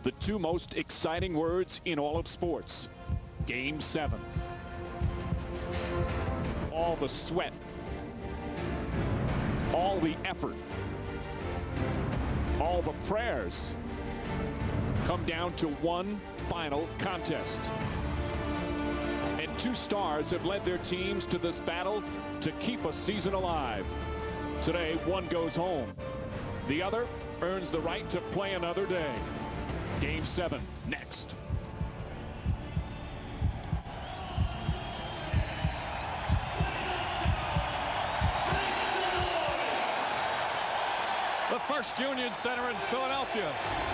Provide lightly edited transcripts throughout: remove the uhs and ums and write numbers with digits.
The two most exciting words in all of sports. Game 7. All the sweat, all the effort, all the prayers come down to one final contest. And two stars have led their teams to this battle to keep a season alive. Today, one goes home. The other earns the right to play another day. Game 7 next. The First Union Center in Philadelphia,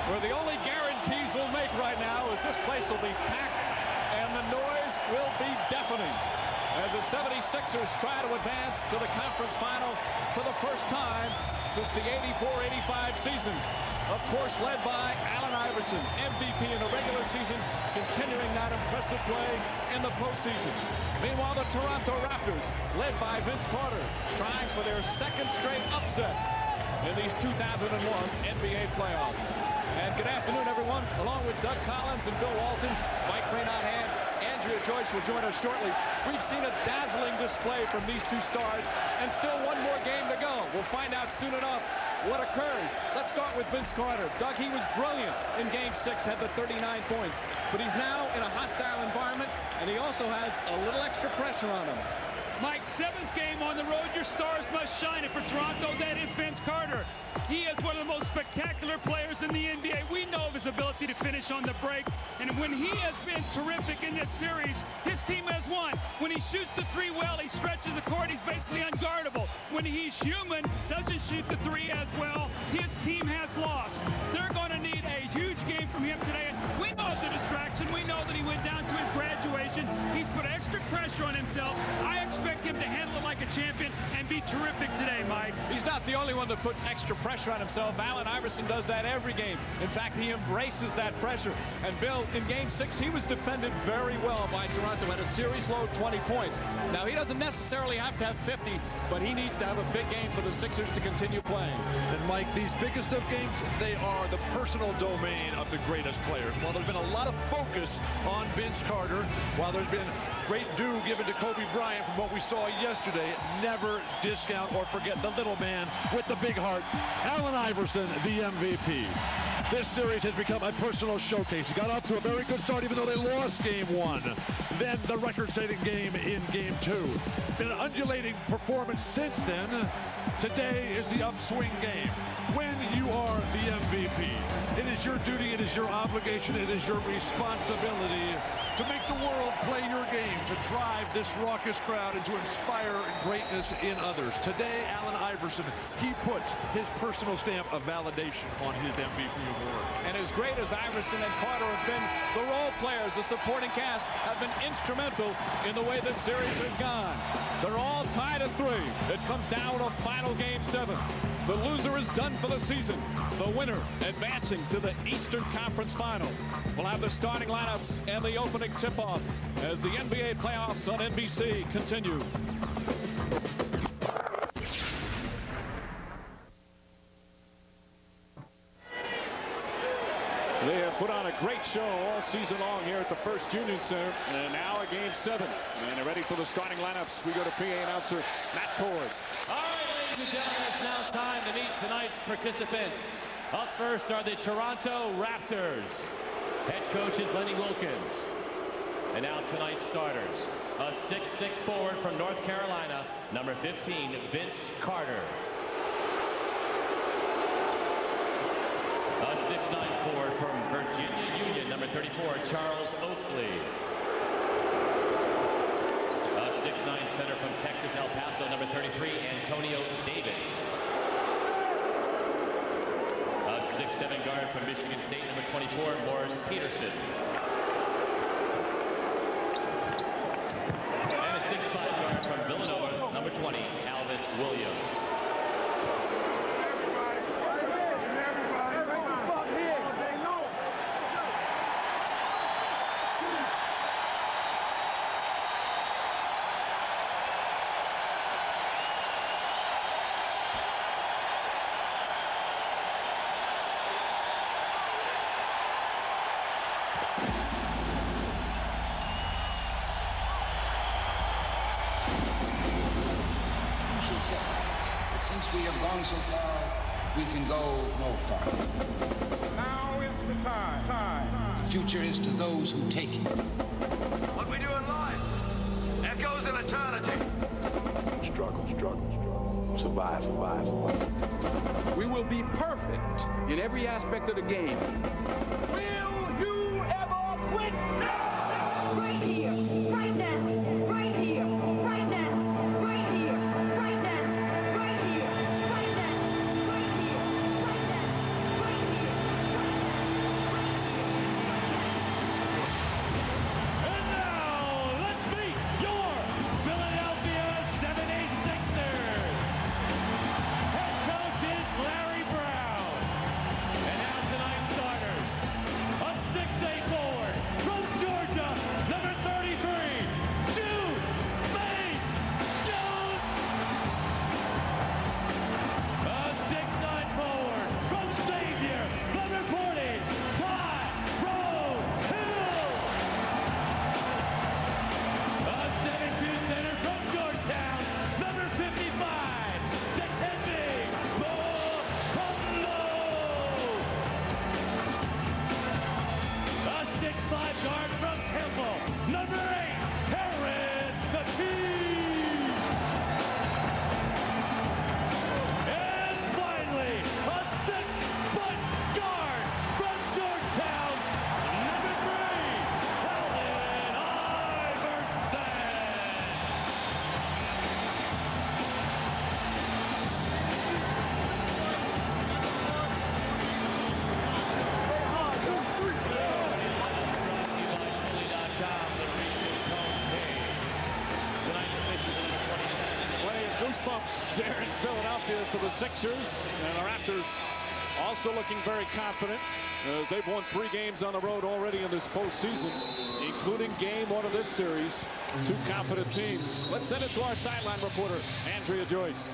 where the only guarantees we'll make right now is this place will be packed and the noise will be deafening as the 76ers try to advance to the conference final for the first time since the 84-85 season. Of course, led by Allen Iverson, MVP in the regular season, continuing that impressive play in the postseason. Meanwhile, the Toronto Raptors, led by Vince Carter, trying for their second straight upset in these 2001 NBA playoffs. And good afternoon, everyone. Along with Doug Collins and Bill Walton, Mike Rain on hand, Andrea Joyce will join us shortly. We've seen a dazzling display from these two stars, and still one more game to go. We'll find out soon enough what occurs. Let's start with Vince Carter. Doug, he was brilliant in Game 6, had the 39 points. But he's now in a hostile environment, and he also has a little extra pressure on him. Mike, 7th game on the road, your stars must shine. And for Toronto, that is Vince Carter. He is one of the most spectacular players in the NBA. We know of his ability to finish on the break. And when he has been terrific in this series, his team has won. When he shoots the three well, he stretches the court. He's basically unguardable. When he's human, doesn't shoot the three as well, his team has lost. They're going to need a huge game from him today. We know the distraction. We know that he went down to his graduation. He's put extra pressure on himself. I expect him to handle it like a champion and be terrific today, Mike. He's not the only one that puts extra pressure on himself. Allen Iverson does that every game. In fact, he embraces that pressure. And Bill, in Game 6, he was defended very well by Toronto at a series low 20 points. Now, he doesn't necessarily have to have 50, but he needs to have a big game for the Sixers to continue playing. And Mike, these biggest of games, they are the personal domain of the greatest players. While there's been a lot of focus on Vince Carter, while there's been great due given to Kobe Bryant from what we saw yesterday, never discount or forget the little man with the big heart, Allen Iverson, the MVP. This series has become a personal showcase. He got off to a very good start even though they lost Game 1. Then the record-setting game in Game 2. Been an undulating performance since then. Today is the upswing game. When you are the MVP, it is your duty, it is your obligation, it is your responsibility to make the world play your game, to drive this raucous crowd and to inspire greatness in others. Today, Allen Iverson, he puts his personal stamp of validation on his MVP award. And as great as Iverson and Carter have been, the role players, the supporting cast, have been instrumental in the way this series has gone. They're all tied at 3. It comes down to final Game 7. The loser is done for the season. The winner advancing to the Eastern Conference Final. We'll have the starting lineups and the opening tip-off as the NBA playoffs on NBC continue. They have put on a great show all season long here at the First Union Center. And now a Game 7. And they're ready for the starting lineups. We go to PA announcer Matt Cord. All right, ladies and gentlemen, it's now time to meet tonight's participants. Up first are the Toronto Raptors. Head coach is Lenny Wilkins. And now tonight's starters. A 6'6" forward from North Carolina, number 15, Vince Carter. A 6'9" forward from Virginia Union, number 34, Charles Oakley. A 6'9" center from Texas El Paso, number 33, Antonio Davis. A 6'7" guard from Michigan State, number 24, Morris Peterson. And a 6'5" guard from Villanova, number 20, Alvin Williams. we have gone so far, we can go no farther. Now is the time. The future is to those who take it. What we do in life echoes in eternity. Struggle. Survive. We will be perfect in every aspect of the game. Will you ever quit? Right here, right now, right here, right now, right here, right now, right here, right now, right here, right now, right here, And now, let's meet your Philadelphia 76ers. Head coach is Larry Brown. And now tonight's starters. A 6'8" forward from Georgia, number 33, Jude Jones. A 6'9" forward from Xavier, number 40, Tyrone Hill. A 7'2" center from Georgetown, number 55, Dikembe Mutombo. A 6'5" guard from Temple, number 8, Harris Hakeem. And finally, a 6-foot guard from Georgetown, number 3, Allen Iverson. Plenty of goosebumps there in Philadelphia for the Sixers, and the Raptors also looking very confident as they've won 3 games on the road already in this postseason, including game 1 of this series. 2 confident teams. Let's send it to our sideline reporter, Andrea Joyce.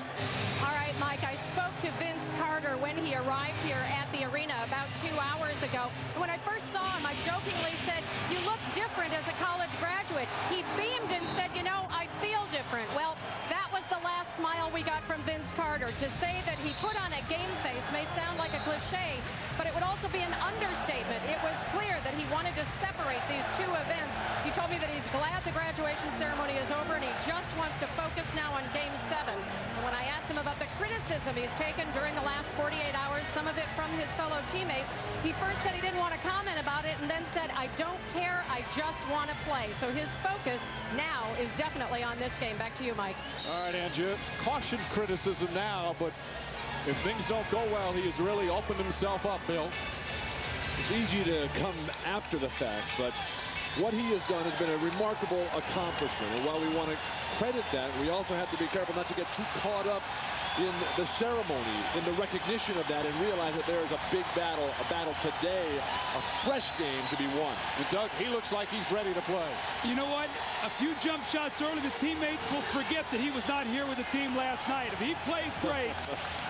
All right, Mike, I spoke to Vince Carter when he arrived here at the arena about 2 hours ago. And when I first saw him, I jokingly said, "You look different as a college graduate." He beamed and said, "You know, I feel different." Well, that was the last smile we got from Vince Carter. To say that he put on a game face may sound like a cliche, but it would also be an understatement. It was clear that he wanted to separate these 2 events. He told me that he's glad the graduation ceremony is over and he just wants to focus now on Game 7. And when I asked him about the criticism he's taken during the last 48 hours, some of it from his fellow teammates, he first said he didn't want to comment about it and then said, "I don't care, I just want to play." So his focus now is definitely on this game. Back to you, Mike. All right, Andrea. Caution criticism now, but if things don't go well, he has really opened himself up, Bill. It's easy to come after the fact, but what he has done has been a remarkable accomplishment. And while we want to credit that, we also have to be careful not to get too caught up in the ceremony, in the recognition of that, and realize that there is a big battle, a battle today, a fresh game to be won. And Doug, he looks like he's ready to play. You know what? A few jump shots early, the teammates will forget that he was not here with the team last night. If he plays great,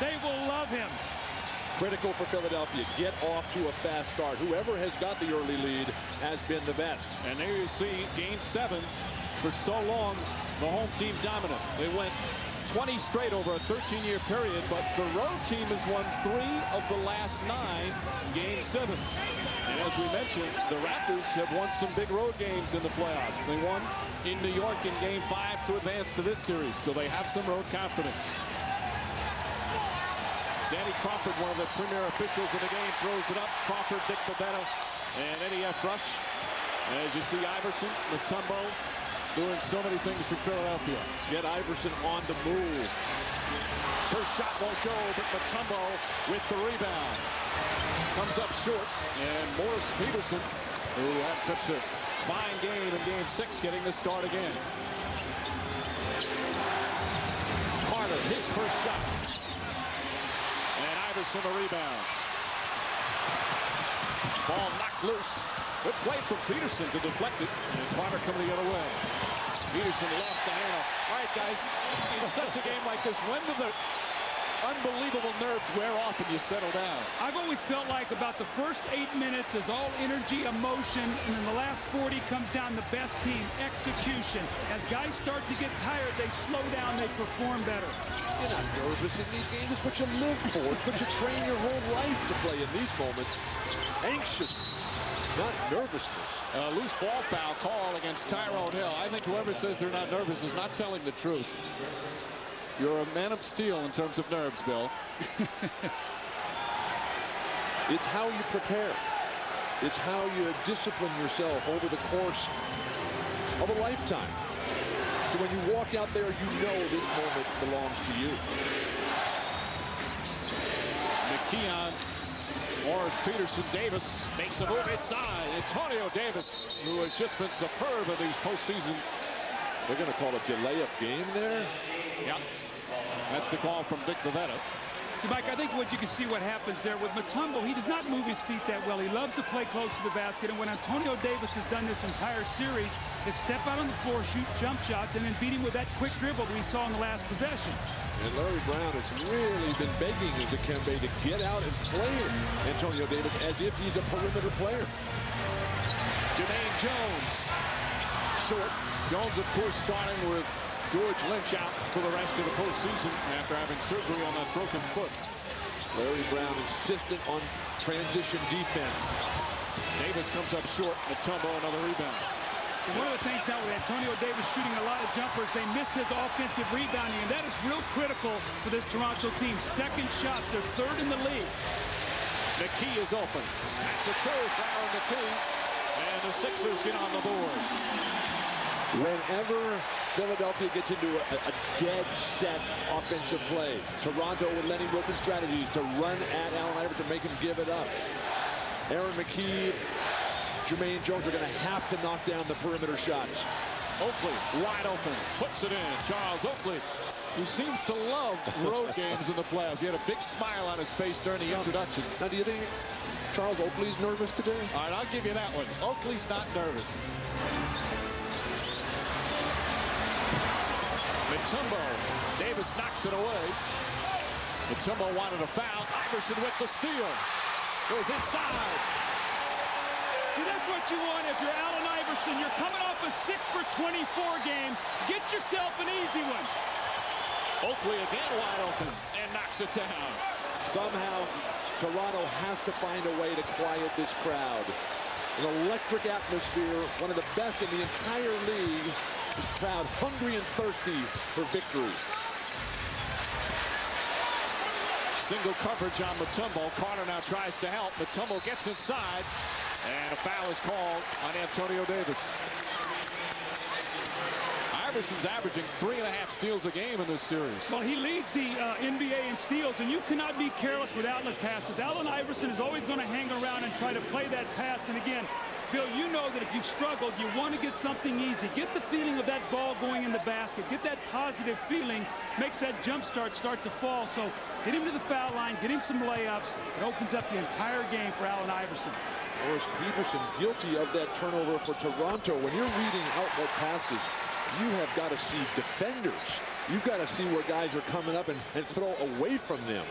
they will love him. Critical for Philadelphia. Get off to a fast start. Whoever has got the early lead has been the best. And there you see Game 7s for so long, the home team dominant. They went 20 straight over a 13-year period, but the road team has won 3 of the last 9 Game 7s. And as we mentioned, the Raptors have won some big road games in the playoffs. They won in New York in Game 5 to advance to this series, so they have some road confidence. Danny Crawford, one of the premier officials in the game, throws it up. Crawford, Dick Babetta, and Eddie F. Rush. As you see, Iverson, Mutombo, doing so many things for Philadelphia. Get Iverson on the move. First shot won't go, but Mutombo with the rebound. Comes up short, and Morris Peterson, who had such a fine game in Game 6, getting the start again. Carter, his first shot. And Iverson the rebound. Ball knocked loose. Good play from Peterson to deflect it. And Carter coming the other way. Peterson lost the handle. All right, guys, in such a game like this, when do the unbelievable nerves wear off and you settle down. I've always felt like about the first 8 minutes is all energy, emotion, and then the last 40 comes down the best team, execution. As guys start to get tired, they slow down, they perform better. You're not nervous in these games. It's what you live for. It's what you train your whole life to play in these moments. Anxious, not nervousness. A loose ball foul call against Tyrone Hill. I think whoever says they're not nervous is not telling the truth. You're a man of steel in terms of nerves, Bill. It's how you prepare. It's how you discipline yourself over the course of a lifetime. So when you walk out there, you know this moment belongs to you. McKeon, Morris, Peterson, Davis makes a move inside. Antonio Davis, who has just been superb in these postseason. They're going to call a delay of game there. Yep. That's the call from Vic Pavetta. So, Mike, I think what you can see what happens there with Mutombo, he does not move his feet that well. He loves to play close to the basket, and what Antonio Davis has done this entire series is step out on the floor, shoot jump shots, and then beat him with that quick dribble we saw in the last possession. And Larry Brown has really been begging his Dikembe to get out and play Antonio Davis as if he's a perimeter player. Jermaine Jones, short. Jones, of course, starting with George Lynch out for the rest of the postseason after having surgery on that broken foot. Larry Brown insistent on transition defense. Davis comes up short. Mutombo another rebound. And one of the things now with Antonio Davis shooting a lot of jumpers, they miss his offensive rebounding, and that is real critical for this Toronto team. Second shot, they're third in the league. McKee is open. That's a two for Aaron McKee, and the Sixers get on the board. Whenever Philadelphia gets into a dead set offensive play, Toronto with Lenny Wilkins strategies to run at Allen Iverson, make him give it up. Aaron McKee, Jermaine Jones are going to have to knock down the perimeter shots. Oakley wide open, puts it in. Charles Oakley, who seems to love road games in the playoffs. He had a big smile on his face during the introductions. Now, do you think Charles Oakley's nervous today? All right, I'll give you that one. Oakley's not nervous. Mutombo. Davis knocks it away. Mutombo wanted a foul. Iverson with the steal. Goes inside. See, that's what you want if you're Allen Iverson. You're coming off a 6 for 24 game. Get yourself an easy one. Oakley again wide open and knocks it down. Somehow, Toronto has to find a way to quiet this crowd. An electric atmosphere, one of the best in the entire league. This crowd hungry and thirsty for victory. Single coverage on Mutombo. Carter now tries to help. Mutombo gets inside, and a foul is called on Antonio Davis. Iverson's averaging 3.5 steals a game in this series. Well, he leads the NBA in steals, and you cannot be careless with outlet passes. Allen Iverson is always going to hang around and try to play that pass. And again, Bill, you know that if you've struggled, you want to get something easy. Get the feeling of that ball going in the basket. Get that positive feeling. Makes that jump start to fall. So get him to the foul line. Get him some layups. It opens up the entire game for Allen Iverson. Morris Peterson guilty of that turnover for Toronto. When you're reading outlet passes, you have got to see defenders. You've got to see where guys are coming up and throw away from them.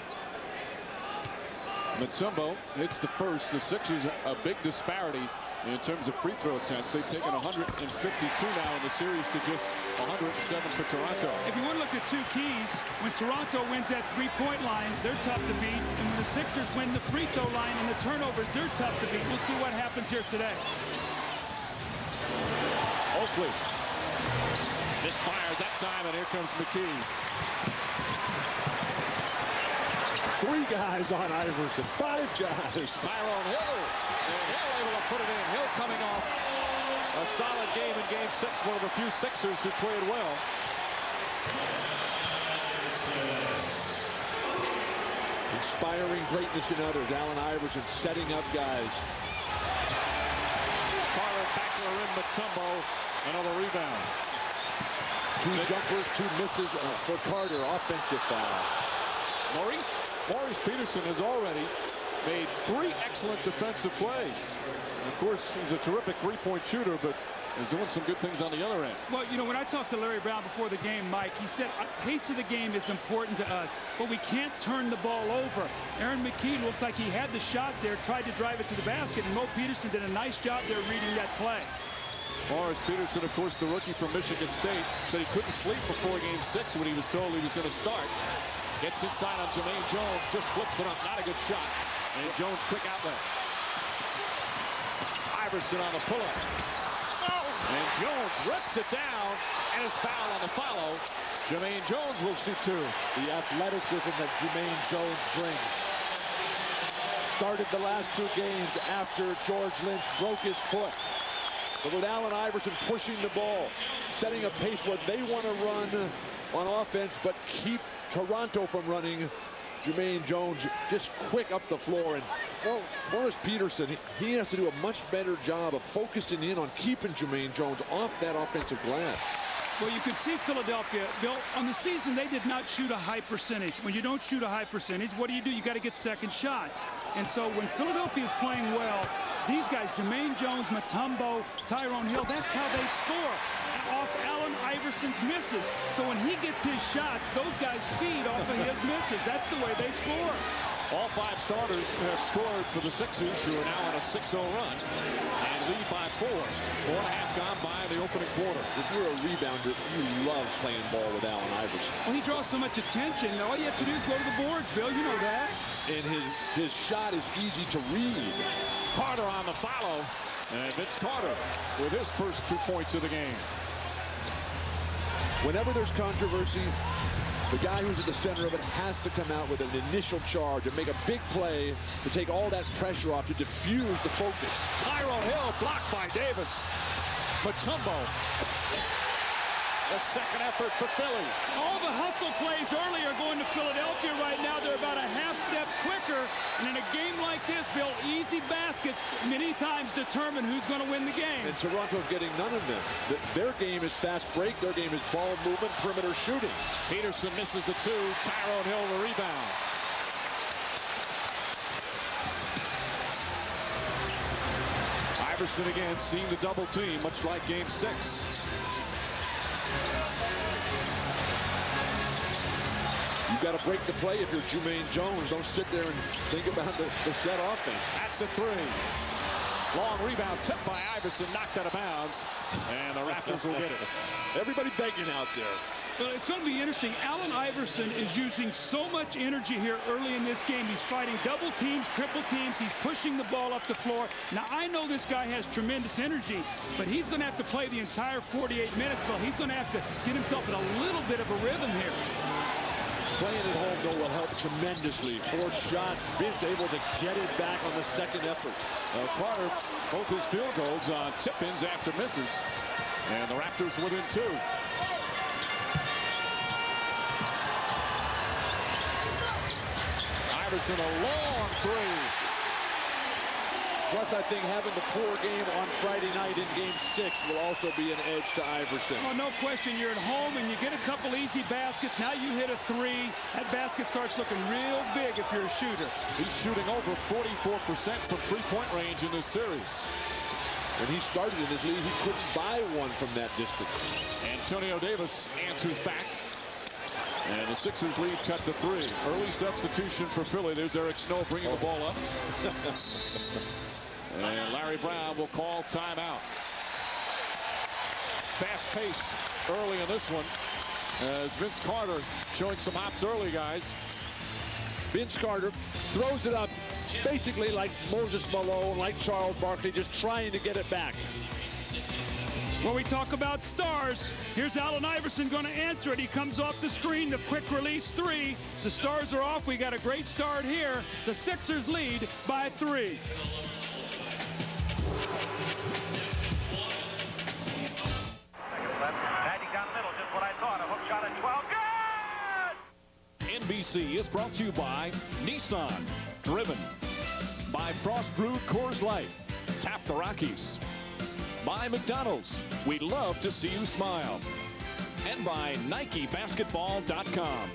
Mutombo hits the first. The Sixers a big disparity in terms of free throw attempts. They've taken 152 now in the series to just 107 for Toronto. If you want to look at two keys, when Toronto wins that three-point line, they're tough to beat. And when the Sixers win the free throw line and the turnovers, they're tough to beat. We'll see what happens here today. Oakley misfires that time, and here comes McKee. 3 guys on Iverson. 5 guys. Tyrone Hill. And Hill able to put it in. Hill coming off a solid game in Game 6. One of the few Sixers who played well. Inspiring greatness in others. Allen Iverson setting up guys. Carter back to the rim. Mutombo. Another rebound. 2 jumpers, 2 misses for Carter. Offensive foul. Morris Peterson has already made 3 excellent defensive plays. And of course, he's a terrific three-point shooter, but is doing some good things on the other end. Well, you know, when I talked to Larry Brown before the game, Mike, he said pace of the game is important to us, but we can't turn the ball over. Aaron McKee looked like he had the shot there, tried to drive it to the basket, and Mo Peterson did a nice job there reading that play. Morris Peterson, of course, the rookie from Michigan State, said he couldn't sleep before Game 6 when he was told he was going to start. Gets inside on Jermaine Jones, just flips it up, not a good shot. And Jones, quick outlet. Iverson on the pull-up. And Jones rips it down, and is fouled on the follow. Jermaine Jones will shoot 2. The athleticism that Jermaine Jones brings. Started the last 2 games after George Lynch broke his foot. But with Allen Iverson pushing the ball, setting a pace where they want to run on offense, but keep Toronto from running, Jermaine Jones just quick up the floor. And well, Morris Peterson, he has to do a much better job of focusing in on keeping Jermaine Jones off that offensive glass. Well, you could see Philadelphia, Bill, on the season, they did not shoot a high percentage. When you don't shoot a high percentage, what do? You got to get second shots. And so when Philadelphia is playing well, these guys, Jermaine Jones, Mutombo, Tyrone Hill, that's how they score. Off Allen Iverson's misses. So when he gets his shots, those guys feed off of his misses. That's the way they score. All 5 starters have scored for the Sixers, who are now on a 6-0 run and lead by 4. 4.5 gone by in the opening quarter. If you're a rebounder, you love playing ball with Allen Iverson. Well, he draws so much attention. All you have to do is go to the boards, Bill. You know that. And his shot is easy to read. Carter on the follow. And Vince Carter with his first 2 points of the game. Whenever there's controversy, the guy who's at the center of it has to come out with an initial charge and make a big play to take all that pressure off, to diffuse the focus. Tyrone Hill blocked by Davis. Mutombo. The second effort for Philly. All the hustle plays early are going to Philadelphia right now. They're about a half step quicker. And in a game like this, Bill, easy baskets many times determine who's going to win the game. And Toronto's getting none of them. Their game is fast break. Their game is ball movement, perimeter shooting. Peterson misses the 2. Tyrone Hill the rebound. Iverson again seeing the double team, much like Game 6. You've got to break the play if you're Jermaine Jones. Don't sit there and think about the set offense. That's a 3. Long rebound tipped by Iverson, knocked out of bounds, and the Raptors will get it. Everybody begging out there. Well, it's going to be interesting. Allen Iverson is using so much energy here early in this game. He's fighting double teams, triple teams. He's pushing the ball up the floor. Now, I know this guy has tremendous energy, but he's going to have to play the entire 48 minutes. Well, he's going to have to get himself in a little bit of a rhythm here. Playing at home, though, will help tremendously. 4th shot, Vince able to get it back on the second effort. Carter, both his field goals on tip-ins after misses. And the Raptors within 2. Iverson, a long 3. Plus, I think having the poor game on Friday night in Game 6 will also be an edge to Iverson. Oh, no question. You're at home and you get a couple easy baskets. Now you hit a 3. That basket starts looking real big if you're a shooter. He's shooting over 44% from three-point range in this series. When he started in this league, he couldn't buy one from that distance. Antonio Davis answers back. And the Sixers lead cut to 3. Early substitution for Philly. There's Eric Snow bringing the ball up. And Larry Brown will call timeout. Fast pace early in this one, as Vince Carter showing some hops early, guys. Vince Carter throws it up basically like Moses Malone, like Charles Barkley, just trying to get it back. When we talk about stars, here's Allen Iverson going to answer it. He comes off the screen, the quick release 3. The stars are off. We got a great start here. The Sixers lead by 3. Magic down the middle, just what I thought. A hook shot at 12. Good! NBC is brought to you by Nissan, driven by Frost Brewed Coors Light, Tap the Rockies, by McDonald's, we love to see you smile, and by NikeBasketball.com.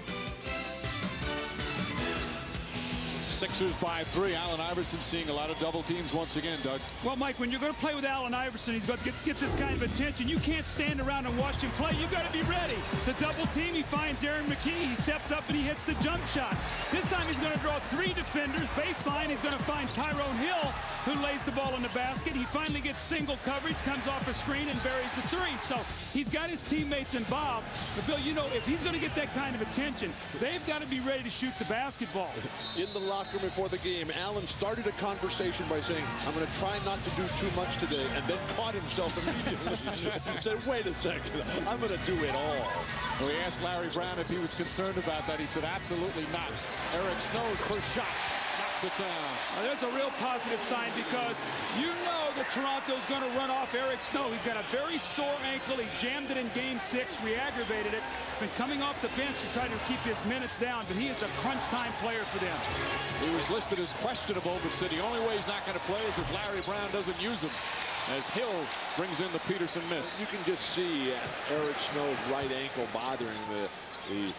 Sixers by 3. Allen Iverson seeing a lot of double teams once again, Doug. Well, Mike, when you're going to play with Allen Iverson, he's going to get this kind of attention. You can't stand around and watch him play. You got to be ready. The double team, he finds Aaron McKee. He steps up and he hits the jump shot. This time he's going to draw 3 defenders. Baseline, he's going to find Tyrone Hill, who lays the ball in the basket. He finally gets single coverage, comes off a screen, and buries the 3. So he's got his teammates involved. But Bill, you know, if he's going to get that kind of attention, they've got to be ready to shoot the basketball. In the locker room before the game, Allen started a conversation by saying, I'm going to try not to do too much today, and then caught himself immediately. He said, wait a second, I'm going to do it all. Well, we asked Larry Brown if he was concerned about that. He said, absolutely not. Eric Snow's first shot knocks it down. Now, that's a real positive sign because you know that Toronto's going to run off Eric Snow. He's got a very sore ankle. He jammed it in Game 6, re-aggravated it. Been coming off the bench to try to keep his minutes down, but he is a crunch time player for them. He was listed as questionable, but said the only way he's not going to play is if Larry Brown doesn't use him. As Hill brings in the Peterson miss. You can just see Eric Snow's right ankle bothering the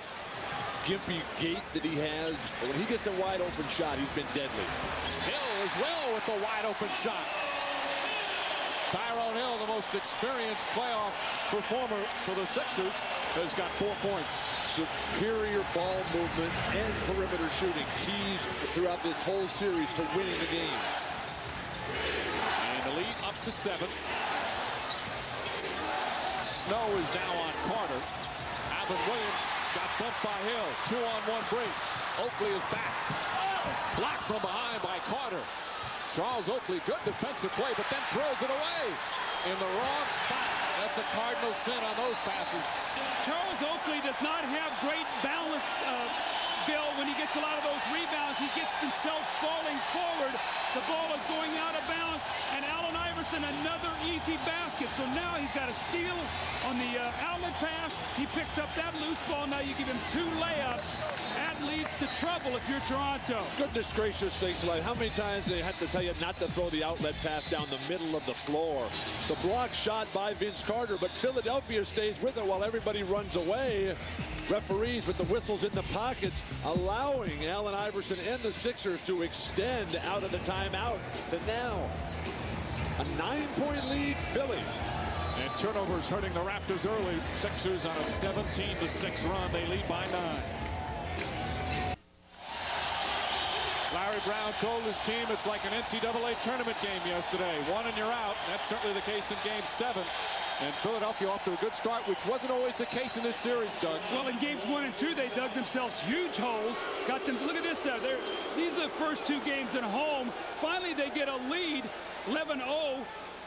gimpy gait that he has. But when he gets a wide open shot, he's been deadly. Hill as well with the wide open shot. Tyrone Hill, the most experienced playoff performer for the Sixers, has got 4 points. Superior ball movement and perimeter shooting, keys throughout this whole series to winning the game. And the lead up to 7. Snow is now on Carter. Alvin Williams got bumped by Hill. 2-on-1 break. Oakley is back. Blocked from behind by Carter. Charles Oakley, good defensive play, but then throws it away in the wrong spot. That's a cardinal sin on those passes. Charles Oakley does not have great balance, Bill. When he gets a lot of those rebounds, he gets himself falling forward. The ball is going out of bounds, and Allen Iverson, another easy basket. So now he's got a steal on the outlet pass. He picks up that loose ball. Now you give him 2 layups. That leads to trouble if you're Toronto. Goodness gracious sakes, like how many times they had to tell you not to throw the outlet pass down the middle of the floor. The block shot by Vince Carter, but Philadelphia stays with it while everybody runs away. Referees with the whistles in the pockets, allowing Allen Iverson and the Sixers to extend out of the timeout to now a 9-point lead, Philly. And turnovers hurting the Raptors early. Sixers on a 17-6 run. They lead by 9. Larry Brown told his team it's like an NCAA tournament game yesterday. 1 and you're out. That's certainly the case in Game 7. And Philadelphia off to a good start, which wasn't always the case in this series, Doug. Well, in Games 1 and 2, they dug themselves huge holes. Got them. Look at this. These are the first 2 games at home. Finally, they get a lead, 11-0.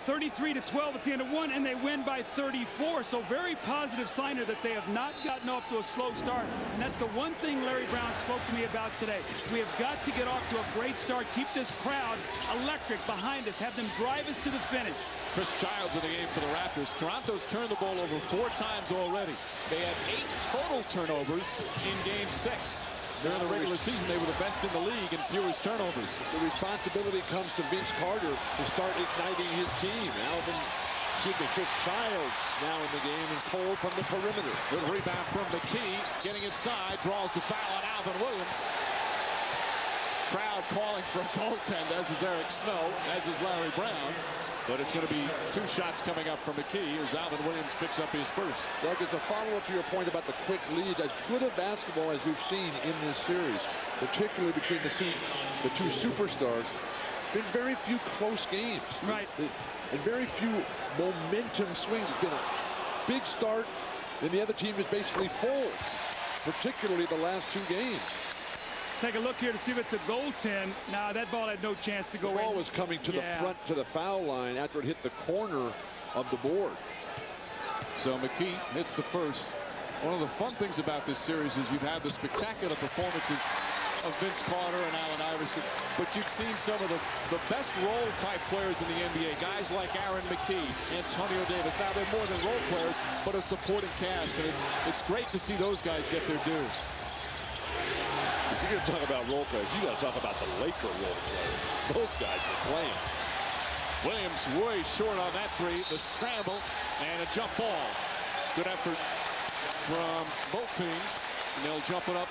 33-12 at the end of 1, and they win by 34. So very positive sign that they have not gotten off to a slow start. And that's the one thing Larry Brown spoke to me about today. We have got to get off to a great start. Keep this crowd electric behind us. Have them drive us to the finish. Chris Childs in the game for the Raptors. Toronto's turned the ball over 4 times already. They had 8 total turnovers in Game 6. During the regular season, they were the best in the league in fewest turnovers. The responsibility comes to Vince Carter to start igniting his team. Chris Childs now in the game, and Cole from the perimeter. Good rebound from McKee, getting inside, draws the foul on Alvin Williams. Crowd calling for a goaltend, as is Eric Snow, as is Larry Brown. But it's going to be 2 shots coming up from McKee as Alvin Williams picks up his first. Doug, as a follow-up to your point about the quick leads, as good a basketball as we've seen in this series, particularly between the 2 superstars, been very few close games. Right. And very few momentum swings. It's been a big start, and the other team is basically full, particularly the last 2 games. Take a look here to see if it's a goaltend. Now that ball had no chance to go in. The ball was coming to the front, to the foul line after it hit the corner of the board. So McKee hits the first. One of the fun things about this series is you've had the spectacular performances of Vince Carter and Allen Iverson, but you've seen some of the best role-type players in the NBA, guys like Aaron McKee, Antonio Davis. Now they're more than role players, but a supporting cast, and it's great to see those guys get their due. If you're going to talk about role players, you got to talk about the Laker role players. Those guys are playing. Williams way short on that 3. The scramble and a jump ball. Good effort from both teams, and they'll jump it up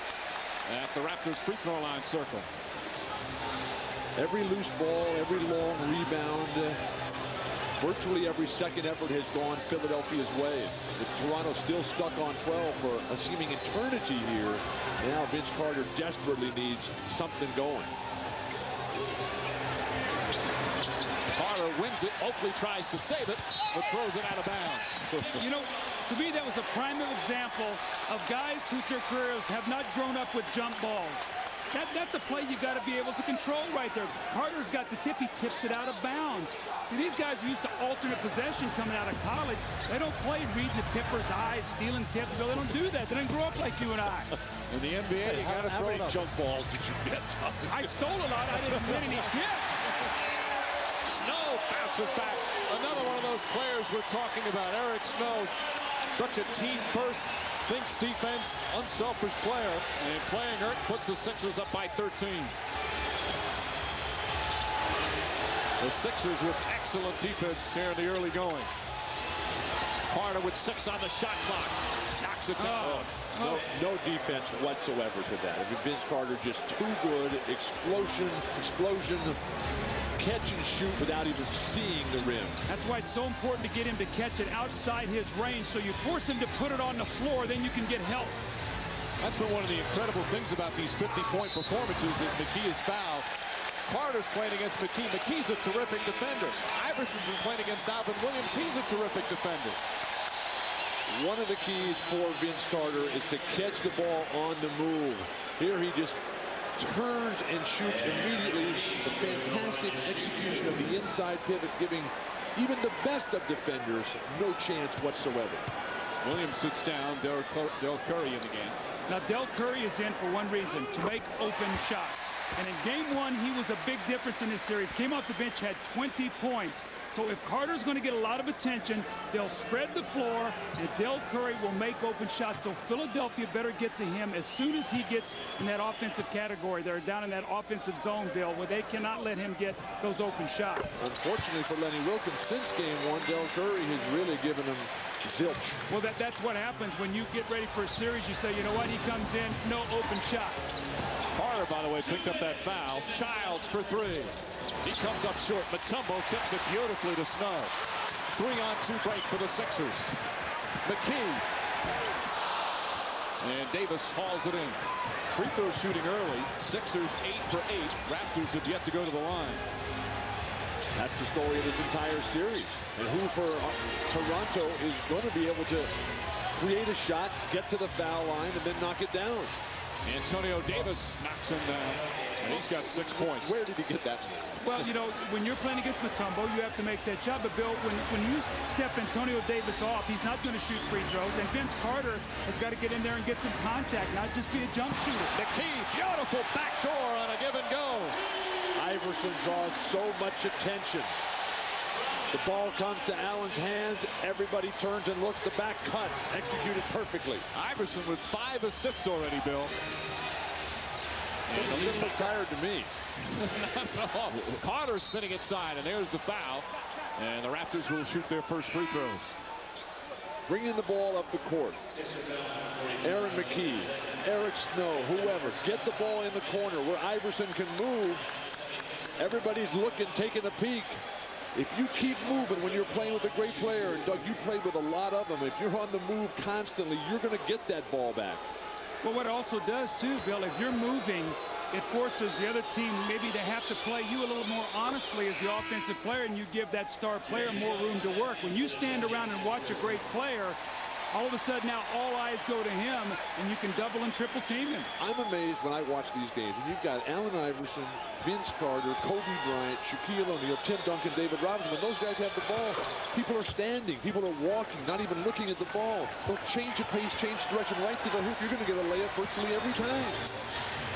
at the Raptors free throw line circle. Every loose ball, every long rebound, virtually every second effort has gone Philadelphia's way. With Toronto still stuck on 12 for a seeming eternity here. Now Vince Carter desperately needs something going. Carter wins it. Oakley tries to save it, but throws it out of bounds. You know, to me, that was a prime example of guys whose their careers have not grown up with jump balls. That's a play you got to be able to control right there. Carter's got the tip. He tips it out of bounds. See, these guys are used to alternate possession coming out of college. They don't play reading the tipper's eyes, stealing tips. They don't do that. They didn't grow up like you and I. In the NBA, you got to throw many jump balls did you get? I stole a lot. I didn't win any tips. Snow bounces back. Another one of those players we're talking about, Eric Snow. Such a team first, thinks defense, unselfish player. And playing hurt puts the Sixers up by 13. The Sixers with excellent defense here in the early going. Carter with 6 on the shot clock. Knocks it down. No defense whatsoever to that. I mean, Vince Carter just too good. Explosion, catch and shoot without even seeing the rim. That's why it's so important to get him to catch it outside his range. So you force him to put it on the floor, then you can get help. That's been one of the incredible things about these 50-point performances is McKee is fouled. Carter's playing against McKee. McKee's a terrific defender. Iverson's been playing against Alvin Williams. He's a terrific defender. One of the keys for Vince Carter is to catch the ball on the move. Here he just turns and shoots immediately. The fantastic execution of the inside pivot, giving even the best of defenders no chance whatsoever. Williams sits down. Del Curry in the game. Now, Del Curry is in for one reason, to make open shots. And in game one, he was a big difference in this series. Came off the bench, had 20 points. So if Carter's going to get a lot of attention, they'll spread the floor, and Del Curry will make open shots. So Philadelphia better get to him as soon as he gets in that offensive category. They're down in that offensive zone, Bill, where they cannot let him get those open shots. Unfortunately for Lenny Wilkens, since game one, Del Curry has really given him zilch. Well, that's what happens when you get ready for a series. You say, you know what, he comes in, no open shots. Carter, by the way, picked up that foul. Childs for 3. He comes up short. Mutombo tips it beautifully to Snow. 3-on-2 break for the Sixers. McKee. And Davis hauls it in. Free throw shooting early. Sixers 8 for 8. Raptors have yet to go to the line. That's the story of this entire series. And who for Toronto is going to be able to create a shot, get to the foul line, and then knock it down. Antonio Davis knocks him down. And he's got 6 points. Where did he get that? Well, you know, when you're playing against Mutombo, you have to make that shot. But, Bill, when you step Antonio Davis off, he's not going to shoot free throws. And Vince Carter has got to get in there and get some contact, not just be a jump shooter. McKee, beautiful backdoor on a give and go. Iverson draws so much attention. The ball comes to Allen's hands. Everybody turns and looks. The back cut executed perfectly. Iverson with 5 assists already, Bill. And he didn't look tired to me. No. Carter spinning inside, and there's the foul. And the Raptors will shoot their first free throws. Bringing the ball up the court. Aaron McKee, Eric Snow, whoever. Get the ball in the corner where Iverson can move. Everybody's looking, taking a peek. If you keep moving when you're playing with a great player, and Doug, you played with a lot of them, if you're on the move constantly, you're going to get that ball back. Well, what it also does, too, Bill, if you're moving, it forces the other team maybe to have to play you a little more honestly as the offensive player, and you give that star player more room to work. When you stand around and watch a great player, all of a sudden now all eyes go to him, and you can double and triple team him. I'm amazed when I watch these games. And you've got Allen Iverson, Vince Carter, Kobe Bryant, Shaquille O'Neal, Tim Duncan, David Robinson. When those guys have the ball, people are standing, people are walking, not even looking at the ball. They'll change the pace, change direction right to the hoop. You're going to get a layup virtually every time.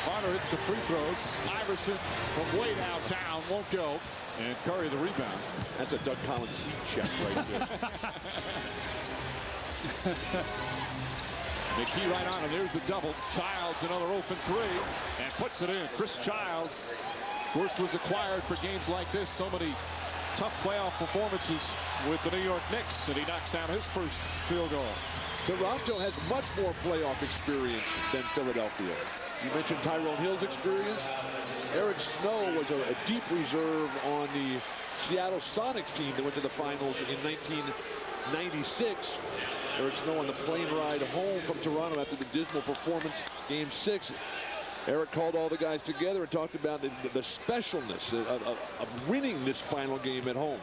Carter hits the free throws. Iverson from way downtown won't go. And Curry the rebound. That's a Doug Collins heat check right there. McKee right on him. There's the double. Childs another open 3 and puts it in. Chris Childs, of course, was acquired for games like this. So many tough playoff performances with the New York Knicks, and he knocks down his first field goal. Toronto has much more playoff experience than Philadelphia. You mentioned Tyrone Hill's experience. Eric Snow was a deep reserve on the Seattle Sonics team that went to the finals in 1996. Eric Snow on the plane ride home from Toronto after the dismal performance, Game 6. Eric called all the guys together and talked about the specialness of winning this final game at home.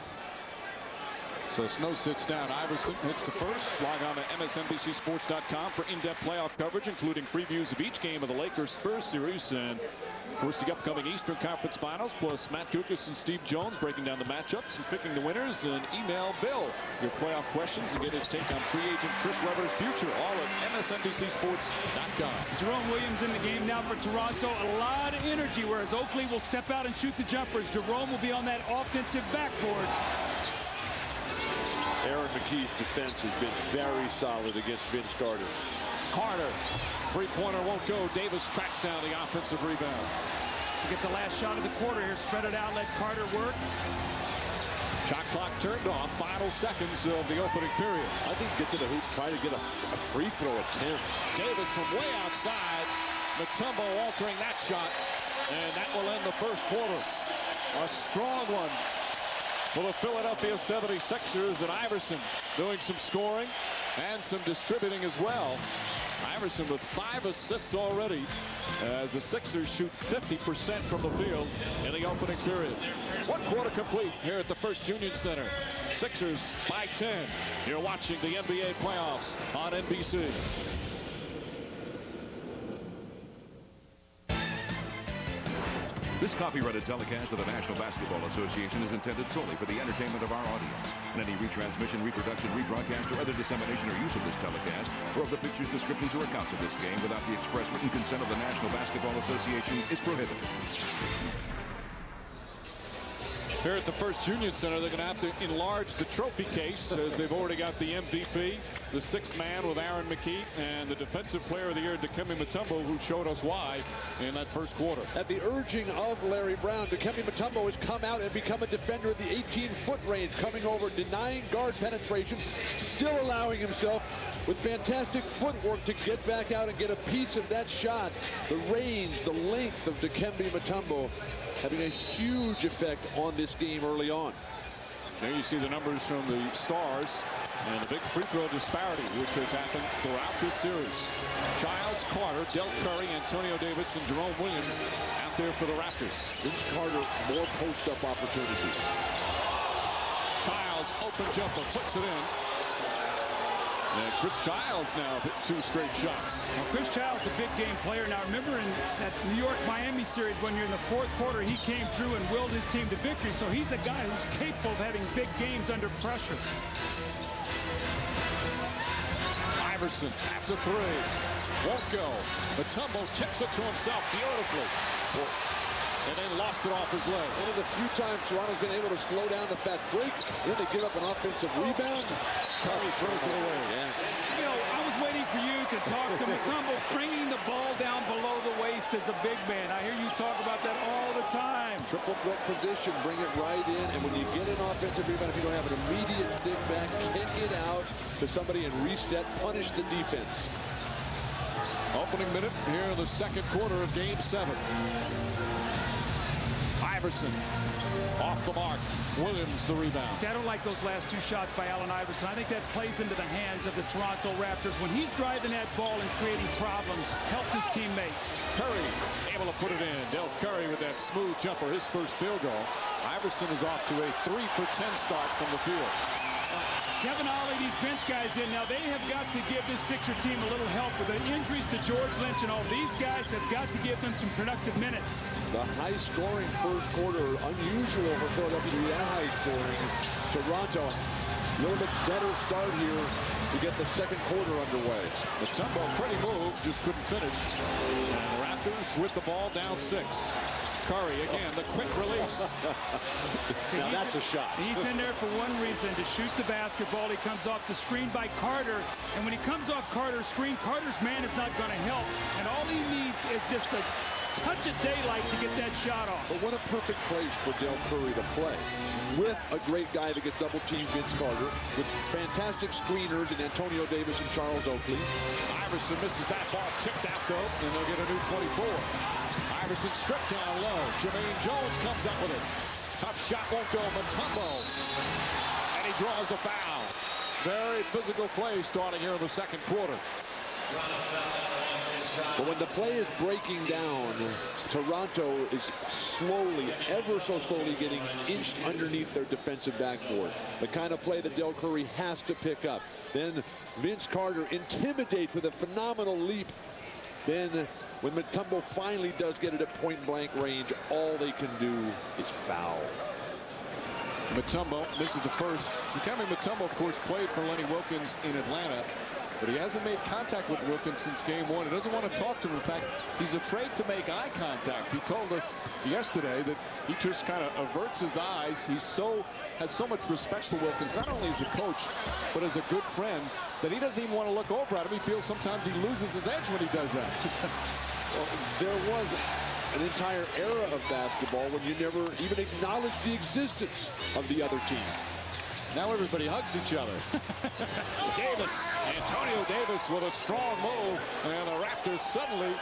So Snow sits down. Iverson hits the first. Log on to MSNBCSports.com for in-depth playoff coverage, including previews of each game of the Lakers-Spurs series. And, of course, the upcoming Eastern Conference Finals, plus Matt Kukas and Steve Jones breaking down the matchups and picking the winners. And email Bill your playoff questions and get his take on free agent Chris Webber's future, all at MSNBCSports.com. Jerome Williams in the game now for Toronto. A lot of energy, whereas Oakley will step out and shoot the jumpers. Jerome will be on that offensive backboard. Aaron McKee's defense has been very solid against Vince Carter. Carter, three-pointer won't go. Davis tracks down the offensive rebound. To get the last shot of the quarter here, spread it out, let Carter work. Shot clock turned off. Final seconds of the opening period. I think get to the hoop, try to get a free throw attempt. Davis from way outside. Mutombo altering that shot, and that will end the first quarter. A strong one for the Philadelphia 76ers, and Iverson doing some scoring and some distributing as well. Iverson with 5 assists already as the Sixers shoot 50% from the field in the opening period. 1 quarter complete here at the First Union Center. Sixers by 10. You're watching the NBA playoffs on NBC. This copyrighted telecast of the National Basketball Association is intended solely for the entertainment of our audience. And any retransmission, reproduction, rebroadcast, or other dissemination or use of this telecast, or of the pictures, descriptions, or accounts of this game without the express written consent of the National Basketball Association is prohibited. Here at the First Union Center, they're going to have to enlarge the trophy case as they've already got the MVP, the 6th man with Aaron McKee, and the Defensive Player of the Year, Dikembe Mutombo, who showed us why in that first quarter. At the urging of Larry Brown, Dikembe Mutombo has come out and become a defender at the 18-foot range, coming over, denying guard penetration, still allowing himself with fantastic footwork to get back out and get a piece of that shot. The range, the length of Dikembe Mutombo having a huge effect on this game early on. There you see the numbers from the Stars and the big free throw disparity which has happened throughout this series. Childs, Carter, Del Curry, Antonio Davis, and Jerome Williams out there for the Raptors. Vince Carter, more post-up opportunities. Childs, open jumper, puts it in. And Chris Childs now hit 2 straight shots. Well, Chris Childs is a big game player. Now remember in that New York-Miami series when you're in the 4th quarter, he came through and willed his team to victory. So he's a guy who's capable of having big games under pressure. Iverson, that's a 3. Won't go. Mutombo chips it to himself beautifully. And then lost it off his leg. One of the few times Toronto's been able to slow down the fast break. Then they give up an offensive rebound. Curry throws it away. Yeah. You know, I was waiting for you to talk to Mutombo bringing the ball down below the waist as a big man. I hear you talk about that all the time. Triple threat position, bring it right in. And when you get an offensive rebound, if you don't have an immediate stick back, kick it out to somebody and reset, punish the defense. Opening minute here in the second quarter of Game 7. Iverson off the mark. Williams the rebound. See, I don't like those last 2 shots by Allen Iverson. I think that plays into the hands of the Toronto Raptors. When he's driving that ball and creating problems, helps his teammates. Curry able to put it in. Del Curry with that smooth jumper, his first field goal. Iverson is off to a 3 for 10 start from the field. Kevin Ollie, these bench guys in. Now they have got to give this Sixer team a little help with the injuries to George Lynch and all. These guys have got to give them some productive minutes. The high-scoring first quarter, unusual for Philadelphia to be that high-scoring. Toronto, a little bit better start here to get the second quarter underway. Mutombo, pretty move, just couldn't finish. And the Raptors with the ball down 6. Curry again, the quick release. Now that's a shot. He's in there for one reason, to shoot the basketball. He comes off the screen by Carter, and when he comes off Carter's screen, Carter's man is not going to help, and all he needs is just a touch of daylight to get that shot off. But what a perfect place for Del Curry to play, with a great guy that gets double-teamed, Vince Carter, with fantastic screeners in Antonio Davis and Charles Oakley. Iverson misses that ball, tipped out though, and they'll get a new 24. Iverson stripped down low. Jermaine Jones comes up with it. Tough shot won't go. Mutombo. And he draws the foul. Very physical play starting here in the second quarter. But when the play is breaking down, Toronto is slowly, ever so slowly, getting inched underneath their defensive backboard. The kind of play that Del Curry has to pick up. Then Vince Carter intimidates with a phenomenal leap. Then when Mutombo finally does get it at point-blank range, all they can do is foul. Mutombo misses the first. Dikembe Mutombo, of course, played for Lenny Wilkens in Atlanta, but he hasn't made contact with Wilkins since game one. He doesn't want to talk to him. In fact, he's afraid to make eye contact. He told us yesterday that he just kind of averts his eyes. He has so much respect for Wilkins, not only as a coach, but as a good friend, that he doesn't even want to look over at him. He feels sometimes he loses his edge when he does that. Well, there was an entire era of basketball when you never even acknowledged the existence of the other team. Now everybody hugs each other. Davis, Antonio Davis with a strong move, and the Raptors suddenly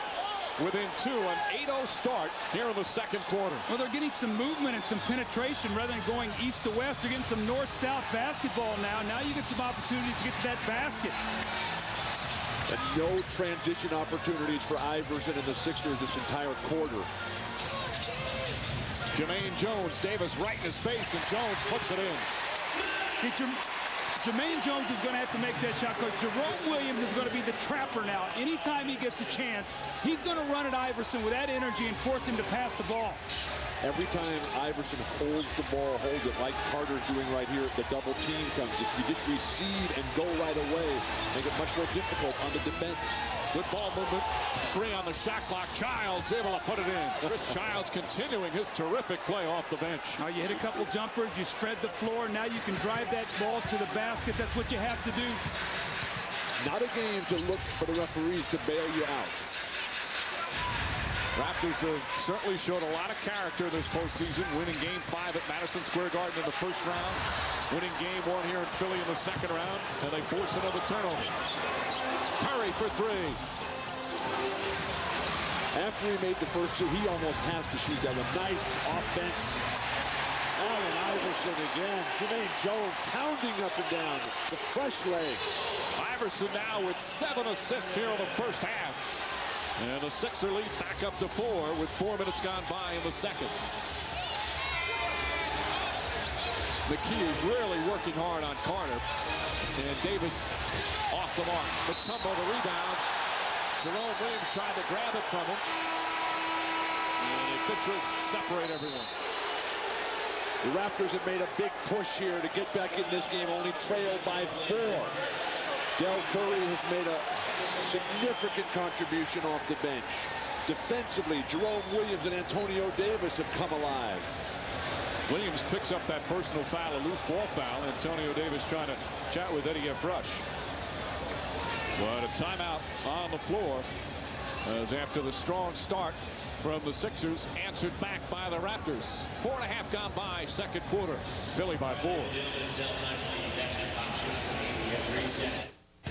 within two, an 8-0 start here in the second quarter. Well, they're getting some movement and some penetration rather than going east to west. They're getting some north-south basketball now. Now you get some opportunities to get to that basket. And no transition opportunities for Iverson and the Sixers this entire quarter. Jermaine Jones, Davis right in his face, and Jones puts it in. Jermaine Jones is going to have to make that shot because Jerome Williams is going to be the trapper now. Anytime he gets a chance, he's going to run at Iverson with that energy and force him to pass the ball. Every time Iverson holds the ball, holds it like Carter's doing right here, the double team comes. If you just receive and go right away, make it much more difficult on the defense. Good ball movement. 3 on the shot clock. Childs able to put it in. Chris Childs continuing his terrific play off the bench. Now you hit a couple jumpers, you spread the floor, now you can drive that ball to the basket. That's what you have to do. Not a game to look for the referees to bail you out. Raptors have certainly showed a lot of character this postseason, winning Game 5 at Madison Square Garden in the first round, winning Game 1 here in Philly in the second round, and they force another turnover. Curry for 3. After he made the first two, he almost has to shoot that one. Nice offense. Allen Iverson again. Jermaine Jones pounding up and down. The fresh leg. Iverson now with 7 assists here in the first half. And the Sixer lead back up to 4 with 4 minutes gone by in the second. McKee is really working hard on Carter. And Davis off the mark. Mutombo the rebound. Jerome Williams tried to grab it from him. And the Sixers separate everyone. The Raptors have made a big push here to get back in this game, only trailed by 4. Del Curry has made a significant contribution off the bench. Defensively, Jerome Williams and Antonio Davis have come alive. Williams picks up that personal foul, a loose ball foul. Antonio Davis trying to chat with Eddie F. Rush. But a timeout on the floor as after the strong start from the Sixers, answered back by the Raptors. 4.5 gone by, second quarter. Philly by 4.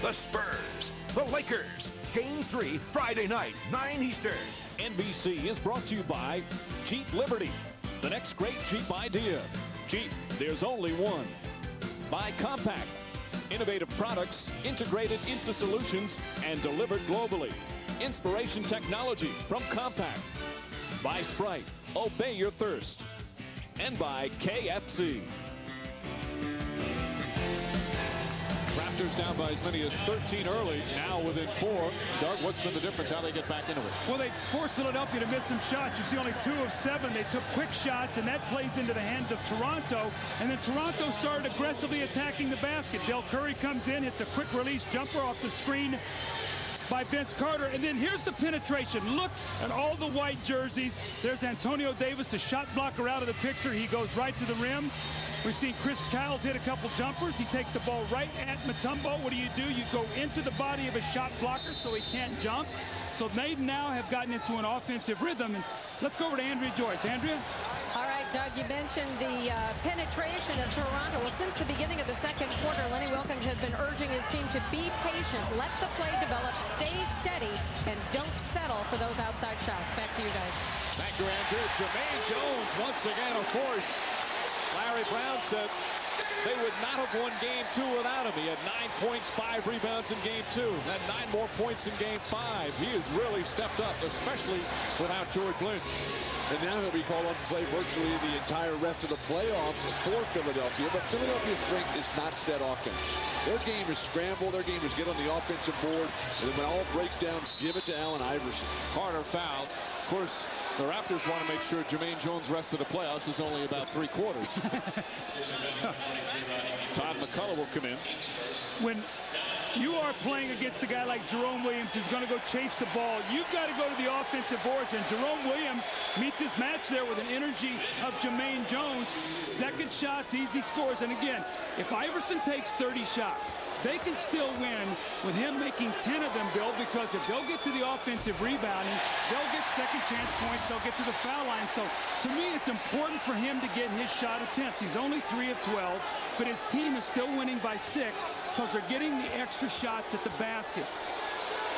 The Spurs, the Lakers, Game 3, Friday night, 9 Eastern. NBC is brought to you by Jeep Liberty, the next great Jeep idea. Jeep, there's only one. By Compact, innovative products integrated into solutions and delivered globally. Inspiration technology from Compact. By Sprite, obey your thirst. And by KFC. Raptors down by as many as 13 early, now within 4. Doug, what's been the difference, how they get back into it? Well, they forced Philadelphia to miss some shots. You see only 2 of 7. They took quick shots, and that plays into the hands of Toronto. And then Toronto started aggressively attacking the basket. Del Curry comes in, hits a quick release jumper off the screen by Vince Carter. And then here's the penetration. Look at all the white jerseys. There's Antonio Davis, the shot blocker out of the picture. He goes right to the rim. We've seen Chris Childs hit a couple jumpers. He takes the ball right at Mutombo. What do? You go into the body of a shot blocker so he can't jump. So they now have gotten into an offensive rhythm. And let's go over to Andrea Joyce. Andrea? All right, Doug, you mentioned the penetration of Toronto. Well, since the beginning of the second quarter, Lenny Wilkens has been urging his team to be patient, let the play develop, stay steady, and don't settle for those outside shots. Back to you guys. Thank you, Andrew. Jermaine Jones, once again, of course. Larry Brown said they would not have won Game 2 without him. He had 9 points, 5 rebounds in Game 2. Had 9 more points in Game 5. He has really stepped up, especially without George Lynch. And now he'll be called on to play virtually the entire rest of the playoffs for Philadelphia. But Philadelphia's strength is not set offense. Their game is scramble. Their game is get on the offensive board. And then when all breaks down, give it to Allen Iverson. Carter fouled. Of course, the Raptors want to make sure Jermaine Jones' rest of the playoffs is only about 3 quarters. Todd McCullough will come in. When you are playing against a guy like Jerome Williams who's going to go chase the ball, you've got to go to the offensive boards, and Jerome Williams meets his match there with an energy of Jermaine Jones. Second shots, easy scores. And again, if Iverson takes 30 shots, they can still win with him making 10 of them, Bill, because if they'll get to the offensive rebounding, they'll get second chance points, they'll get to the foul line. So to me, it's important for him to get his shot attempts. He's only 3 of 12, but his team is still winning by 6 because they're getting the extra shots at the basket.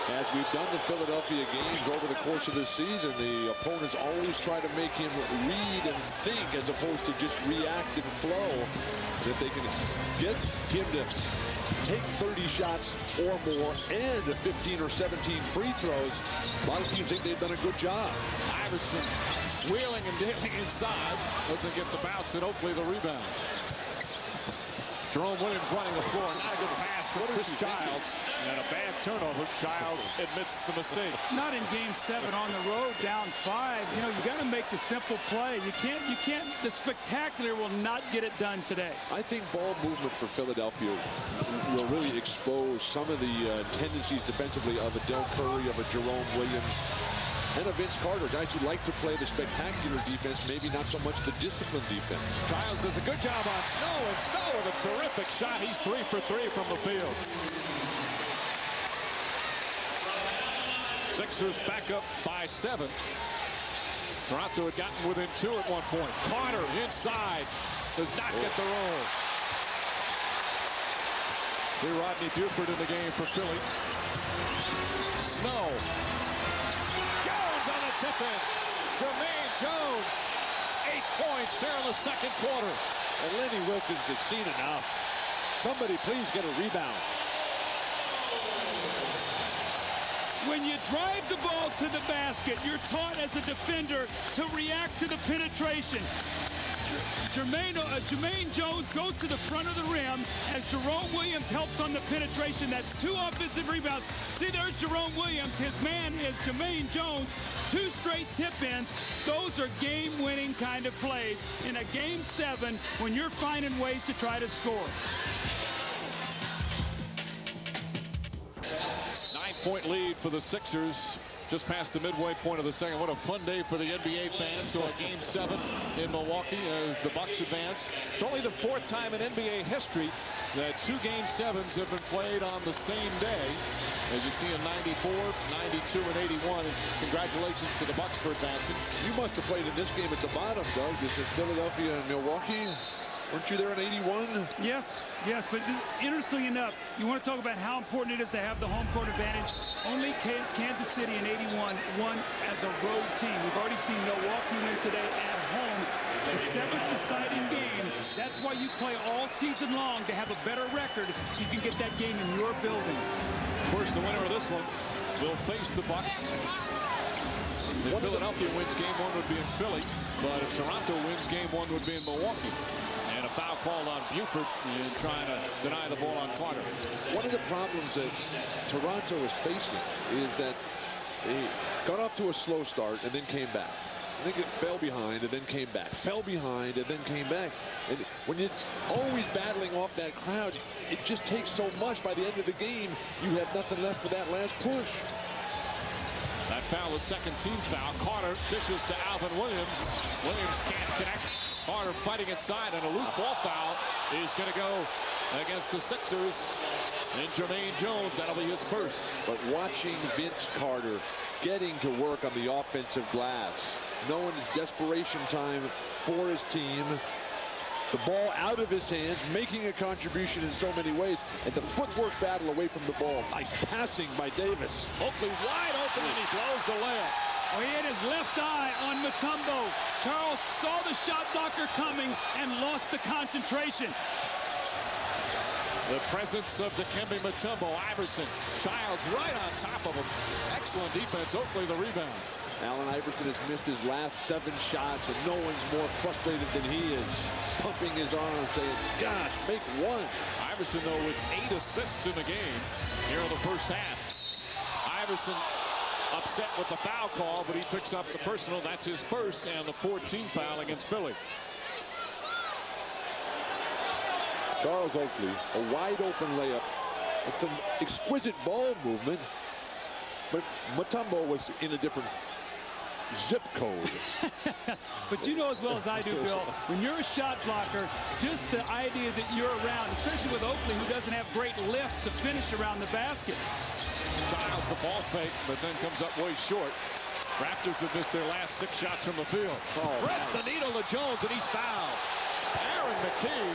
As we've done the Philadelphia games over the course of this season, the opponents always try to make him read and think as opposed to just react and flow. If they can get him to take 30 shots or more and 15 or 17 free throws, a lot of teams think they've done a good job. Iverson wheeling and dealing inside. Doesn't get the bounce and hopefully the rebound. Jerome Williams running the floor. Not a good pass from Chris Childs. And a bad turnover. Childs admits the mistake. Not in Game 7 on the road, down 5. You know, you got to make the simple play. You can't, the spectacular will not get it done today. I think ball movement for Philadelphia will really expose some of the tendencies defensively of a Del Curry, of a Jerome Williams, and a Vince Carter, guys who like to play the spectacular defense, maybe not so much the disciplined defense. Childs does a good job on Snow, and Snow with a terrific shot. He's 3 for 3 from the field. Sixers back up by 7. Toronto had gotten within 2 at one point. Carter inside does not get the roll. See Rodney Buford in the game for Philly. Snow. On the tip-in, Jermaine Jones, 8 points here in the second quarter. And Lenny Wilkens has seen enough. Somebody please get a rebound. When you drive the ball to the basket, you're taught as a defender to react to the penetration. Jermaine Jones goes to the front of the rim as Jerome Williams helps on the penetration. That's 2 offensive rebounds. See, there's Jerome Williams. His man is Jermaine Jones. 2 straight tip-ins. Those are game-winning kind of plays in a Game 7 when you're finding ways to try to score. 9-point lead for the Sixers. Just past the midway point of the second. What a fun day for the NBA fans. So a Game 7 in Milwaukee as the Bucks advance. It's only the 4th time in NBA history that 2 Game 7s have been played on the same day. As you see in 94, 92, and 81. And congratulations to the Bucks for advancing. You must have played in this game at the bottom, Doug. This is Philadelphia and Milwaukee. Weren't you there in 81? Yes, but interestingly enough, you want to talk about how important it is to have the home court advantage. Only Kansas City in 81 won as a road team. We've already seen Milwaukee win today at home. The 7th deciding game. That's why you play all season long, to have a better record so you can get that game in your building. Of course, the winner of this one will face the Bucks. If Philadelphia wins Game 1, would be in Philly, but if Toronto wins Game 1, would be in Milwaukee. And a foul called on Buford in trying to deny the ball on Carter. One of the problems that Toronto is facing is that they got off to a slow start and then came back. I think it fell behind and then came back. Fell behind and then came back. And when you're always battling off that crowd, it just takes so much. By the end of the game, you have nothing left for that last push. That foul is second team foul. Carter dishes to Alvin Williams. Williams can't connect. Carter fighting inside, and a loose ball foul is going to go against the Sixers. And Jermaine Jones, that'll be his first. But watching Vince Carter getting to work on the offensive glass, knowing it's desperation time for his team. The ball out of his hands, making a contribution in so many ways. And the footwork battle away from the ball. Nice passing by Davis. Oakley wide open, and he blows the layup. Oh, he had his left eye on Mutombo. Charles saw the shot blocker coming and lost the concentration. The presence of Dikembe Mutombo. Iverson, Childs right on top of him. Excellent defense. Oakley the rebound. Allen Iverson has missed his last 7 shots, and no one's more frustrated than he is. Pumping his arms, saying, gosh, make one. Iverson, though, with 8 assists in the game here in the first half. Iverson upset with the foul call, but he picks up the personal. That's his first and the 14th foul against Philly. Charles Oakley, a wide open layup. It's an exquisite ball movement, but Mutombo was in a different zip code. But you know as well as I do, Bill, when you're a shot blocker, just the idea that you're around, especially with Oakley, who doesn't have great lift to finish around the basket. Childs the ball fake, but then comes up way short. Raptors have missed their last 6 shots from the field. Threads the needle to Jones, and he's fouled. Aaron McKee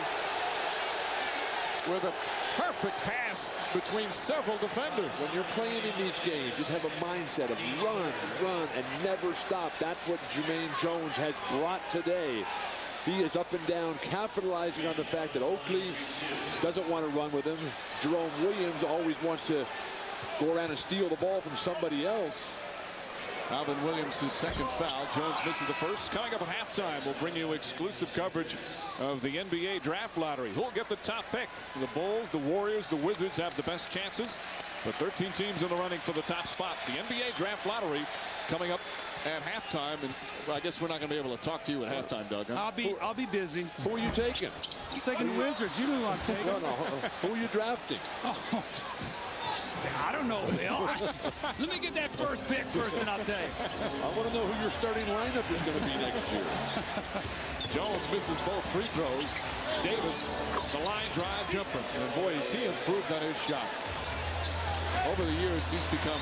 with a perfect pass between several defenders. When you're playing in these games, just have a mindset of run, run, and never stop. That's what Jermaine Jones has brought today. He is up and down, capitalizing on the fact that Oakley doesn't want to run with him. Jerome Williams always wants to go around and steal the ball from somebody else. Alvin Williams, his second foul. Jones misses the first. Coming up at halftime, we'll bring you exclusive coverage of the NBA draft lottery. Who'll get the top pick? The Bulls, the Warriors, the Wizards have the best chances. The 13 teams in the running for the top spot. The NBA draft lottery coming up at halftime, and well, I guess we're not going to be able to talk to you at halftime, Doug. Huh? I'll be busy. Who are you taking? I'm taking the Wizards. You know who I'm taking. No. Who are you drafting? Oh. I don't know, Bill. Let me get that first pick first, and I'll tell you. I want to know who your starting lineup is going to be next year. Jones misses both free throws. Davis, the line drive jumper. And boy, has he improved on his shot. Over the years, he's become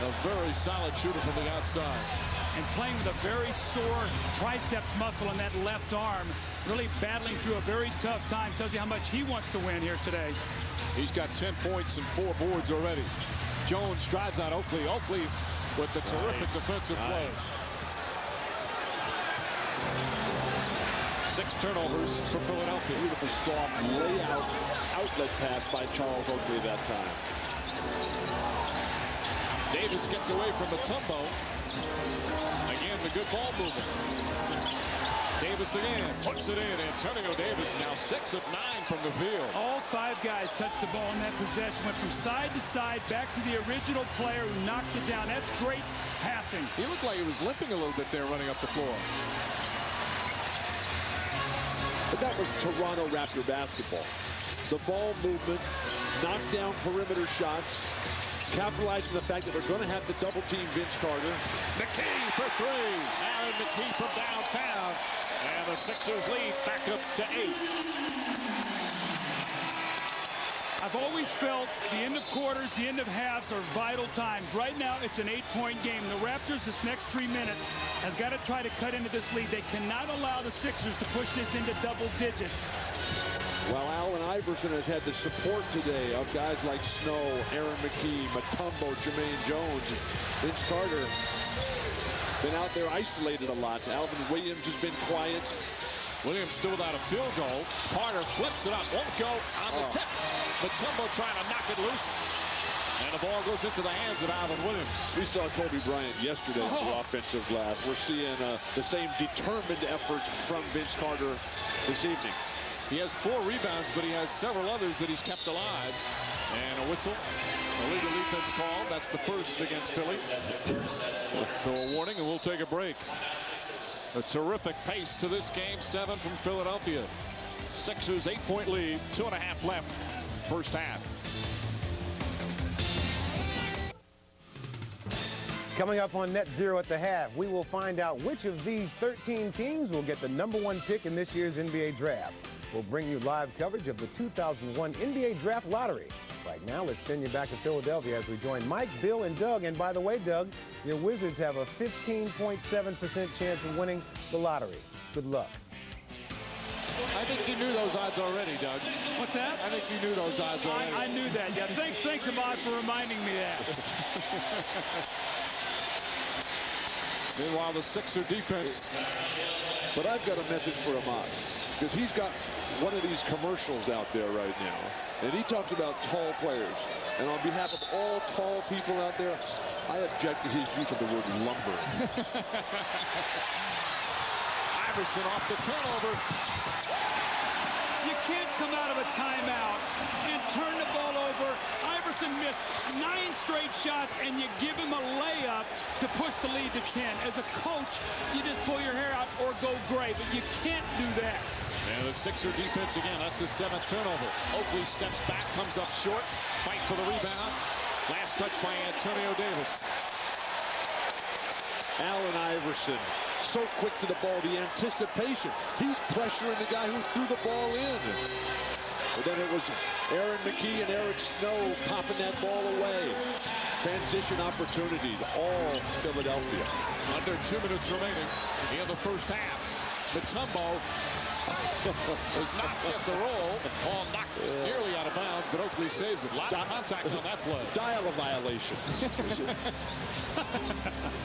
a very solid shooter from the outside. And playing with a very sore triceps muscle in that left arm, really battling through a very tough time. Tells you how much he wants to win here today. He's got 10 points and 4 boards already. Jones drives on Oakley. Oakley with the terrific defensive play. 6 turnovers for Philadelphia. Beautiful soft layout outlet pass by Charles Oakley that time. Davis gets away from Mutombo. Again, the good ball movement. Davis again, puts it in. Antonio Davis now 6 of 9 from the field. All 5 guys touched the ball in that possession. Went from side to side, back to the original player who knocked it down. That's great passing. He looked like he was limping a little bit there running up the floor. But that was Toronto Raptor basketball. The ball movement, knock down perimeter shots, capitalizing the fact that they're going to have to double team Vince Carter. McKee for 3. Aaron McKee from downtown. And the Sixers lead back up to 8. I've always felt the end of quarters, the end of halves are vital times. Right now, it's an 8-point game. The Raptors, this next 3 minutes, has got to try to cut into this lead. They cannot allow the Sixers to push this into double digits. While Allen Iverson has had the support today of guys like Snow, Aaron McKee, Mutombo, Jermaine Jones, Vince Carter been out there isolated a lot. Alvin Williams has been quiet. Williams still without a field goal. Carter flips it up, won't go on the tip. Mutombo trying to knock it loose. And the ball goes into the hands of Alvin Williams. We saw Kobe Bryant yesterday on the offensive glass. We're seeing the same determined effort from Vince Carter this evening. He has 4 rebounds, but he has several others that he's kept alive. And a whistle, a legal defense call. That's the first against Philly. So a warning, and we'll take a break. A terrific pace to this game. 7 from Philadelphia. Sixers 8-point lead. 2.5 left. First half. Coming up on Net Zero at the half, we will find out which of these 13 teams will get the #1 pick in this year's NBA draft. will bring you live coverage of the 2001 NBA Draft Lottery. Right now, let's send you back to Philadelphia as we join Mike, Bill, and Doug. And by the way, Doug, your Wizards have a 15.7% chance of winning the lottery. Good luck. I think you knew those odds already, Doug. What's that? I think you knew those odds already. I knew that. Yeah, thanks, Ahmad, for reminding me that. Meanwhile, the Sixer defense. But I've got a message for Ahmad, because he's got one of these commercials out there right now, and he talks about tall players. And on behalf of all tall people out there, I object to his use of the word lumber. Iverson off the turnover. You can't come out of a timeout and turn the ball over. Iverson missed 9 straight shots, and you give him a layup to push the lead to 10. As a coach, you just pull your hair out or go gray, but you can't do that. And the Sixer defense again, that's his 7th turnover. Oakley steps back, comes up short, fight for the rebound. Last touch by Antonio Davis. Allen Iverson, so quick to the ball, the anticipation. He's pressuring the guy who threw the ball in. But then it was Aaron McKee and Eric Snow popping that ball away. Transition opportunities, all Philadelphia. Under 2 minutes remaining in the first half. Mutombo does not get the roll. Ball knocked nearly out of bounds, but Oakley saves it. A lot of contact on that play. Dial a violation.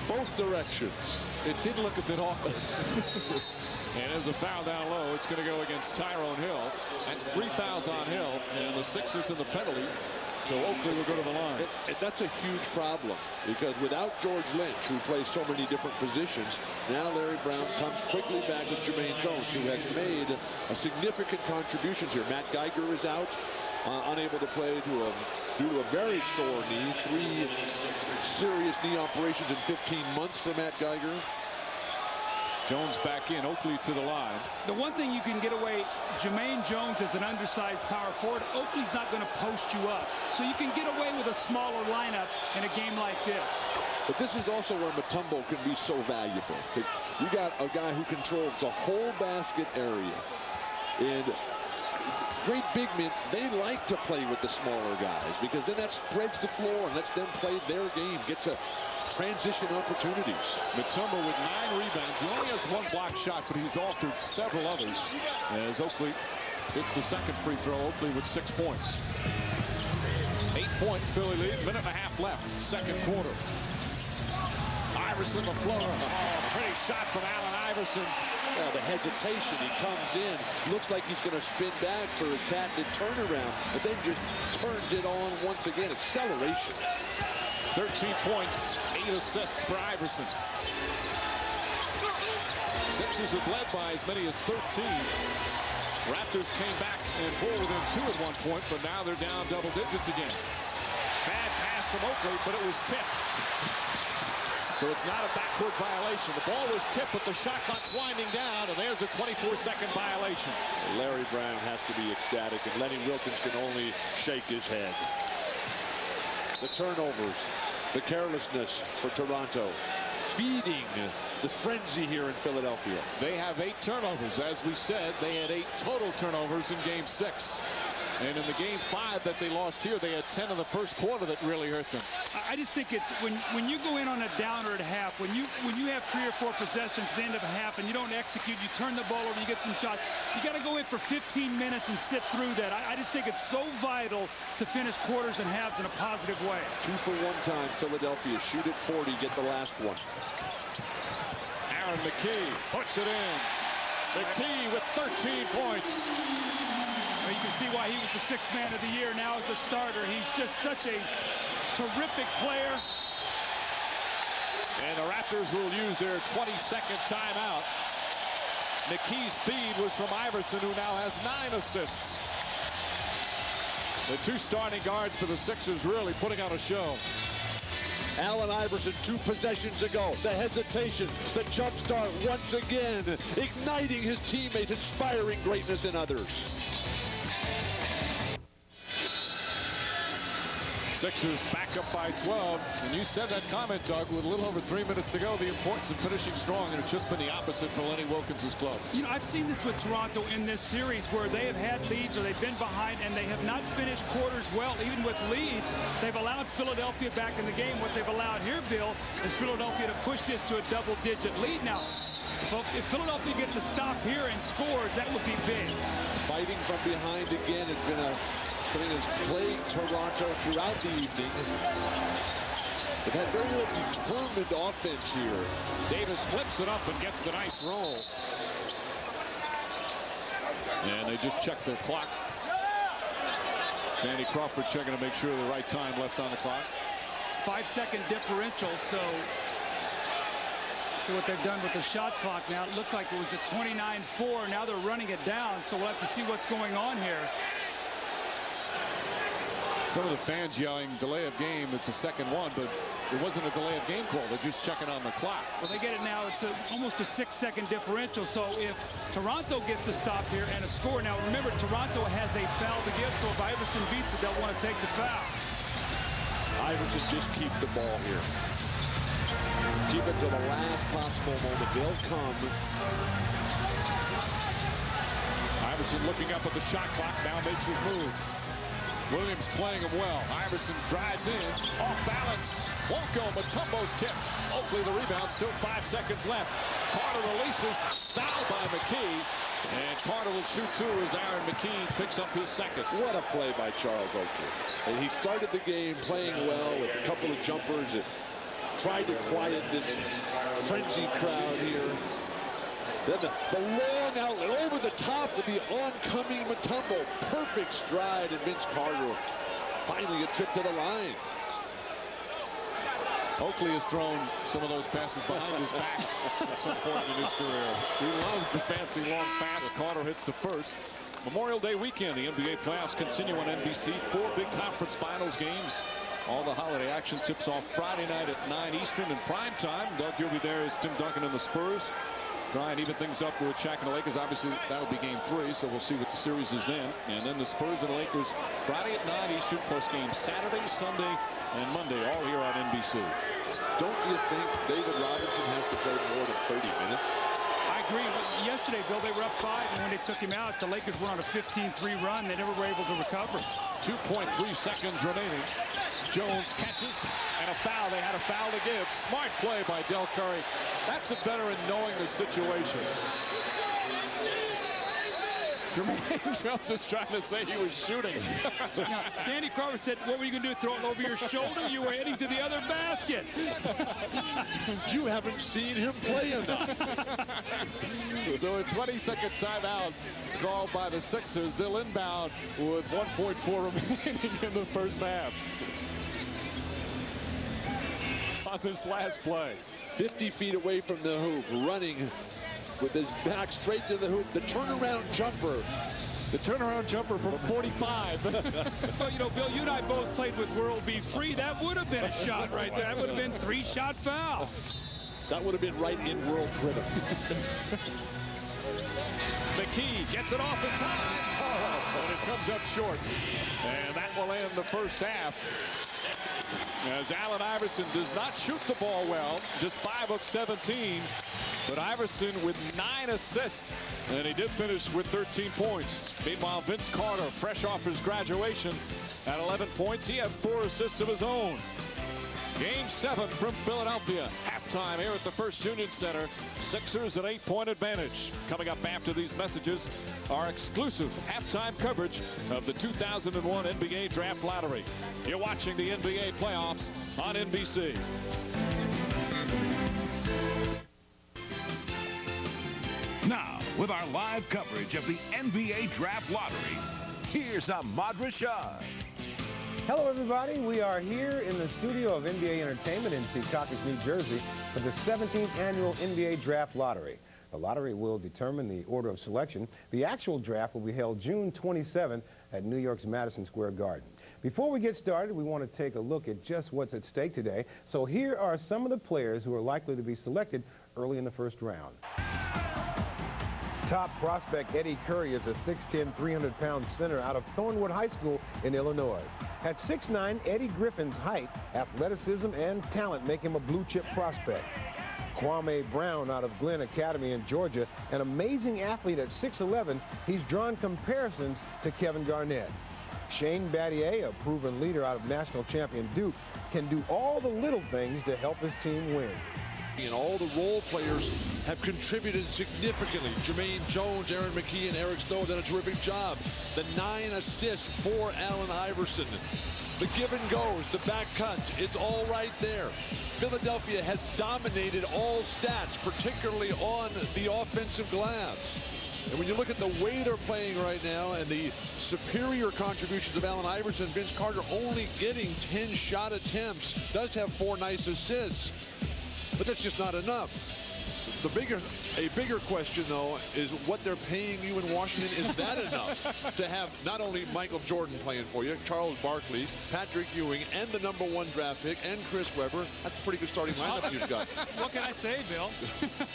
Both directions. It did look a bit awkward. And as a foul down low, it's going to go against Tyrone Hill. That's 3 fouls on Hill, and the Sixers in the penalty. So Oakley will go to the line. And that's a huge problem, because without George Lynch, who plays so many different positions, now Larry Brown comes quickly back with Jermaine Jones, who has made a significant contributions here. Matt Geiger is out, unable to play due to a very sore knee. 3 serious knee operations in 15 months for Matt Geiger. Jones back in, Oakley to the line. The one thing you can get away, Jermaine Jones is an undersized power forward. Oakley's not going to post you up. So you can get away with a smaller lineup in a game like this. But this is also where Mutombo can be so valuable. You got a guy who controls the whole basket area. And great big men, they like to play with the smaller guys, because then that spreads the floor and lets them play their game, gets a transition opportunities. Mutombo with 9 rebounds. He only has 1 block shot, but he's altered several others. As Oakley gets the second free throw, Oakley with 6 points. 8-point Philly lead, 1.5 left, second quarter. Iverson, the floater. Oh, pretty shot from Allen Iverson. The hesitation, he comes in, looks like he's going to spin back for his patented turnaround, but then just turns it on once again. Acceleration. 13 points, 8 assists for Iverson. Sixers have led by as many as 13. Raptors came back and bore within 2 at one point, but now they're down double digits again. Bad pass from Oakley, but it was tipped. So it's not a backward violation. The ball was tipped, but the shot clock's winding down, and there's a 24-second violation. Larry Brown has to be ecstatic, and Lenny Wilkins can only shake his head. The turnovers, the carelessness for Toronto, feeding the frenzy here in Philadelphia. They have 8 turnovers. As we said, they had 8 total turnovers in Game 6. And in the Game 5 that they lost here, they had 10 in the first quarter that really hurt them. I just think it's when you go in on a downer at half, when you have 3 or 4 possessions at the end of a half and you don't execute, you turn the ball over, you get some shots, you got to go in for 15 minutes and sit through that. I just think it's so vital to finish quarters and halves in a positive way. 2 for 1 time, Philadelphia. Shoot at 40, get the last one. Aaron McKee puts it in. McKee with 13 points. You can see why he was the 6th man of the year now as a starter. He's just such a terrific player. And the Raptors will use their 22nd timeout. McKee's feed was from Iverson, who now has 9 assists. The 2 starting guards for the Sixers really putting on a show. Allen Iverson 2 possessions ago. The hesitation, the jump start once again, igniting his teammates, inspiring greatness in others. Sixers back up by 12. And you said that comment, Doug, with a little over 3 minutes to go, the importance of finishing strong, and it's just been the opposite for Lenny Wilkins' club. You know, I've seen this with Toronto in this series where they have had leads or they've been behind and they have not finished quarters well. Even with leads, they've allowed Philadelphia back in the game. What they've allowed here, Bill, is Philadelphia to push this to a double-digit lead. Now, if Philadelphia gets a stop here and scores, that would be big. Fighting from behind again is going to plague Toronto throughout the evening. They've had very little determined offense here. Davis flips it up and gets the nice roll. And they just checked their clock. Sandy Crawford checking to make sure the right time left on the clock. 5-second differential, so what they've done with the shot clock now, it looked like it was a 29-4. Now they're running it down, so we'll have to see what's going on here. Some of the fans yelling delay of game. It's a second one, but it wasn't a delay of game call. They're just checking on the clock. Well, they get it now. It's almost a 6-second differential. So if Toronto gets a stop here and a score, now remember, Toronto has a foul to give, so if Iverson beats it, they'll want to take the foul. Iverson just keep the ball here. Keep it to the last possible moment. They'll come. Iverson looking up at the shot clock, now makes his move. Williams playing him well. Iverson drives in, off balance. Won't go. Mutombo's tip. Oakley the rebound. Still 5 seconds left. Carter releases. Foul by McKee. And Carter will shoot two as Aaron McKee picks up his second. What a play by Charles Oakley. And he started the game playing well with a couple of jumpers that tried to quiet this frenzied crowd here. Then the long outlet over the top of the oncoming Mutombo. Perfect stride, and Vince Carter finally a trip to the line. Oakley has thrown some of those passes behind his back at some point in his career. He loves the fancy long pass. Carter hits the first. Memorial Day weekend, the NBA playoffs continue on NBC. 4 big conference finals games. All the holiday action tips off Friday night at 9 Eastern in prime time. Doug, you'll be there as Tim Duncan and the Spurs try and even things up with Shaq and the Lakers. Obviously, that'll be game 3, so we'll see what the series is then. And then the Spurs and the Lakers Friday at 9 Eastern, plus games Saturday, Sunday, and Monday, all here on NBC. Don't you think David Robinson has to play more than 30 minutes? I agree. Yesterday, Bill, they were up 5, and when they took him out, the Lakers went on a 15-3 run. They never were able to recover. 2.3 seconds remaining. Jones catches, and a foul. They had a foul to give. Smart play by Del Curry. That's a veteran knowing the situation. Jermaine Jones is trying to say he was shooting. Now, Sandy Crawford said, what were you going to do, throw it over your shoulder? You were heading to the other basket. You haven't seen him play enough. So a 20-second timeout called by the Sixers. They'll inbound with 1.4 remaining in the first half. On this last play. 50 feet away from the hoop, running with his back straight to the hoop. The turnaround jumper. The turnaround jumper from 45. Well, you know, Bill, you and I both played with World Be Free. That would have been a shot right there. That would have been 3-shot foul. That would have been right in world rhythm. McKee gets it off in time. Oh, and it comes up short. And that will end the first half. As Allen Iverson does not shoot the ball well, just 5 of 17. But Iverson with 9 assists, and he did finish with 13 points. Meanwhile, Vince Carter, fresh off his graduation, at 11 points. He had 4 assists of his own. Game 7 from Philadelphia. Halftime here at the First Union Center. Sixers an 8-point advantage. Coming up after these messages, our exclusive halftime coverage of the 2001 NBA Draft Lottery. You're watching the NBA playoffs on NBC. Now, with our live coverage of the NBA Draft Lottery, here's Ahmad Rashad. Hello, everybody. We are here in the studio of NBA Entertainment in Secaucus, New Jersey, for the 17th annual NBA Draft Lottery. The lottery will determine the order of selection. The actual draft will be held June 27th at New York's Madison Square Garden. Before we get started, we want to take a look at just what's at stake today. So here are some of the players who are likely to be selected early in the first round. Top prospect Eddie Curry is a 6'10", 300-pound center out of Thornwood High School in Illinois. At 6'9", Eddie Griffin's height, athleticism, and talent make him a blue-chip prospect. Kwame Brown out of Glenn Academy in Georgia, an amazing athlete at 6'11", he's drawn comparisons to Kevin Garnett. Shane Battier, a proven leader out of national champion Duke, can do all the little things to help his team win. And all the role players have contributed significantly. Jermaine Jones, Aaron McKee, and Eric Snow have done a terrific job. The 9 assists for Allen Iverson. The give and goes, the back cuts, it's all right there. Philadelphia has dominated all stats, particularly on the offensive glass. And when you look at the way they're playing right now and the superior contributions of Allen Iverson, Vince Carter only getting 10 shot attempts, does have 4 nice assists. But that's just not enough. A bigger question, though, is what they're paying you in Washington. Is that enough to have not only Michael Jordan playing for you, Charles Barkley, Patrick Ewing, and the #1 draft pick, and Chris Webber? That's a pretty good starting lineup you've got. What can I say, Bill?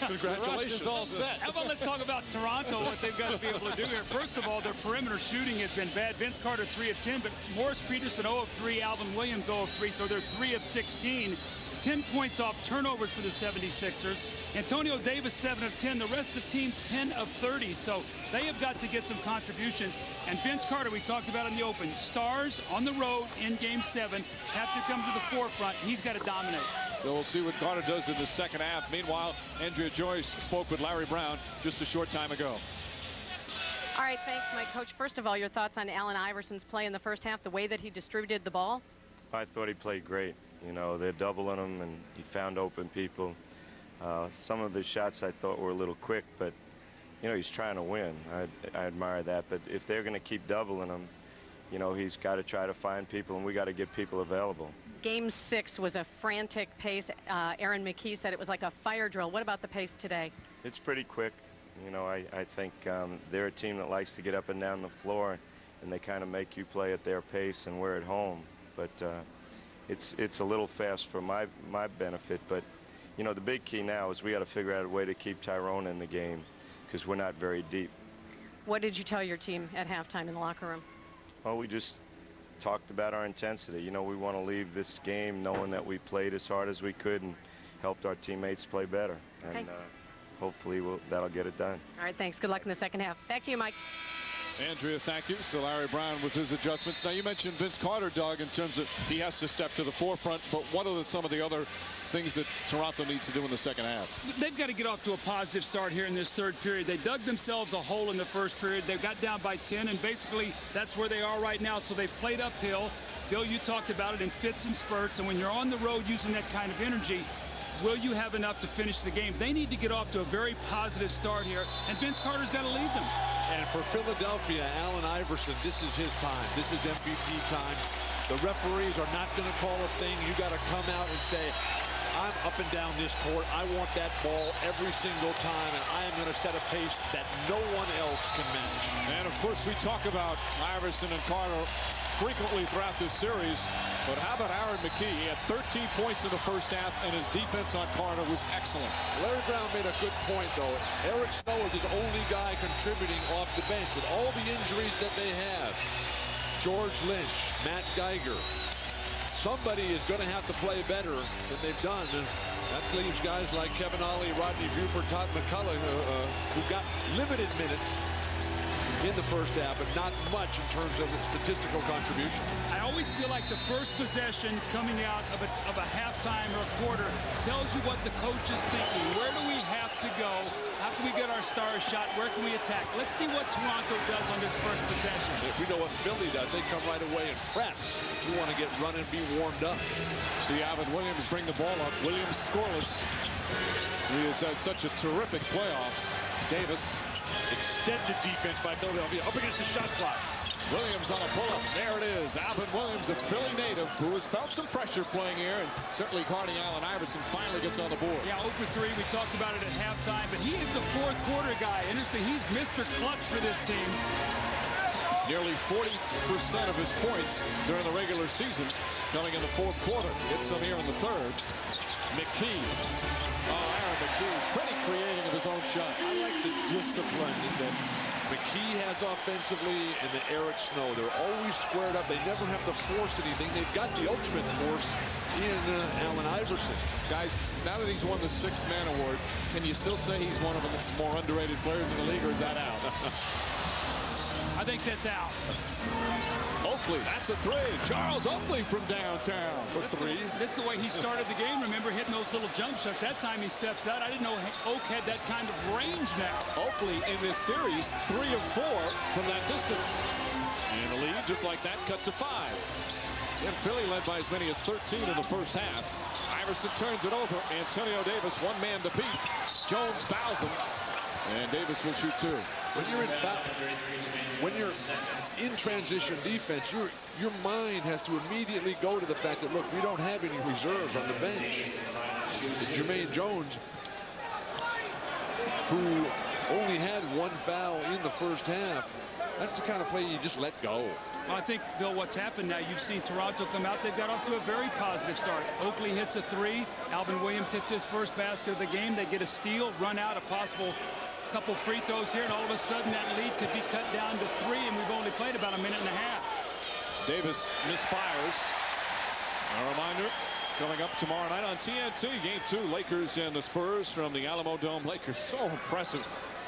Congratulations. All set. How about let's talk about Toronto, what they've got to be able to do here. First of all, their perimeter shooting has been bad. Vince Carter 3 of 10, but Morris Peterson 0 of 3, Alvin Williams 0 of 3, so they're 3 of 16. 10 points off turnovers for the 76ers. Antonio Davis 7 of 10. The rest of the team 10 of 30. So they have got to get some contributions. And Vince Carter, we talked about in the open, stars on the road in Game 7 have to come to the forefront. He's got to dominate. So we'll see what Carter does in the second half. Meanwhile, Andrea Joyce spoke with Larry Brown just a short time ago. All right, thanks, Mike. Coach, first of all, your thoughts on Allen Iverson's play in the first half, the way that he distributed the ball? I thought he played great. You know, they're doubling him, and he found open people. Some of his shots I thought were a little quick, but, you know, he's trying to win. I admire that. But if they're going to keep doubling him, you know, he's got to try to find people, and we got to get people available. Game 6 was a frantic pace. Aaron McKee said it was like a fire drill. What about the pace today? It's pretty quick. You know, I think they're a team that likes to get up and down the floor, and they kind of make you play at their pace, and we're at home. But it's a little fast for my benefit. But, you know, the big key now is we got to figure out a way to keep Tyrone in the game because we're not very deep. What did you tell your team at halftime in the locker room? Well, we just talked about our intensity. You know, we want to leave this game knowing that we played as hard as we could and helped our teammates play better. Okay. And hopefully that'll get it done. All right, thanks. Good luck in the second half. Back to you, Mike. Andrea, thank you. So Larry Brown with his adjustments. Now, you mentioned Vince Carter, Doug, in terms of he has to step to the forefront, but what are some of the other things that Toronto needs to do in the second half? They've got to get off to a positive start here in this third period. They dug themselves a hole in the first period. They got down by 10, and basically that's where they are right now. So they've played uphill. Bill, you talked about it in fits and spurts, and when you're on the road using that kind of energy, will you have enough to finish the game? They need to get off to a very positive start here, and Vince Carter's got to lead them. And for Philadelphia, Allen Iverson, this is his time. This is MVP time. The referees are not going to call a thing. You got to come out and say, I'm up and down this court. I want that ball every single time, and I am going to set a pace that no one else can match. And, of course, we talk about Iverson and Carter frequently throughout this series, but how about Aaron McKee? He had 13 points in the first half, and his defense on Carter was excellent. Larry Brown made a good point, though. Eric Snow is his only guy contributing off the bench with all the injuries that they have. George Lynch, Matt Geiger. Somebody is going to have to play better than they've done. And that leaves guys like Kevin Ollie, Rodney Buford, Todd McCullough, who got limited minutes in the first half, but not much in terms of statistical contribution. I always feel like the first possession coming out of a halftime or a quarter tells you what the coach is thinking. Where do we have to go? How can we get our stars shot? Where can we attack? Let's see what Toronto does on this first possession. If we know what Philly does, they come right away and press. We want to get running, be warmed up. See Alvin Williams bring the ball up. Williams scoreless. He has had such a terrific playoffs. Davis. Extended defense by Philadelphia up against the shot clock. Williams on a pull-up. There it is. Alvin Williams, a Philly native who has felt some pressure playing here, and certainly guarding Allen Iverson, finally gets on the board. Yeah, 0 for 3. We talked about it at halftime, but he is the fourth quarter guy. Interesting, he's Mr. Clutch for this team. Nearly 40% of his points during the regular season coming in the fourth quarter. Gets some here in the third. McKee. Oh, Aaron McKee, pretty creating of his own shot. I like the discipline that McKee has offensively, and the Eric Snow. They're always squared up. They never have to force anything. They've got the ultimate force in Allen Iverson. Guys, now that he's won the 6th Man Award, can you still say he's one of the more underrated players in the league, or is that out? I think that's out. Oakley, that's a 3. Charles Oakley from downtown for 3. This is the way he started the game. Remember, hitting those little jump shots. That time he steps out. I didn't know Oak had that kind of range now. Oakley in this series, 3 of 4 from that distance. And the lead, just like that, cut to 5. And Philly led by as many as 13 in the first half. Iverson turns it over. Antonio Davis, one man to beat. Jones fouls him. And Davis will shoot 2. When you're in transition defense, your mind has to immediately go to the fact that, look, we don't have any reserves on the bench. Jermaine Jones, who only had 1 foul in the first half, that's the kind of play you just let go. I think, Bill, what's happened now, you've seen Toronto come out. They've got off to a very positive start. Oakley hits a 3. Alvin Williams hits his first basket of the game. They get a steal, run out, a possible couple free throws here, and all of a sudden that lead could be cut down to 3, and we've only played about a minute and a half. Davis misfires. A reminder, coming up tomorrow night on TNT, Game 2, Lakers and the Spurs from the Alamo Dome. Lakers so impressive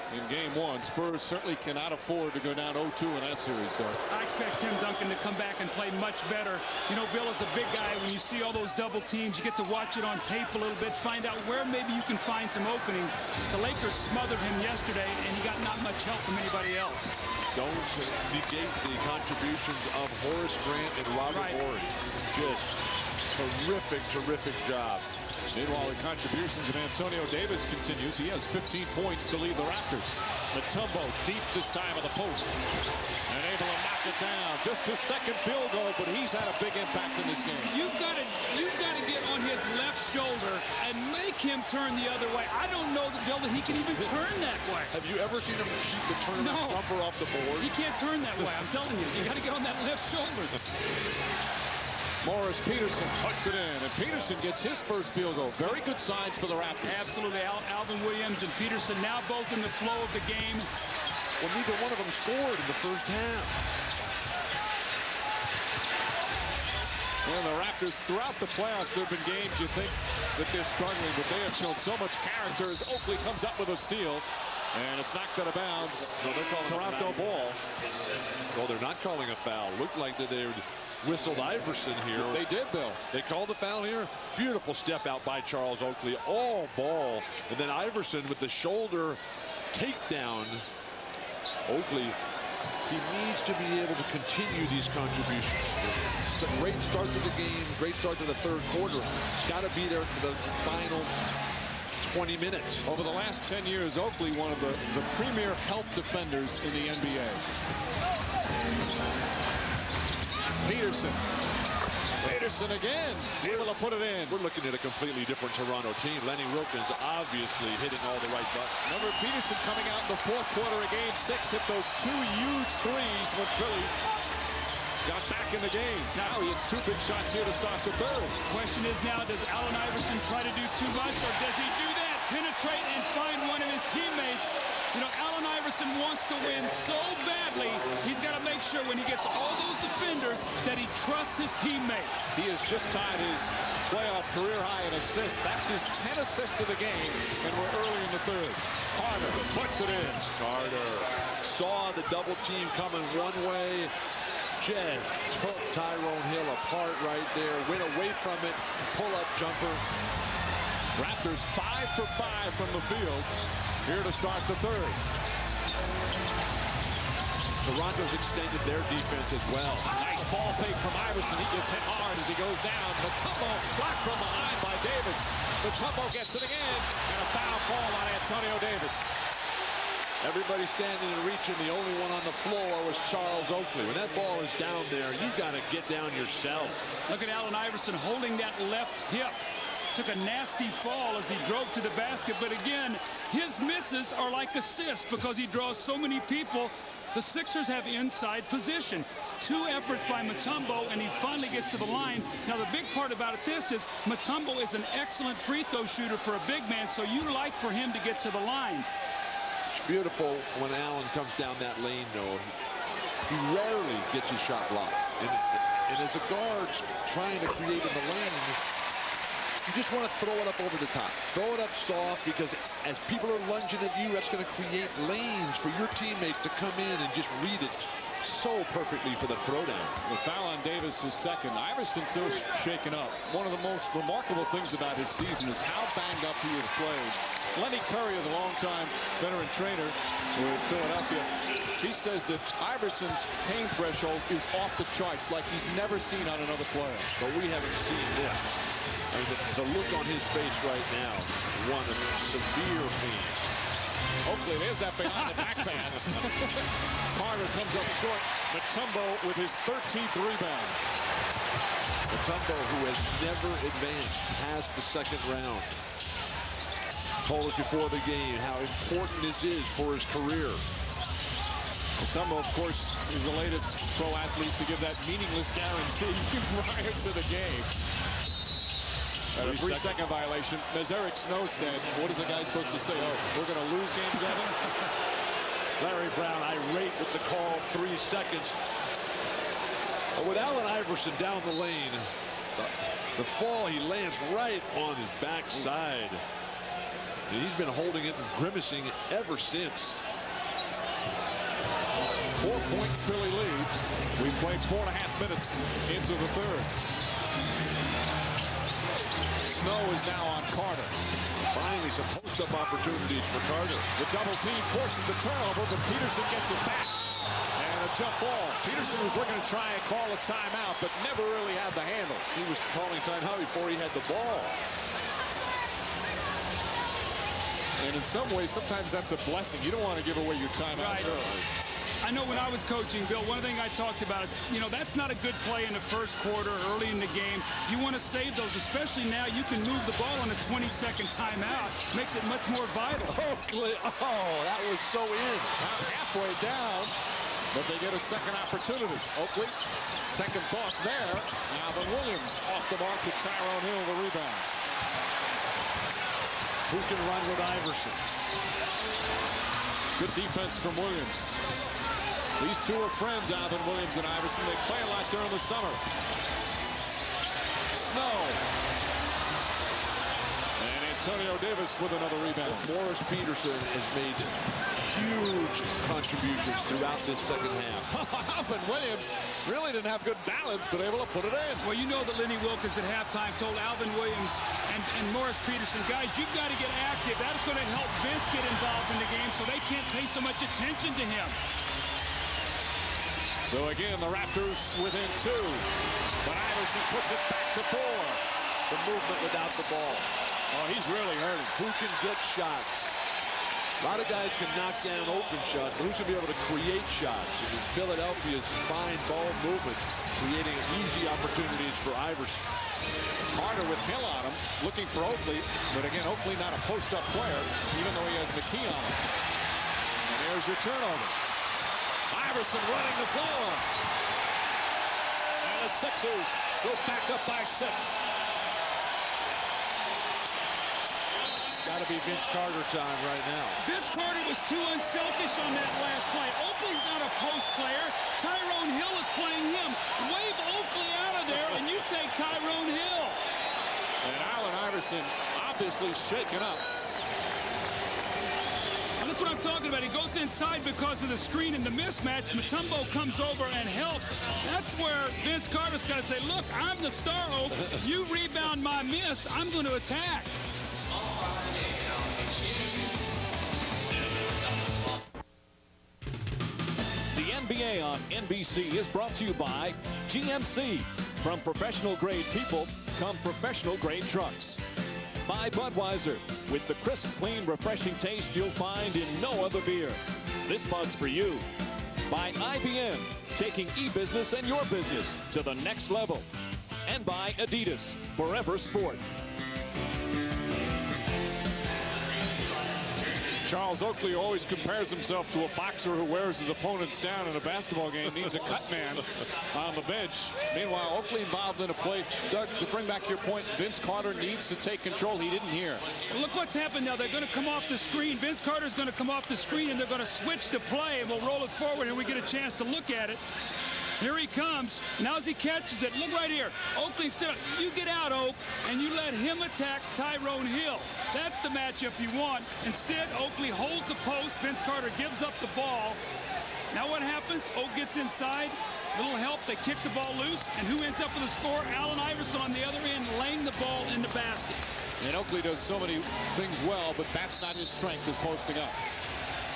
in Game 1. Spurs certainly cannot afford to go down 0-2 in that series, though. I expect Tim Duncan to come back and play much better. You know, Bill, as a big guy, when you see all those double teams, you get to watch it on tape a little bit, find out where maybe you can find some openings. The Lakers smothered him yesterday, and he got not much help from anybody else. Don't negate the contributions of Horace Grant and Robert Horry. Just terrific job. Meanwhile, the contributions of Antonio Davis continues. He has 15 points to lead the Raptors. Mutombo deep this time of the post. And able to knock it down. Just his 2nd field goal, but he's had a big impact in this game. You've got to get on his left shoulder and make him turn the other way. I don't know, Bill, that he can even turn that way. Have you ever seen him shoot the tournament bumper off the board? He can't turn that way. I'm telling you. You got to get on that left shoulder. Morris Peterson puts it in, and Peterson gets his first field goal. Very good signs for the Raptors. Absolutely. Alvin Williams and Peterson now both in the flow of the game. Well, neither one of them scored in the first half. And the Raptors, throughout the playoffs, there have been games you think that they're struggling, but they have shown so much character as Oakley comes up with a steal. And it's knocked out of bounds. No, they're calling Toronto ball. Well, they're not calling a foul. Looked like that they whistled Iverson here. They did, Bill. They called the foul here. Beautiful step out by Charles Oakley. All ball. And then Iverson with the shoulder takedown. Oakley, he needs to be able to continue these contributions. It's a great start to the game. Great start to the 3rd quarter. He's got to be there for the final 20 minutes. Over the last 10 years, Oakley, one of the premier help defenders in the NBA. Peterson again, able to put it in. We're looking at a completely different Toronto team. Lenny Wilkins obviously hitting all the right buttons. Remember, Peterson coming out in the 4th quarter of Game 6, hit those 2 huge threes when Philly got back in the game. Now he hits 2 big shots here to start the 3rd. Question is now, does Allen Iverson try to do too much, or does he do that, penetrate and find one of his teammates? You know, Allen Iverson wants to win so badly, he's got to make sure when he gets all those defenders that he trusts his teammate. He has just tied his playoff career high in assists. That's his 10 assists of the game, and we're early in the 3rd. Carter puts it in. Carter saw the double team coming one way. Just took Tyrone Hill apart right there. Went away from it. Pull-up jumper. Raptors 5 for 5 from the field. Here to start the 3rd. Toronto's extended their defense as well. Nice ball fake from Iverson. He gets hit hard as he goes down. Mutombo blocked from behind by Davis. Mutombo gets it again, and a foul call on Antonio Davis. Everybody standing and reaching. The only one on the floor was Charles Oakley. When that ball is down there, you got to get down yourself. Look at Allen Iverson holding that left hip. Took a nasty fall as he drove to the basket, but again, his misses are like assists because he draws so many people. The Sixers have inside position. 2 efforts by Mutombo, and he finally gets to the line. Now, the big part about this is Mutombo is an excellent free throw shooter for a big man, so you like for him to get to the line. beautiful when Allen comes down that lane, though. He rarely gets his shot blocked. And as a guard trying to create in the lane, you just want to throw it up over the top. Throw it up soft, because as people are lunging at you, that's going to create lanes for your teammates to come in and just read it so perfectly for the throwdown. The foul on Davis is second. Iverson's so shaken up. One of the most remarkable things about his season is how banged up he has played. Lenny Curry, the longtime veteran trainer with Philadelphia, he says that Iverson's pain threshold is off the charts, like he's never seen on another player. But we haven't seen this. I mean, the look on his face right now, one of severe pain. Oakley, there's that behind the back pass. Carter comes up short. Mutombo with his 13th rebound. Mutombo, who has never advanced past the second round, told us before the game how important this is for his career. Mutombo, of course, is the latest pro athlete to give that meaningless guarantee prior to the game. A 3-second violation. As Eric Snow said, what is the guy supposed to say? Oh, we're going to lose game 7? Larry Brown irate with the call, 3 seconds. But with Allen Iverson down the lane, the fall, he lands right on his backside. And he's been holding it and grimacing ever since. 4-point Philly lead. We've played 4.5 minutes into the third. Snow is now on Carter. Finally, some post-up opportunities for Carter. The double team forces the turnover, but Peterson gets it back. And a jump ball. Peterson was looking to try and call a timeout, but never really had the handle. He was calling timeout before he had the ball. And in some ways, sometimes that's a blessing. You don't want to give away your timeout early. I know when I was coaching, Bill, one thing I talked about is, you know, that's not a good play in the first quarter, early in the game. You want to save those, especially now you can move the ball on a 20-second timeout. Makes it much more vital. Oakley, that was so in. Now halfway down, but they get a second opportunity. Oakley, second thoughts there. Alvin Williams off the mark with Tyrone Hill, the rebound. Who can run with Iverson? Good defense from Williams. These two are friends, Alvin Williams and Iverson. They play a lot during the summer. Snow. And Antonio Davis with another rebound. Morris Peterson has made huge contributions throughout this second half. Alvin Williams really didn't have good balance, but able to put it in. Well, you know that Lenny Wilkins at halftime told Alvin Williams and Morris Peterson, guys, you've got to get active. That's going to help Vince get involved in the game so they can't pay so much attention to him. So again, the Raptors within 2. But Iverson puts it back to 4. The movement without the ball. Oh, he's really hurting. Who can get shots? A lot of guys can knock down open shots, but who's going to be able to create shots? It is Philadelphia's fine ball movement, creating easy opportunities for Iverson. Carter with Hill on him, looking for Oakley. But again, Oakley not a post-up player, even though he has McKee on him. And there's your turnover. Iverson running the floor. And the Sixers go back up by 6. Got to be Vince Carter time right now. Vince Carter was too unselfish on that last play. Oakley's not a post player. Tyrone Hill is playing him. Wave Oakley out of there, and you take Tyrone Hill. And Allen Iverson obviously shaken up. And that's what I'm talking about. He goes inside because of the screen and the mismatch. Mutombo comes over and helps. That's where Vince Carter's got to say, look, I'm the star, Oak. You rebound my miss, I'm going to attack. The NBA on NBC is brought to you by GMC. From professional-grade people come professional-grade trucks. By Budweiser, with the crisp, clean, refreshing taste you'll find in no other beer. This mug's for you. By IBM, taking e-business and your business to the next level. And by Adidas, forever sport. Charles Oakley always compares himself to a boxer who wears his opponents down in a basketball game, needs a cut man on the bench. Meanwhile, Oakley involved in a play. Doug, to bring back your point, Vince Carter needs to take control. He didn't hear. Look what's happened now. They're going to come off the screen. Vince Carter's going to come off the screen, and they're going to switch the play, and we'll roll it forward, and we get a chance to look at it. Here he comes. Now as he catches it, look right here. Oakley, instead of, you get out, Oak, and you let him attack Tyrone Hill. That's the matchup you want. Instead, Oakley holds the post. Vince Carter gives up the ball. Now what happens? Oak gets inside. Little help. They kick the ball loose. And who ends up with the score? Allen Iverson on the other end, laying the ball in the basket. And Oakley does so many things well, but that's not his strength, is posting up.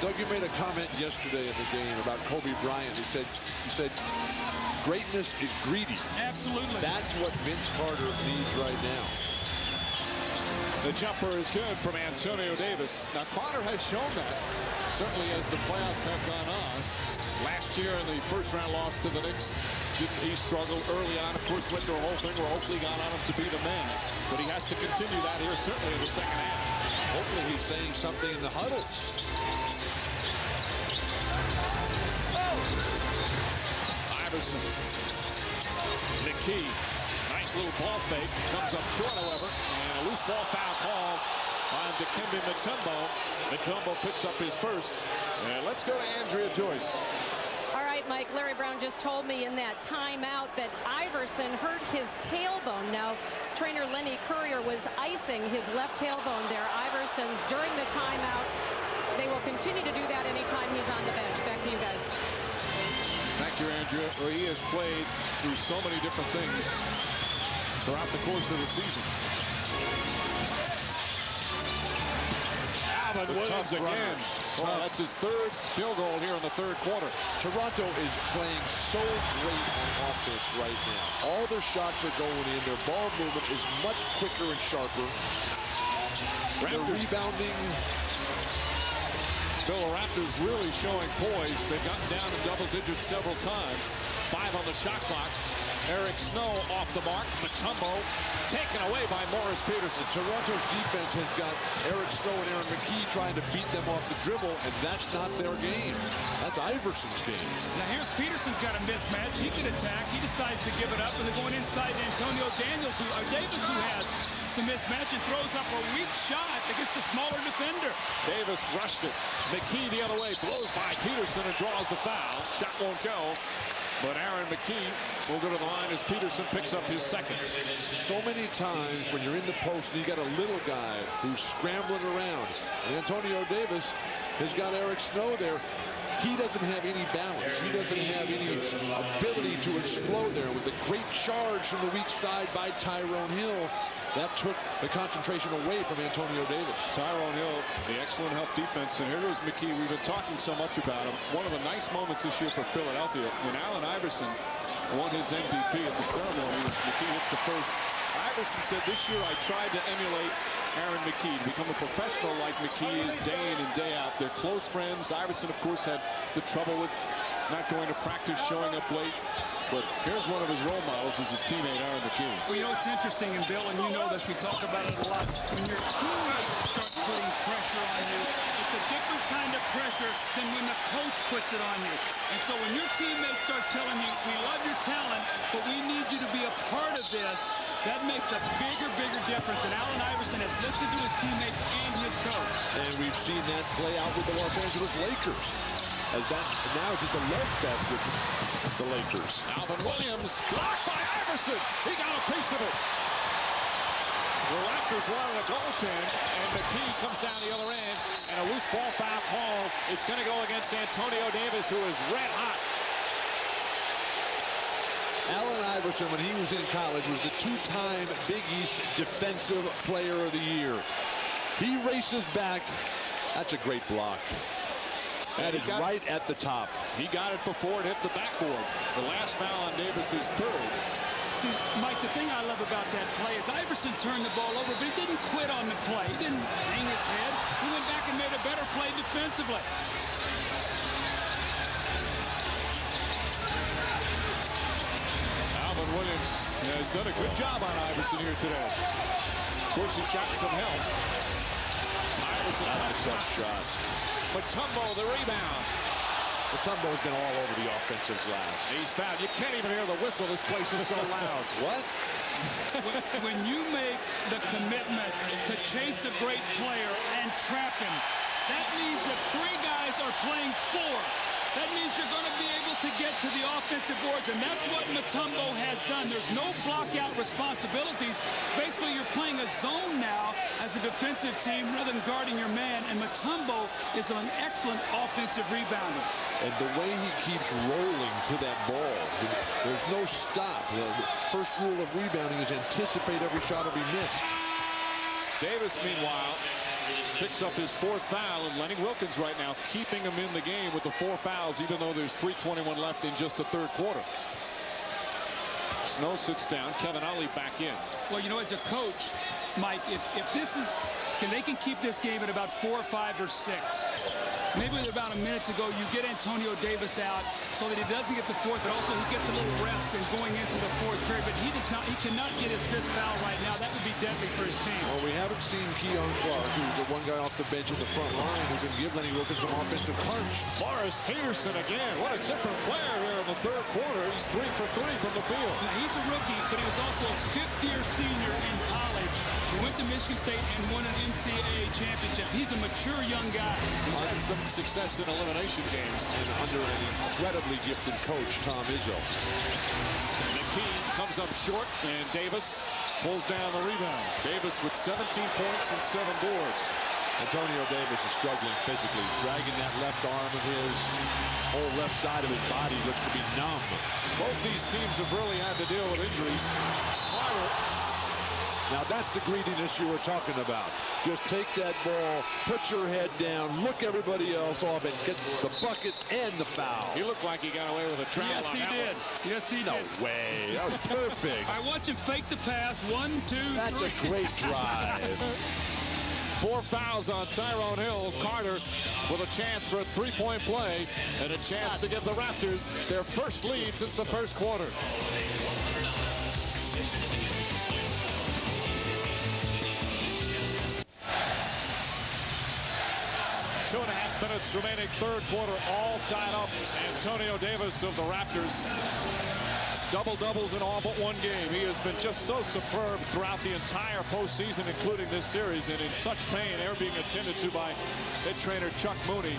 Doug, you made a comment yesterday in the game about Kobe Bryant. He said, greatness is greedy. Absolutely. That's what Vince Carter needs right now. The jumper is good from Antonio Davis. Now, Carter has shown that, certainly as the playoffs have gone on. Last year in the first-round loss to the Knicks, he struggled early on. Of course, went through a whole thing where Oakley got on him to be the man. But he has to continue that here, certainly in the second half. Hopefully he's saying something in the huddles. Iverson. McKee. Nice little ball fake. Comes up short, however. And a loose ball foul call on Dikembe Mutombo. Mutombo picks up his first. And let's go to Andrea Joyce. All right, Mike, Larry Brown just told me in that timeout that Iverson hurt his tailbone. Now, trainer Lenny Courier was icing his left tailbone there. Iverson's during the timeout. They will continue to do that anytime he's on the bench. Back to you guys. Thank you, Andrea. Well, he has played through so many different things throughout the course of the season. Alvin Williams again. Well, that's his third field goal here in the third quarter. Toronto is playing so great on offense right now. All their shots are going in. Their ball movement is much quicker and sharper. They're rebounding. Bill, the Raptors really showing poise. They've gotten down in double digits several times. 5 on the shot clock. Eric Snow off the mark. Mutombo taken away by Morris Peterson. Toronto's defense has got Eric Snow and Aaron McKee trying to beat them off the dribble, and that's not their game. That's Iverson's game. Now here's Peterson's got a mismatch. He can attack. He decides to give it up, and they're going inside Antonio Davis, who has the mismatch and throws up a weak shot against the smaller defender. Davis rushed it. McKee the other way, blows by Peterson and draws the foul. Shot won't go. But Aaron McKee will go to the line as Peterson picks up his second. So many times when you're in the post and you got a little guy who's scrambling around. And Antonio Davis has got Eric Snow there. He doesn't have any balance. He doesn't have any ability to explode there. With a great charge from the weak side by Tyrone Hill, that took the concentration away from Antonio Davis. Tyrone Hill, the excellent help defense. And here goes McKee. We've been talking so much about him. One of the nice moments this year for Philadelphia, when Allen Iverson won his MVP at the ceremony, was McKee hits the first. Iverson said, this year I tried to emulate Aaron McKee, to become a professional like McKee is day in and day out. They're close friends. Iverson, of course, had the trouble with not going to practice, showing up late. But here's one of his role models is his teammate, Aaron McKee. Well, you know, it's interesting, and Bill, and you know this, we talk about it a lot. When your teammates start putting pressure on you, it's a different kind of pressure than when the coach puts it on you. And so when your teammates start telling you, we love your talent, but we need you to be a part of this, that makes a bigger difference. And Allen Iverson has listened to his teammates and his coach. And we've seen that play out with the Los Angeles Lakers. As that now it's just a love fest with the Lakers. Alvin Williams blocked by Iverson. He got a piece of it. The Raptors wanted a goaltend, and McKee comes down the other end, and a loose ball foul call. It's going to go against Antonio Davis, who is red hot. Allen Iverson, when he was in college, was the 2-time Big East Defensive Player of the Year. He races back. That's a great block. That is right at the top. He got it before it hit the backboard. The last foul on Davis is third. See, Mike, the thing I love about that play is Iverson turned the ball over, but he didn't quit on the play. He didn't hang his head. He went back and made a better play defensively. Alvin Williams has done a good job on Iverson here today. Of course, he's gotten some help. Iverson. That's a tough shot. Mutombo, the rebound. Mutombo's been all over the offensive glass. He's fouled. You can't even hear the whistle. This place is so loud. What? When you make the commitment to chase a great player and trap him, that means that 3 guys are playing 4. That means you're going to be able to get to the offensive boards, and that's what Mutombo has done. There's no block-out responsibilities. Basically, you're playing a zone now as a defensive team rather than guarding your man, and Mutombo is an excellent offensive rebounder. And the way he keeps rolling to that ball, there's no stop. The first rule of rebounding is anticipate every shot will be missed. Davis, meanwhile, picks up his 4th foul, and Lenny Wilkins right now keeping him in the game with the 4 fouls, even though there's 3:21 left in just the 3rd quarter. Snow sits down. Kevin Ollie back in. Well, you know, as a coach, Mike, if this is, they can keep this game at about 4, 5, or 6. Maybe with about a minute to go, you get Antonio Davis out so that he doesn't get the 4th, but also he gets a little rest and going into the 4th period. But he cannot get his 5th foul right now. That would be deadly for his team. Well, we haven't seen Keon Clark, who's the one guy off the bench in the front line who can give Lenny Wilkins some offensive punch. Morris Peterson again. What a different player here in the 3rd quarter. He's 3 for 3 from the field. Now, he's a rookie, but he was also a 5th-year senior in college. He went to Michigan State and won an NCAA championship. He's a mature young guy. He's had some success in elimination games. And under an incredibly gifted coach, Tom Izzo. McKee comes up short, and Davis pulls down the rebound. Davis with 17 points and 7 boards. Antonio Davis is struggling physically, dragging that left arm of his. Whole left side of his body looks to be numb. Both these teams have really had to deal with injuries. Carter. Now that's the greediness you were talking about. Just take that ball, put your head down, look everybody else off, and get the bucket and the foul. He looked like he got away with a travel. Yes, he did. Yes, he did. No way. That was perfect. I watch him fake the pass. 1, 2, 3. That's a great drive. 4 fouls on Tyrone Hill. Carter with a chance for a 3-point play and a chance to give the Raptors their first lead since the 1st quarter. Two and a half minutes remaining, 3rd quarter, all tied up. Antonio Davis of the Raptors. Double-doubles in all but 1 game. He has been just so superb throughout the entire postseason, including this series, and in such pain. They're being attended to by head trainer Chuck Mooney.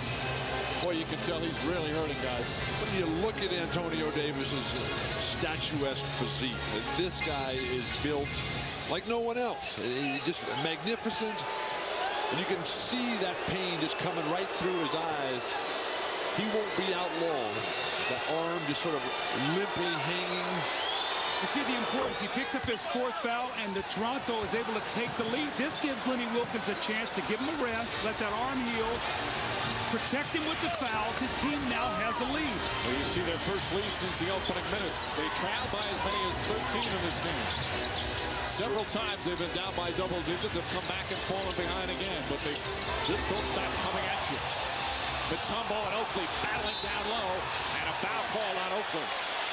Boy, you can tell he's really hurting, guys. When you look at Antonio Davis's statuesque physique, this guy is built like no one else. He's just magnificent. And you can see that pain just coming right through his eyes. He won't be out long. The arm just sort of limply hanging. You see the importance. He picks up his 4th foul, and the Toronto is able to take the lead. This gives Lenny Wilkins a chance to give him a rest, let that arm heal, protect him with the fouls. His team now has a lead. Well, you see their first lead since the opening minutes. They trailed by as many as 13 in this game. Several times they've been down by double digits, have come back and fallen behind again, but they just don't stop coming at you. Mutombo and Oakley battling down low, and a foul call on Oakley.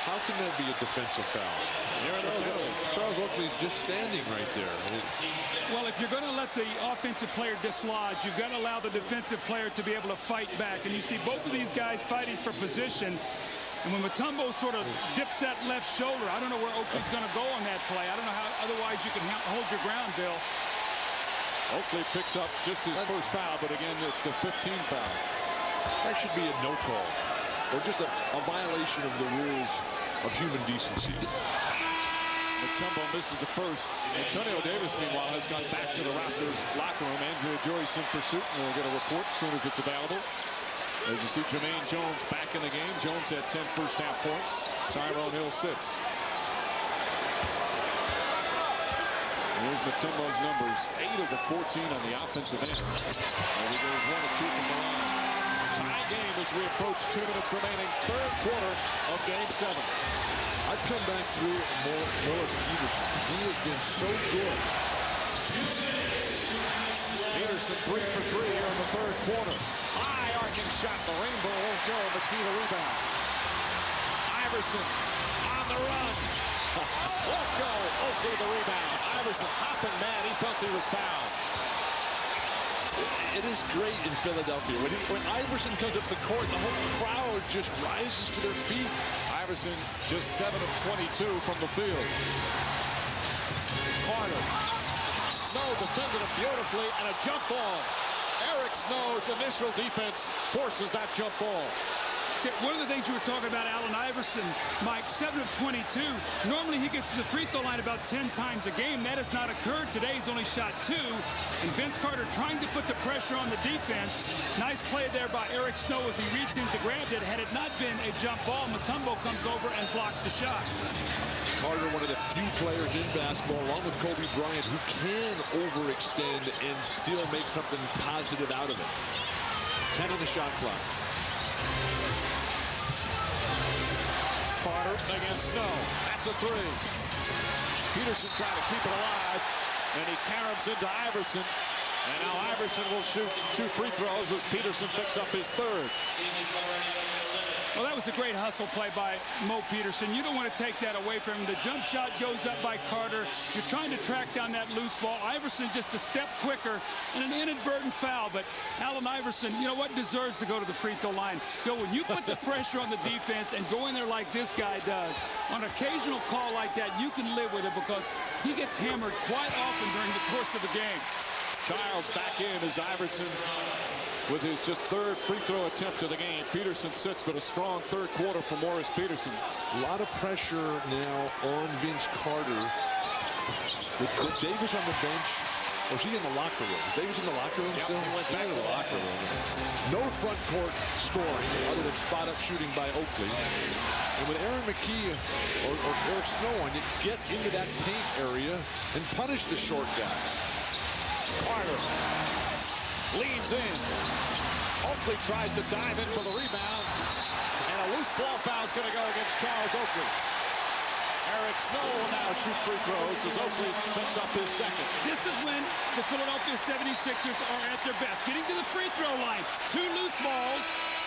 How can that be a defensive foul? Here it is. Charles Oakley's just standing right there. Well, if you're going to let the offensive player dislodge, you've got to allow the defensive player to be able to fight back. And you see both of these guys fighting for position. And when Mutombo sort of dips that left shoulder, I don't know where Oakley's going to go on that play. I don't know how otherwise you can hold your ground, Bill. Oakley picks up just his first foul, but again, it's the 15th foul. That should be a no call, or just a violation of the rules of human decency. Mutombo misses the first. Antonio Davis, meanwhile, has gone back to the Raptors locker room. Andrea Joyce in pursuit, and we'll get a report as soon as it's available. As you see Jermaine Jones back in the game. Jones had 10 first-half points. Tyrone Hill 6. Here's Mutombo's numbers. 8 of the 14 on the offensive end. And he goes 1 of 2 from the line. Tie game as we approach 2 minutes remaining. 3rd quarter of Game 7. I'd come back through Morris Peterson. He has been so good. Peterson 3 for 3 here in the 3rd quarter. High arcing shot. The rainbow won't go. McKee the rebound. Iverson on the run. Won't go. Oakley the rebound. Iverson hopping mad. He thought he was fouled. It is great in Philadelphia. When Iverson comes up the court, the whole crowd just rises to their feet. Iverson just 7 of 22 from the field. Carter. Snow defended him beautifully, and a jump ball. Eric Snow's initial defense forces that jump ball. One of the things you were talking about, Allen Iverson, Mike, 7 of 22. Normally he gets to the free throw line about 10 times a game. That has not occurred today. He's only shot 2. And Vince Carter trying to put the pressure on the defense. Nice play there by Eric Snow as he reached in to grab it. Had it not been a jump ball, Mutombo comes over and blocks the shot. Carter, one of the few players in basketball, along with Kobe Bryant, who can overextend and still make something positive out of it. 10 on the shot clock. Carter against Snow. That's a 3. Peterson trying to keep it alive, and he caroms into Iverson. And now Iverson will shoot 2 free throws as Peterson picks up his 3rd. Well, that was a great hustle play by Mo Peterson. You don't want to take that away from him. The jump shot goes up by Carter. You're trying to track down that loose ball. Iverson just a step quicker and an inadvertent foul. But Allen Iverson, you know what, deserves to go to the free throw line. Bill, when you put the pressure on the defense and go in there like this guy does, on an occasional call like that, you can live with it because he gets hammered quite often during the course of the game. Childs back in as Iverson with his just 3rd free throw attempt of the game. Peterson sits, but a strong 3rd quarter for Morris Peterson. A lot of pressure now on Vince Carter. With Davis on the bench. Or is he in the locker room? Is Davis in the locker room still? He went back to the locker room. No front court scoring other than spot-up shooting by Oakley. And with Aaron McKee or Eric Snow on, you get into that paint area and punish the short guy. Carter leans in. Oakley tries to dive in for the rebound. And a loose ball foul is going to go against Charles Oakley. Eric Snow will now shoot free throws as Oakley picks up his 2nd. This is when the Philadelphia 76ers are at their best. Getting to the free throw line. 2 loose balls.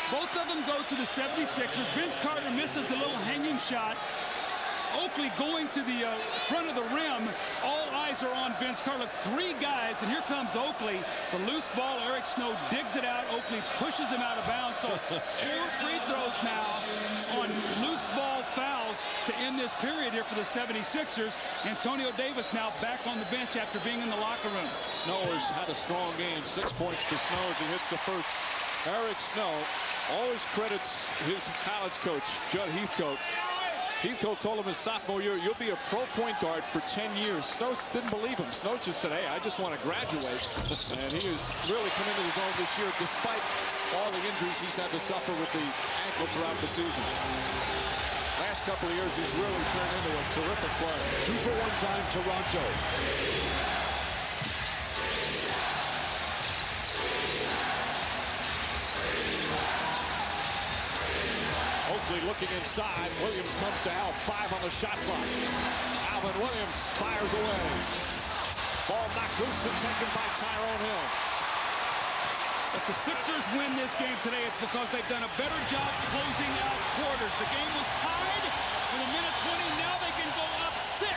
Both of them go to the 76ers. Vince Carter misses the little hanging shot. Oakley going to the front of the rim. All eyes are on Vince Carter. 3 guys, and here comes Oakley. The loose ball, Eric Snow digs it out. Oakley pushes him out of bounds. So 4 free throws now on loose ball fouls to end this period here for the 76ers. Antonio Davis now back on the bench after being in the locker room. Snow has had a strong game. 6 points for Snow as he hits the first. Eric Snow always credits his college coach, Judd Heathcote. Heathcote told him his sophomore year, you'll be a pro point guard for 10 years. Snow didn't believe him. Snow just said, hey, I just want to graduate. And he has really come into his own this year, despite all the injuries he's had to suffer with the ankle throughout the season. Last couple of years, he's really turned into a terrific player. 2-for-1 time, Toronto. Oakley looking inside. Williams comes to help. 5 on the shot clock. Alvin Williams fires away. Ball knocked loose and taken by Tyrone Hill. If the Sixers win this game today, it's because they've done a better job closing out quarters. The game was tied with a minute 20. Now they can go up 6.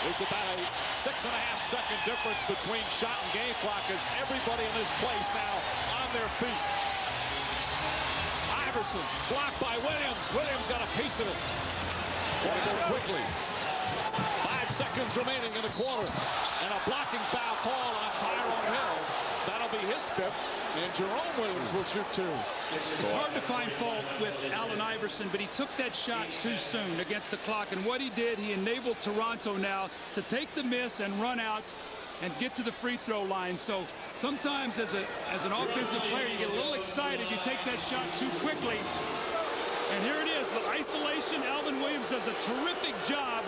There's about a 6.5-second difference between shot and game clock as everybody in this place now on their feet. Iverson blocked by Williams. Williams got a piece of it. Gotta go quickly. 5 seconds remaining in the quarter. And a blocking foul call on Tyrone Hill. That'll be his 5th. And Jerome Williams will shoot 2. It's hard to find fault with Allen Iverson, but he took that shot too soon against the clock. And what he did, he enabled Toronto now to take the miss and run out and get to the free throw line. So sometimes as an offensive player, you get a little excited. You take that shot too quickly. And here it is, the isolation. Alvin Williams does a terrific job.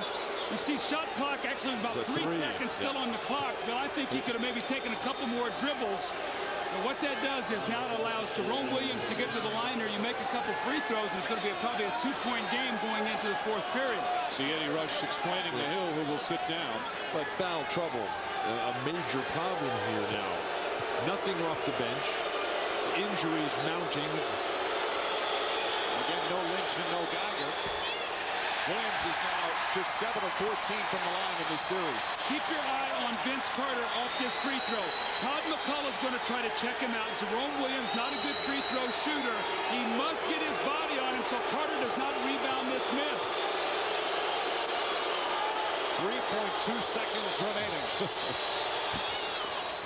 You see shot clock actually about 3 seconds still on the clock. But I think he could have maybe taken a couple more dribbles. But what that does is now it allows Jerome Williams to get to the line, or you make a couple free throws, and it's going to be probably a 2-point game going into the 4th period. See Eddie Rush explaining to Hill, who will sit down. But foul trouble, a major problem here now. Nothing off the bench. Injuries mounting. Again, no Lynch and no Geiger. Williams is now just 7 of 14 from the line in this series. Keep your eye on Vince Carter off this free throw. Todd McCullough's going to try to check him out. Jerome Williams, not a good free throw shooter. He must get his body on him so Carter does not rebound this miss. 3.2 seconds remaining.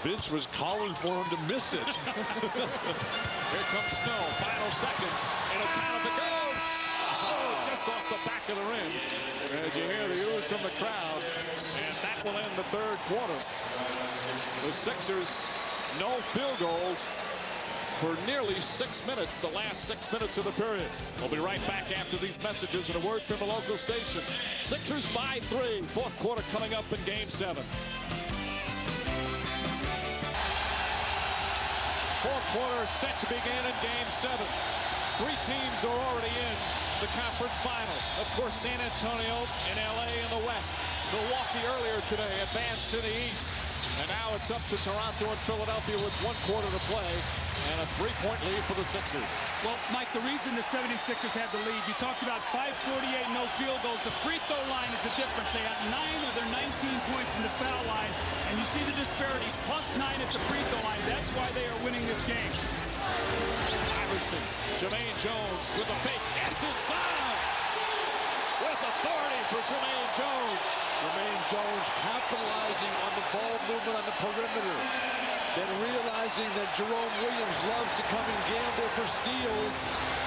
Vince was calling for him to miss it. Here comes Snow. Final seconds. And it's out of the goal. Oh, just off the back of the rim. As you hear the ooze from the crowd. And that will end the third quarter. The Sixers, no field goals for nearly 6 minutes, the last 6 minutes of the period. We'll be right back after these messages and a word from the local station. Sixers by 3. Fourth quarter coming up in Game 7. Fourth quarter set to begin in Game 7. 3 teams are already in the conference final. Of course, San Antonio and LA in the West. Milwaukee earlier today advanced to the East. And now it's up to Toronto and Philadelphia with 1 quarter to play and a 3-point lead for the Sixers. Well, Mike, the reason the 76ers have the lead, you talked about 5:48, no field goals. The free throw line is the difference. They have 9 of their 19 points from the foul line. And you see the disparity, +9 at the free throw line. That's why they are winning this game. Iverson, Jermaine Jones with a fake. It's inside! With authority for Jermaine Jones. Jermaine Jones capitalizing on the ball movement on the perimeter. Then realizing that Jerome Williams loves to come and gamble for steals.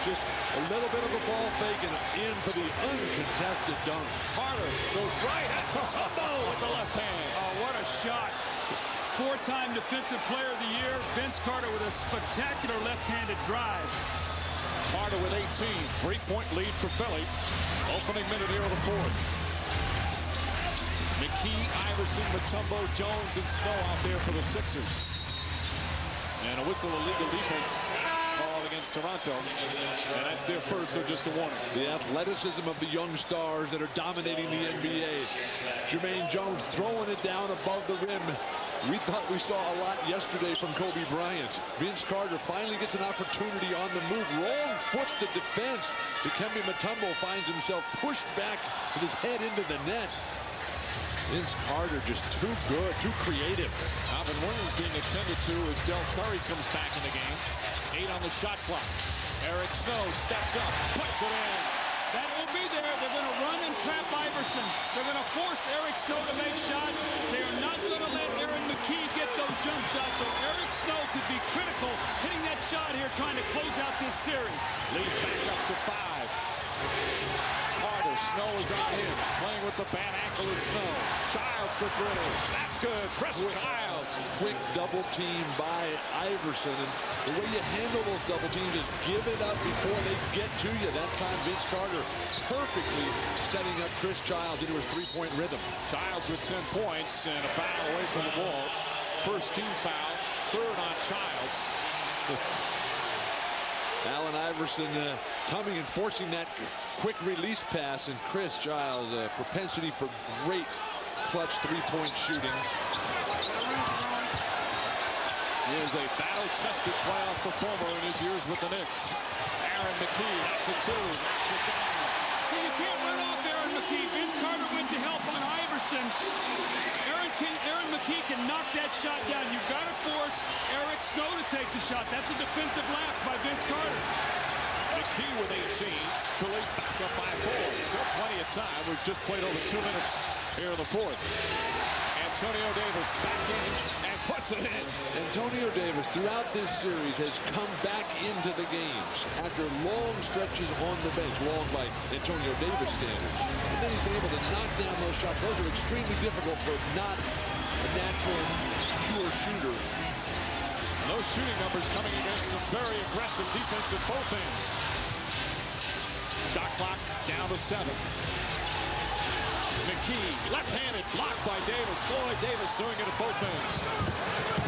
Just a little bit of a ball fake and in for the uncontested dunk. Carter goes right at Mutombo with the left hand. Oh, what a shot. 4-time Defensive Player of the Year. Vince Carter with a spectacular left-handed drive. Carter with 18. 3-point lead for Philly. Opening minute here of the fourth. McKee, Iverson, Mutombo, Jones, and Snow out there for the Sixers. And a whistle, illegal defense called against Toronto. And that's their first, so just a warning. The athleticism of the young stars that are dominating the NBA. Jermaine Jones throwing it down above the rim. We thought we saw a lot yesterday from Kobe Bryant. Vince Carter finally gets an opportunity on the move. Wrong foots the defense. Dikembe Mutombo finds himself pushed back with his head into the net. Vince Carter just too good, too creative. Alvin Williams being attended to as Del Curry comes back in the game. 8 on the shot clock. Eric Snow steps up, puts it in. That will be there. They're going to run and trap Iverson. They're going to force Eric Snow to make shots. They are not going to let Aaron McKee get those jump shots. So Eric Snow could be critical hitting that shot here, trying to close out this series. Lead back up to 5. Carter, Snow is on him. Playing with the bad ankle is Snow. Childs for 3. That's good. Chris Childs. Quick double team by Iverson. And the way you handle those double teams is give it up before they get to you. That time Vince Carter perfectly setting up Chris Childs into his 3-point rhythm. Childs with 10 points and a foul away from the ball. First team foul. 3rd on Childs. Allen Iverson coming and forcing that quick release pass, and Chris Childs propensity for great clutch 3-point shooting. He is a battle-tested playoff performer in his years with the Knicks. Aaron McKee, that's a 2. Knocks it down. See, you can't run off Aaron McKee. Vince Carter went to help on Iverson. Aaron McKee can knock that shot down. You've got to force Eric Snow to take the shot. That's a defensive lapse by Vince Carter. McKee with 18. Philly back up by 4. Still plenty of time. We've just played over 2 minutes here in the fourth. Antonio Davis back in and puts it in. Antonio Davis throughout this series has come back into the games after long stretches on the bench, long by Antonio Davis standards. And then he's been able to knock down those shots. Those are extremely difficult for not a natural, pure shooter. And those shooting numbers coming against some very aggressive defense at both ends. Shot clock down to 7. McKee, left-handed, blocked by Davis. Floyd Davis doing it at both ends.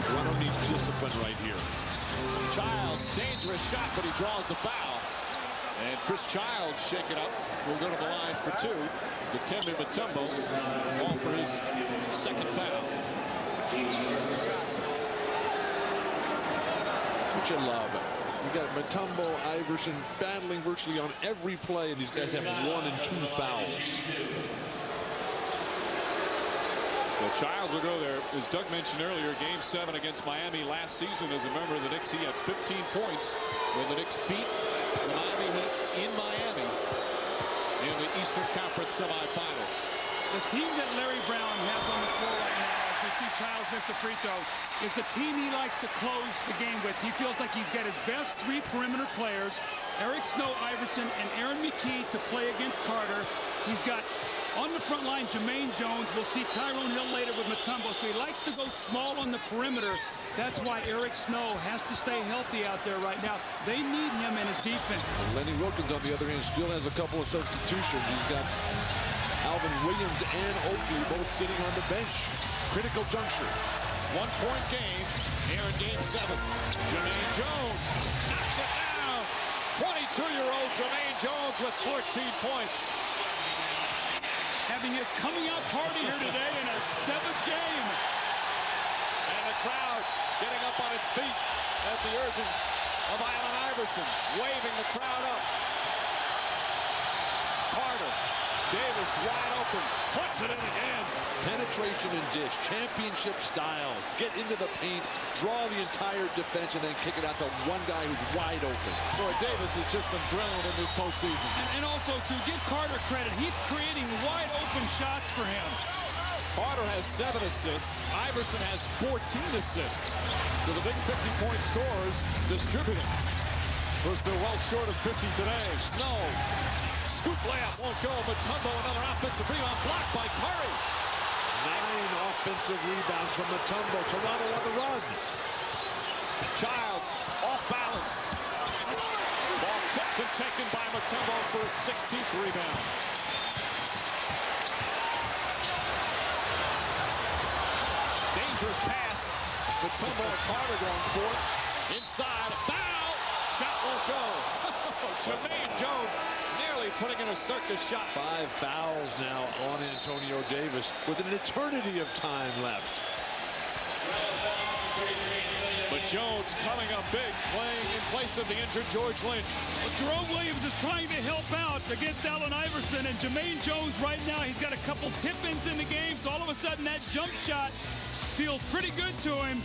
Toronto needs discipline right here. Childs, dangerous shot, but he draws the foul. And Chris Childs shake it up. Will go to the line for 2. Dikembe Mutombo all for his 2nd foul. What you love. You got Mutombo, Iverson battling virtually on every play, and these guys have 1 and 2 fouls. So Childs will go there. As Doug mentioned earlier, Game 7 against Miami last season as a member of the Knicks. He had 15 points when the Knicks beat the Miami Heat in Miami in the Eastern Conference semifinals. The team that Larry Brown has on the floor right now, as we see Childs miss a free throw, is the team he likes to close the game with. He feels like he's got his best 3 perimeter players, Eric Snow, Iverson, and Aaron McKee to play against Carter. He's got on the front line Jermaine Jones. We'll see Tyrone Hill later with Mutombo. So he likes to go small on the perimeter. That's why Eric Snow has to stay healthy out there right now. They need him in his defense. Lenny Wilkins, on the other hand, still has a couple of substitutions. He's got Alvin Williams and Oakley both sitting on the bench. Critical juncture. 1-point game here in Game 7. Jermaine Jones knocks it down. 22-year-old Jermaine Jones with 14 points. Having his coming out party here today in our 7th game. And the crowd getting up on its feet at the urging of Allen Iverson, waving the crowd up. Carter, Davis wide open, puts it in again. Penetration and dish, championship style. Get into the paint, draw the entire defense, and then kick it out to one guy who's wide open. Boy, Davis has just been brilliant in this postseason. And also, to give Carter credit, he's creating wide open shots for him. Carter has 7 assists. Iverson has 14 assists. So the big 50-point scorers distributed. We're still well short of 50 today. Snow. Scoop layup won't go. Mutombo, another offensive rebound blocked by Curry. 9 offensive rebounds from Mutombo. Toronto on the run. Childs off balance. Ball tipped and taken by Mutombo for his 16th rebound. Dangerous pass. Mutombo and Carter going for it. Inside. Foul. Shot won't go. Jermaine Jones nearly putting in a circus shot. 5 fouls now on Antonio Davis with an eternity of time left. But Jones coming up big, playing in place of the injured George Lynch. Well, Jerome Williams is trying to help out against Allen Iverson, and Jermaine Jones right now, he's got a couple tip-ins in the game, so all of a sudden that jump shot feels pretty good to him.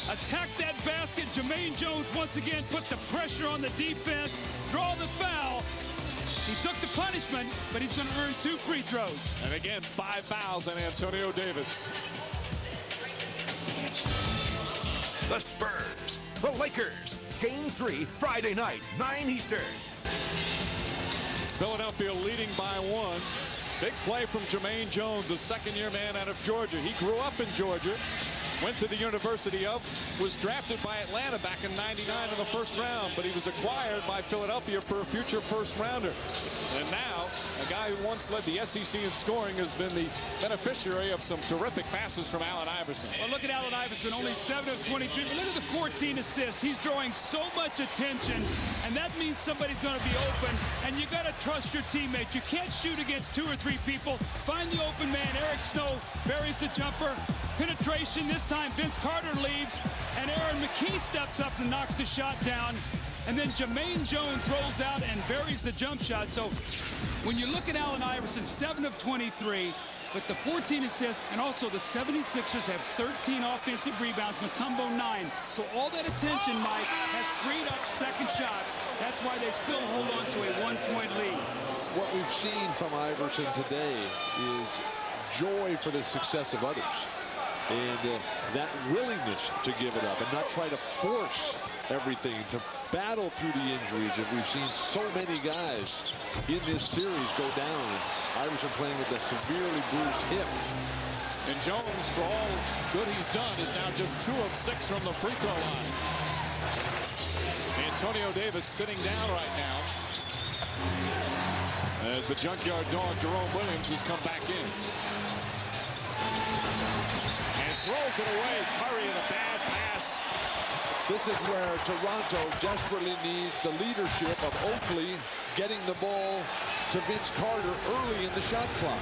Attack that basket. Jermaine Jones once again put the pressure on the defense, draw the foul. He took the punishment, but he's going to earn 2 free throws. And again, 5 fouls on Antonio Davis. The Spurs, the Lakers, Game 3, Friday night, 9 Eastern. Philadelphia leading by 1. Big play from Jermaine Jones, a second-year man out of Georgia. He grew up in Georgia, went to the University of, was drafted by Atlanta back in '99 in the first round, but he was acquired by Philadelphia for a future first-rounder. And now, a guy who once led the SEC in scoring has been the beneficiary of some terrific passes from Allen Iverson. Well, look at Allen Iverson, only 7 of 23, but look at the 14 assists. He's drawing so much attention, and that means somebody's going to be open, and you got to trust your teammates. You can't shoot against 2 or 3 people. Find the open man. Eric Snow buries the jumper. Penetration. This time Vince Carter leaves, and Aaron McKee steps up and knocks the shot down. And then Jermaine Jones rolls out and buries the jump shot. So when you look at Allen Iverson, 7 of 23, with the 14 assists, and also the 76ers have 13 offensive rebounds, Mutombo 9. So all that attention, Mike, has freed up second shots. That's why they still hold on to a 1-point lead. What we've seen from Iverson today is joy for the success of others. And that willingness to give it up and not try to force everything, to battle through the injuries. And we've seen so many guys in this series go down. And Iverson playing with a severely bruised hip. And Jones, for all good he's done, is now just 2 of 6 from the free throw line. Antonio Davis sitting down right now as the junkyard dog Jerome Williams has come back in. And throws it away. Curry in a bad pass. This is where Toronto desperately needs the leadership of Oakley getting the ball to Vince Carter early in the shot clock.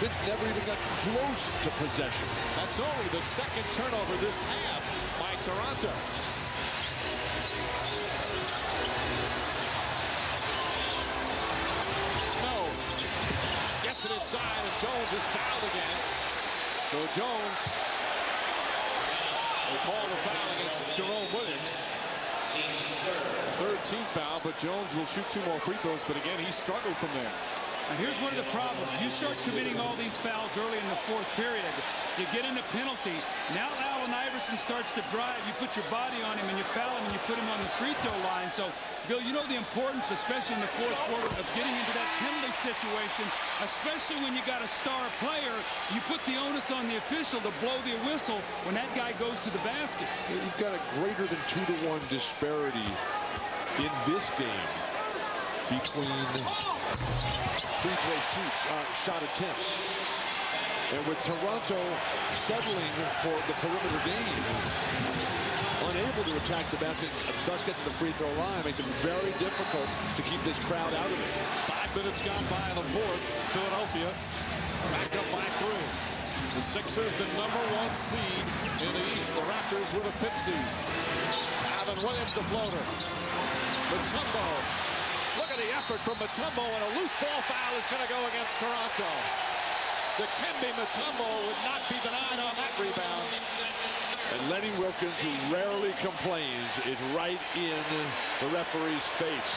Vince never even got close to possession. That's only the 2nd turnover this half by Toronto. side, and Jones is fouled again. So Jones, they call the foul against Jerome Williams. Third team foul, but Jones will shoot 2 more free throws, but again, he struggled from there. Now here's one of the problems. You start committing all these fouls early in the 4th period. You get in a penalty. Now Allen Iverson starts to drive. You put your body on him and you foul him and you put him on the free throw line. So, Bill, you know the importance, especially in the 4th quarter, of getting into that penalty situation, especially when you got a star player. You put the onus on the official to blow the whistle when that guy goes to the basket. You've got a greater than 2-to-1 disparity in this game between free throw shot attempts. And with Toronto settling for the perimeter game, unable to attack the basket, thus get to the free throw line, makes it very difficult to keep this crowd out of it. 5 minutes gone by in the 4th. Philadelphia back up by 3. The Sixers, the #1 seed in the East. The Raptors with a 5th seed. Alvin Williams, the floater. Mutombo. Look at the effort from Mutombo, and a loose ball foul is going to go against Toronto. Dikembe Mutombo would not be denied on that rebound. And Lenny Wilkins, who rarely complains, is right in the referee's face.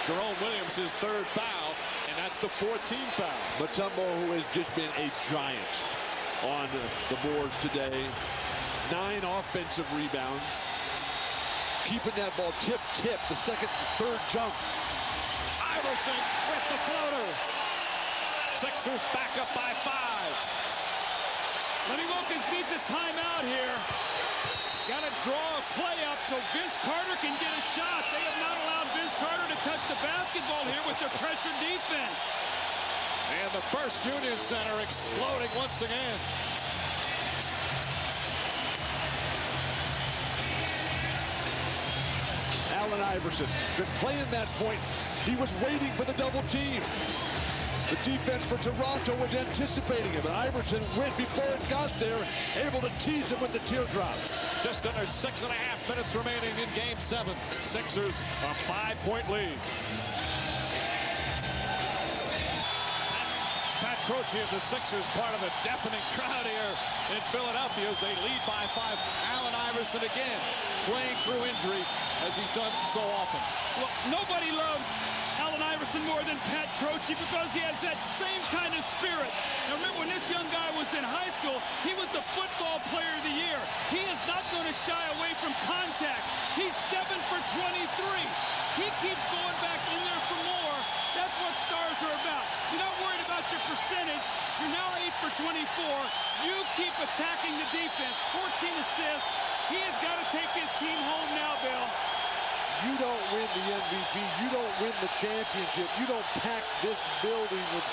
Jerome Williams, his 3rd foul, and that's the 14th foul. Mutombo, who has just been a giant on the boards today. 9 offensive rebounds. Keeping that ball tip, the 2nd and 3rd jump. Iverson with the floater. Sixers back up by 5. Lenny Wilkins needs a timeout here. Got to draw a play up so Vince Carter can get a shot. They have not allowed Vince Carter to touch the basketball here with their pressure defense. And the First Union Center exploding once again. Allen Iverson been playing that point. He was waiting for the double team. The defense for Toronto was anticipating him, and Iverson went before it got there, able to tease him with the teardrop. Just under 6.5 minutes remaining in Game 7. Sixers a 5-point lead. Pat Croce of the Sixers, part of a deafening crowd here in Philadelphia as they lead by 5. Allen Iverson again playing through injury as he's done so often. Well, nobody loves Allen Iverson more than Pat Croce because he has that same kind of spirit. Now remember, when this young guy was in high school, he was the football player of the year. He is not going to shy away from contact. He's 7 for 23. He keeps going back in there for more. That's what stars are about. You're not worried about your percentage. You're now 8 for 24. You keep attacking the defense. 14 assists. He has got to take his team home now, Bill. You don't win the MVP. You don't win the championship. You don't pack this building with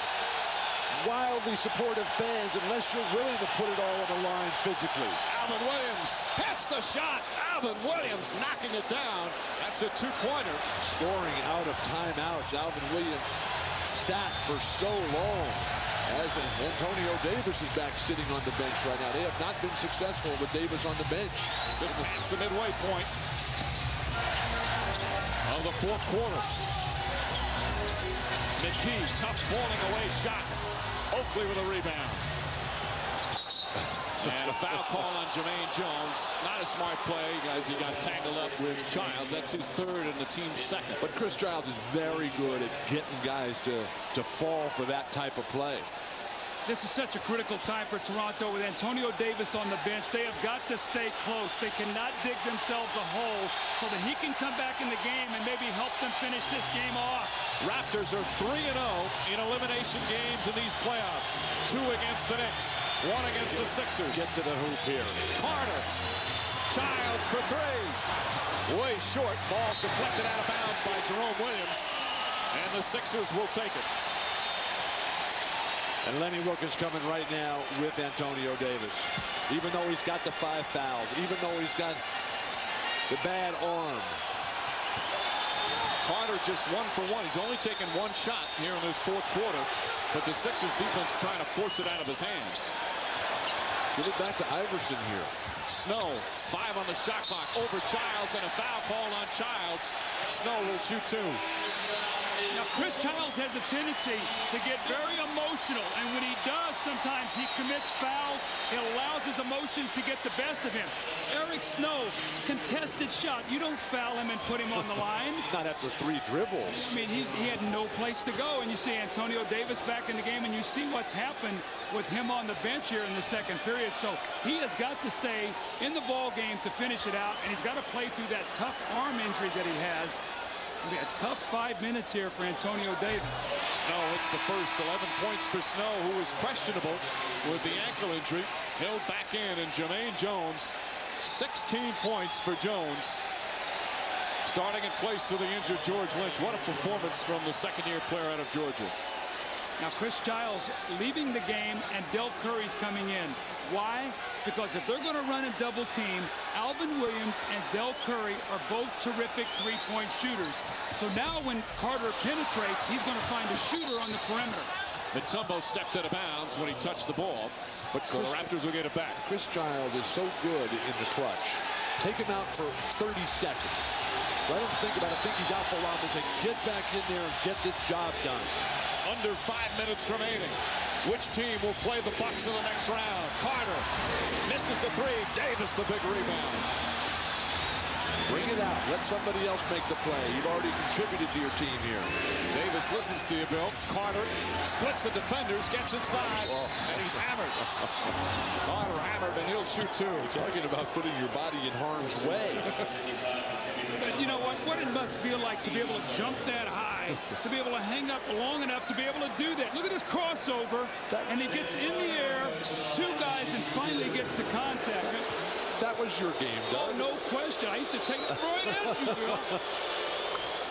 wildly supportive fans unless you're willing to put it all on the line physically. Alvin Williams hits the shot. Alvin Williams knocking it down. That's a 2-pointer. Scoring out of timeouts. Alvin Williams sat for so long. As Antonio Davis is back sitting on the bench right now. They have not been successful with Davis on the bench. Just past the midway point of the 4th quarter. McKee, tough falling away shot. Oakley with a rebound. And a foul call on Jermaine Jones. Not a smart play, guys. He got tangled up with Childs. That's his 3rd and the team's 2nd. But Chris Childs is very good at getting guys to fall for that type of play. This is such a critical time for Toronto with Antonio Davis on the bench. They have got to stay close. They cannot dig themselves a hole so that he can come back in the game and maybe help them finish this game off. Raptors are 3-0 in elimination games in these playoffs. 2 against the Knicks, 1 against the Sixers. Get to the hoop here. Carter. Childs for 3. Way short. Ball deflected out of bounds by Jerome Williams. And the Sixers will take it. And Lenny Wilkins coming right now with Antonio Davis. Even though he's got the 5 fouls, even though he's got the bad arm. Carter just 1 for 1. He's only taken 1 shot here in this 4th quarter. But the Sixers defense trying to force it out of his hands. Give it back to Iverson here. Snow, 5 on the shot clock. Over Childs and a foul call on Childs. Snow will shoot 2. Now Chris Childs has a tendency to get very emotional, and when he does, sometimes he commits fouls. He allows his emotions to get the best of him. Eric Snow, contested shot. You don't foul him and put him on the line. Not after 3 dribbles. I mean, he had no place to go, and you see Antonio Davis back in the game, and you see what's happened with him on the bench here in the second period. So he has got to stay in the ball game to finish it out, and he's got to play through that tough arm injury that he has. It'll be a tough 5 minutes here for Antonio Davis. Snow hits the first 11 points for Snow, who was questionable with the ankle injury. He'll back in, and Jermaine Jones, 16 points for Jones. Starting in place for the injured George Lynch. What a performance from the second-year player out of Georgia. Now Chris Childs leaving the game, and Del Curry's coming in. Why? Because if they're going to run a double team, Alvin Williams and Del Curry are both terrific three-point shooters. So now when Carter penetrates, he's going to find a shooter on the perimeter. Mutombo stepped out of bounds when he touched the ball, but so the Raptors will get it back. Chris Childs is so good in the clutch. Take him out for 30 seconds. Let him think about it. Think he's out for a while. Say, get back in there and get this job done. Under 5 minutes remaining. Which team will play the Bucks in the next round? Carter misses the 3. Davis the big rebound. Bring it out. Let somebody else make the play. You've already contributed to your team here. Davis listens to you, Bill. Carter splits the defenders, gets inside, and he's hammered. Carter hammered, and he'll shoot 2. We're talking about putting your body in harm's way. But you know what it must feel like to be able to jump that high, to be able to hang up long enough to be able to do that. Look at this crossover, and he gets in the air, 2 guys, and finally gets the contact. That was your game, Doug. Oh, no question. I used to take it right at you, Bill.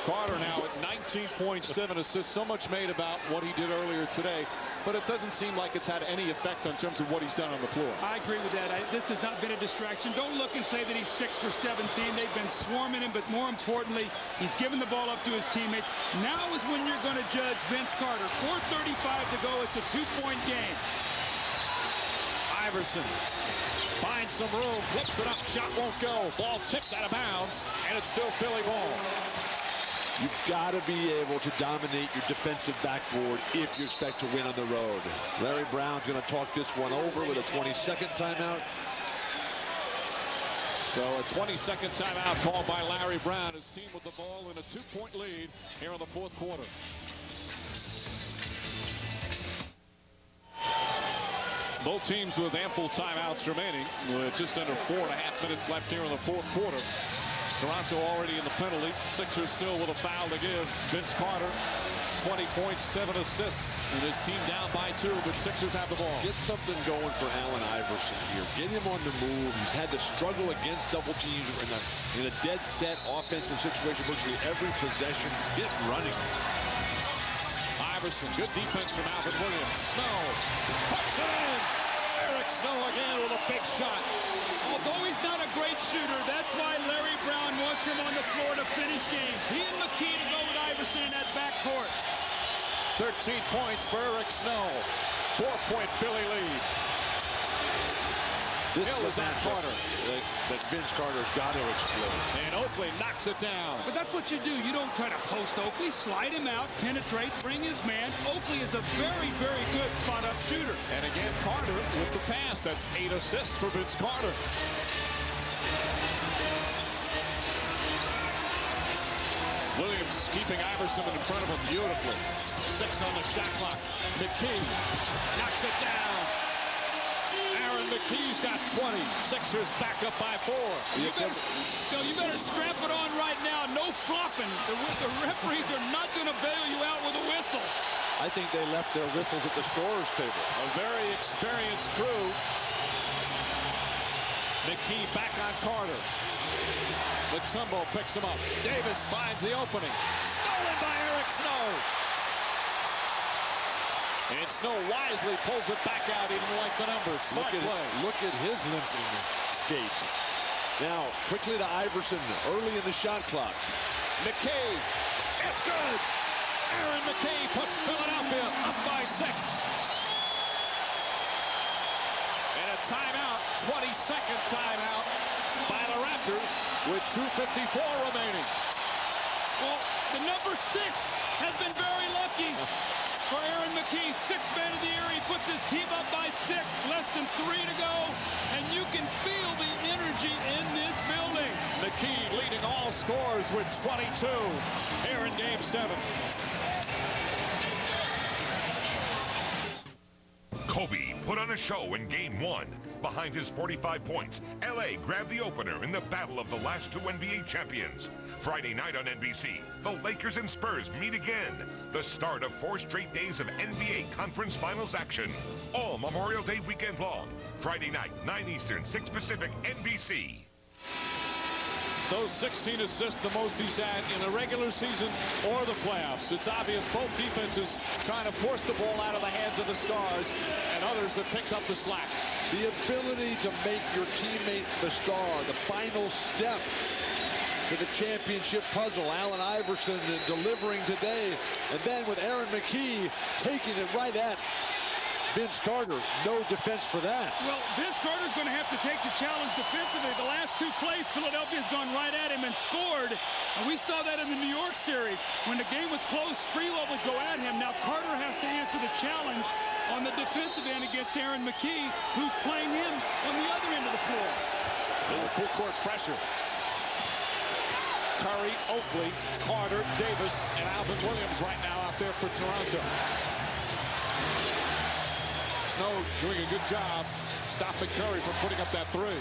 Carter now at 19.7 assists. So much made about what he did earlier today, but it doesn't seem like it's had any effect in terms of what he's done on the floor. I agree with that. This has not been a distraction. Don't look and say that he's 6 for 17. They've been swarming him, but more importantly, he's given the ball up to his teammates. Now is when you're going to judge Vince Carter. 4:35 to go. It's a 2-point game. Iverson finds some room, flips it up, shot won't go. Ball tipped out of bounds, and it's still Philly ball. You've got to be able to dominate your defensive backboard if you expect to win on the road. Larry Brown's going to talk this one over with a 22nd timeout. So a 22nd timeout called by Larry Brown. His team with the ball in a 2-point lead here in the 4th quarter. Both teams with ample timeouts remaining, with just under 4.5 minutes left here in the 4th quarter. Toronto already in the penalty. Sixers still with a foul to give. Vince Carter, 20 points, 7 assists, and his team down by 2, but Sixers have the ball. Get something going for Allen Iverson here. Get him on the move. He's had to struggle against double teams in a dead set offensive situation virtually every possession. Get running. Iverson, good defense from Alvin Williams. Snow puts it in. Eric Snow again with a big shot. Although he's not a great shooter, that's why Larry Brown wants him on the floor to finish games. He and McKee to go with Iverson in that backcourt. 13 points for Eric Snow. 4-point Philly lead. This Hill is on Carter. That Vince Carter's got to explode. And Oakley knocks it down. But that's what you do. You don't try to post Oakley. Slide him out, penetrate, bring his man. Oakley is a very, very good spot-up shooter. And again, Carter with the pass. That's 8 assists for Vince Carter. Williams keeping Iverson in front of him beautifully. 6 on the shot clock. McKee knocks it down. McKee's got 20. Sixers back up by 4. You better scrap it on right now. No flopping. The referees are not going to bail you out with a whistle. I think they left their whistles at the scorer's table. A very experienced crew. McKee back on Carter. Mutombo picks him up. Davis finds the opening. Stolen by Eric Snow. And Snow wisely pulls it back out. He didn't like the numbers. Smart play. Look at his limping gait. Now, quickly to Iverson early in the shot clock. McKee. It's good. Aaron McKee puts Philadelphia up by 6. And a timeout, 22nd timeout by the Raptors with 2:54 remaining. Well, The number 6 has been very lucky for Aaron McKie. 6th man of the year. He puts his team up by 6. Less than 3 to go. And you can feel the energy in this building. McKie leading all scorers with 22 here in Game 7. Kobe put on a show in Game 1. Behind his 45 points, LA grabbed the opener in the battle of the last 2 NBA champions. Friday night on NBC, the Lakers and Spurs meet again. The start of 4 straight days of NBA Conference Finals action. All Memorial Day weekend long. Friday night, 9 Eastern, 6 Pacific, NBC. Those 16 assists, the most he's had in the regular season or the playoffs. It's obvious both defenses trying to force the ball out of the hands of the Stars, and others have picked up the slack. The ability to make your teammate the star, the final step to the championship puzzle. Allen Iverson delivering today, and then with Aaron McKie taking it right at Vince Carter. No defense for that. Well, Vince Carter's going to have to take the challenge defensively. The last 2 plays, Philadelphia's gone right at him and scored. And we saw that in the New York series. When the game was close, Sprelo would go at him. Now Carter has to answer the challenge on the defensive end against Aaron McKie, who's playing him on the other end of the floor. Full court pressure. Curry, Oakley, Carter, Davis, and Alvin Williams right now out there for Toronto. Snow doing a good job stopping Curry from putting up that 3.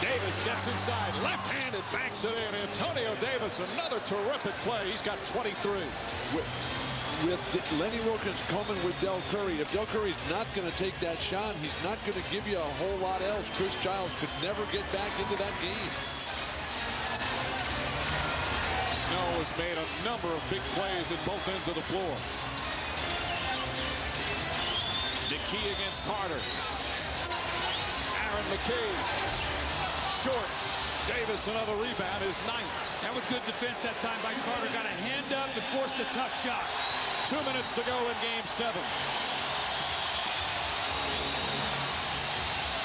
Davis gets inside, left-handed, banks it in. Antonio Davis, another terrific play. He's got 23. With Lenny Wilkens coming with Del Curry, if Del Curry's not going to take that shot, he's not going to give you a whole lot else. Chris Childs could never get back into that game. Snow has made a number of big plays at both ends of the floor. McKie against Carter. Aaron McKie. Short. Davis, another rebound, is 9th. That was good defense that time by Carter. Got a hand up and forced a tough shot. 2 minutes to go in Game 7.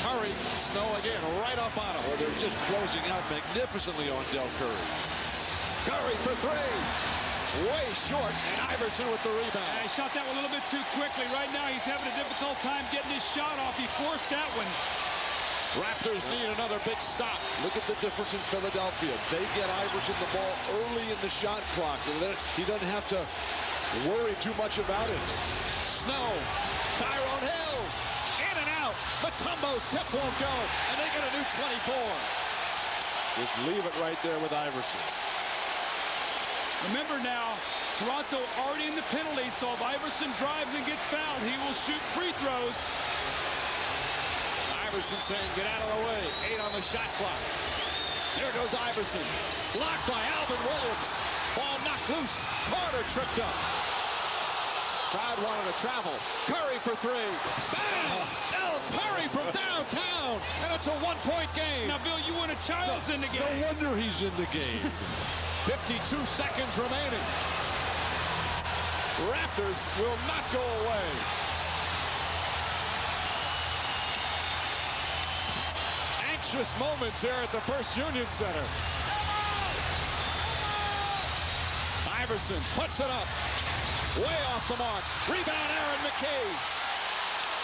Curry, Snow again, right up on him. Well, they're just closing out magnificently on Del Curry. Curry for 3. Way short, and Iverson with the rebound. He shot that one a little bit too quickly. Right now, he's having a difficult time getting his shot off. He forced that one. Raptors need another big stop. Look at the difference in Philadelphia. They get Iverson the ball early in the shot clock. He doesn't have to worry too much about it. Snow, Tyrone Hill, in and out. Mutombo's tip won't go, and they get a new 24. Just leave it right there with Iverson. Remember now, Toronto already in the penalty, so if Iverson drives and gets fouled, he will shoot free throws. Iverson saying, get out of the way. 8 on the shot clock. Here goes Iverson. Blocked by Alvin Williams. Ball knocked loose. Carter tripped up. Crowd wanted to travel. Curry for 3. Bam! Curry from downtown, and it's a 1-point game. Now, Bill, you want a Childs in the game. No wonder he's in the game. 52 seconds remaining. Raptors will not go away. Anxious moments here at the First Union Center. Iverson puts it up. Way off the mark. Rebound, Aaron McKie.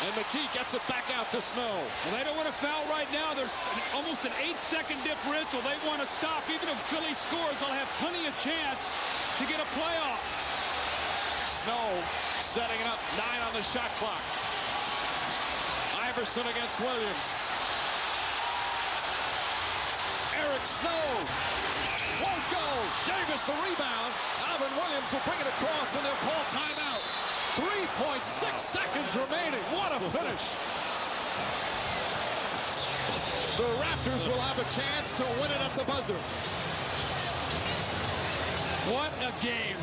And McKie gets it back out to Snow. Well, they don't want to foul right now. There's almost an 8-second differential. They want to stop. Even if Philly scores, they'll have plenty of chance to get a playoff. Snow setting it up. 9 on the shot clock. Iverson against Williams. Eric Snow won't go. Davis the rebound. Alvin Williams will bring it across, and they'll call timeout. 3.6 seconds remaining. What a finish. The Raptors will have a chance to win it at the buzzer. What a game.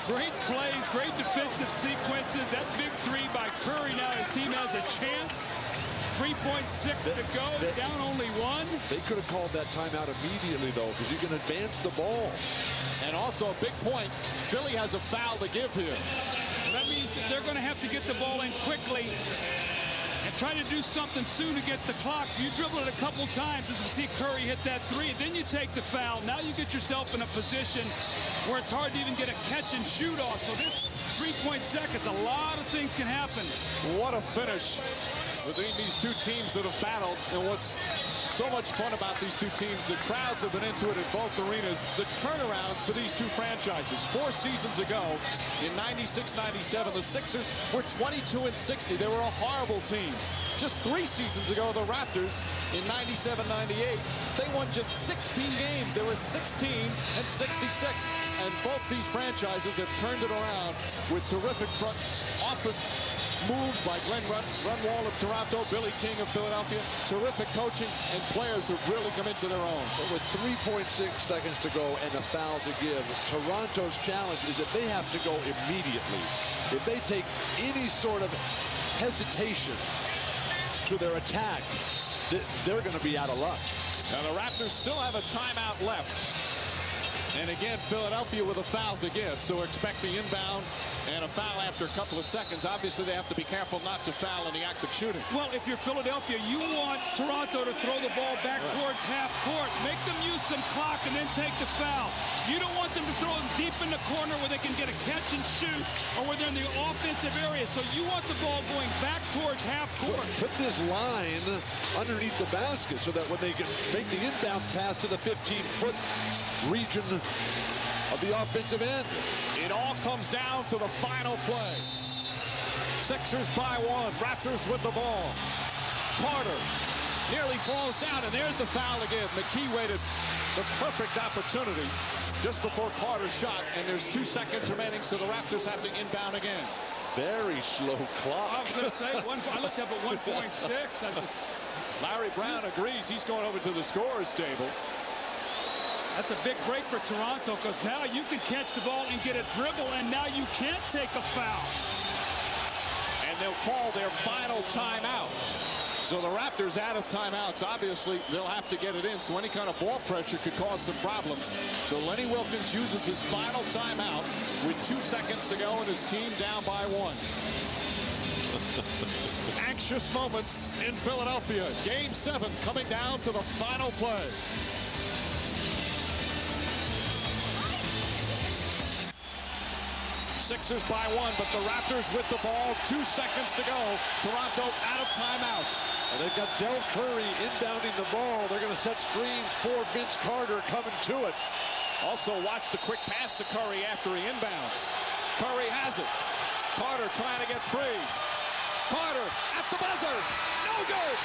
Great plays, great defensive sequences. That big 3 by Curry. Now his team has a chance. 3.6 to go, down only 1. They could have called that timeout immediately, though, because you can advance the ball. And also a big point, Philly has a foul to give here. That means they're going to have to get the ball in quickly. and try to do something soon against the clock. You dribble it a couple times, as we see Curry hit that three, and then you take the foul. Now you get yourself in a position where it's hard to even get a catch and shoot off. So this 3 seconds, a lot of things can happen. What a finish between these two teams that have battled. And what's so much fun about these two teams, the crowds have been into it at both arenas. The turnarounds for these two franchises. 4 seasons ago, in 96-97, the Sixers were 22-60. They were a horrible team. Just 3 seasons ago, the Raptors, in 97-98, they won just 16 games. They were 16-66. And both these franchises have turned it around with terrific front office moves by Glenn Grunwald of Toronto, Billy King of Philadelphia. Terrific coaching, and players who've really come into their own. But with 3.6 seconds to go and a foul to give, Toronto's challenge is that they have to go immediately. If they take any sort of hesitation to their attack, they're going to be out of luck. Now the Raptors still have a timeout left. And again, Philadelphia with a foul to give. So expect the inbound and a foul after a couple of seconds. Obviously, they have to be careful not to foul in the act of shooting. Well, if you're Philadelphia, you want Toronto to throw the ball back towards half court. Make them use some clock and then take the foul. You don't want them to throw them deep in the corner where they can get a catch and shoot, or where they're in the offensive area. So you want the ball going back towards half court. Put this line underneath the basket so that when they can make the inbound pass to the 15-foot region of the offensive end. It all comes down to the final play. Sixers by 1. Raptors with the ball. Carter nearly falls down, and there's the foul again. McKee waited the perfect opportunity just before Carter shot, and there's 2 seconds remaining, so the Raptors have to inbound again. Very slow clock. I was going to say, I looked up at 1.6. Larry Brown agrees. He's going over to the scorer's table. That's a big break for Toronto, because now you can catch the ball and get a dribble, and now you can't take a foul. And they'll call their final timeout. So the Raptors out of timeouts. Obviously, they'll have to get it in, so any kind of ball pressure could cause some problems. So Lenny Wilkens uses his final timeout with 2 seconds to go and his team down by 1. Anxious moments in Philadelphia. Game 7 coming down to the final play. Sixers by 1, but the Raptors with the ball. 2 seconds to go. Toronto out of timeouts. And they've got Del Curry inbounding the ball. They're going to set screens for Vince Carter coming to it. Also watch the quick pass to Curry after he inbounds. Curry has it. Carter trying to get free. Carter at the buzzer. No good.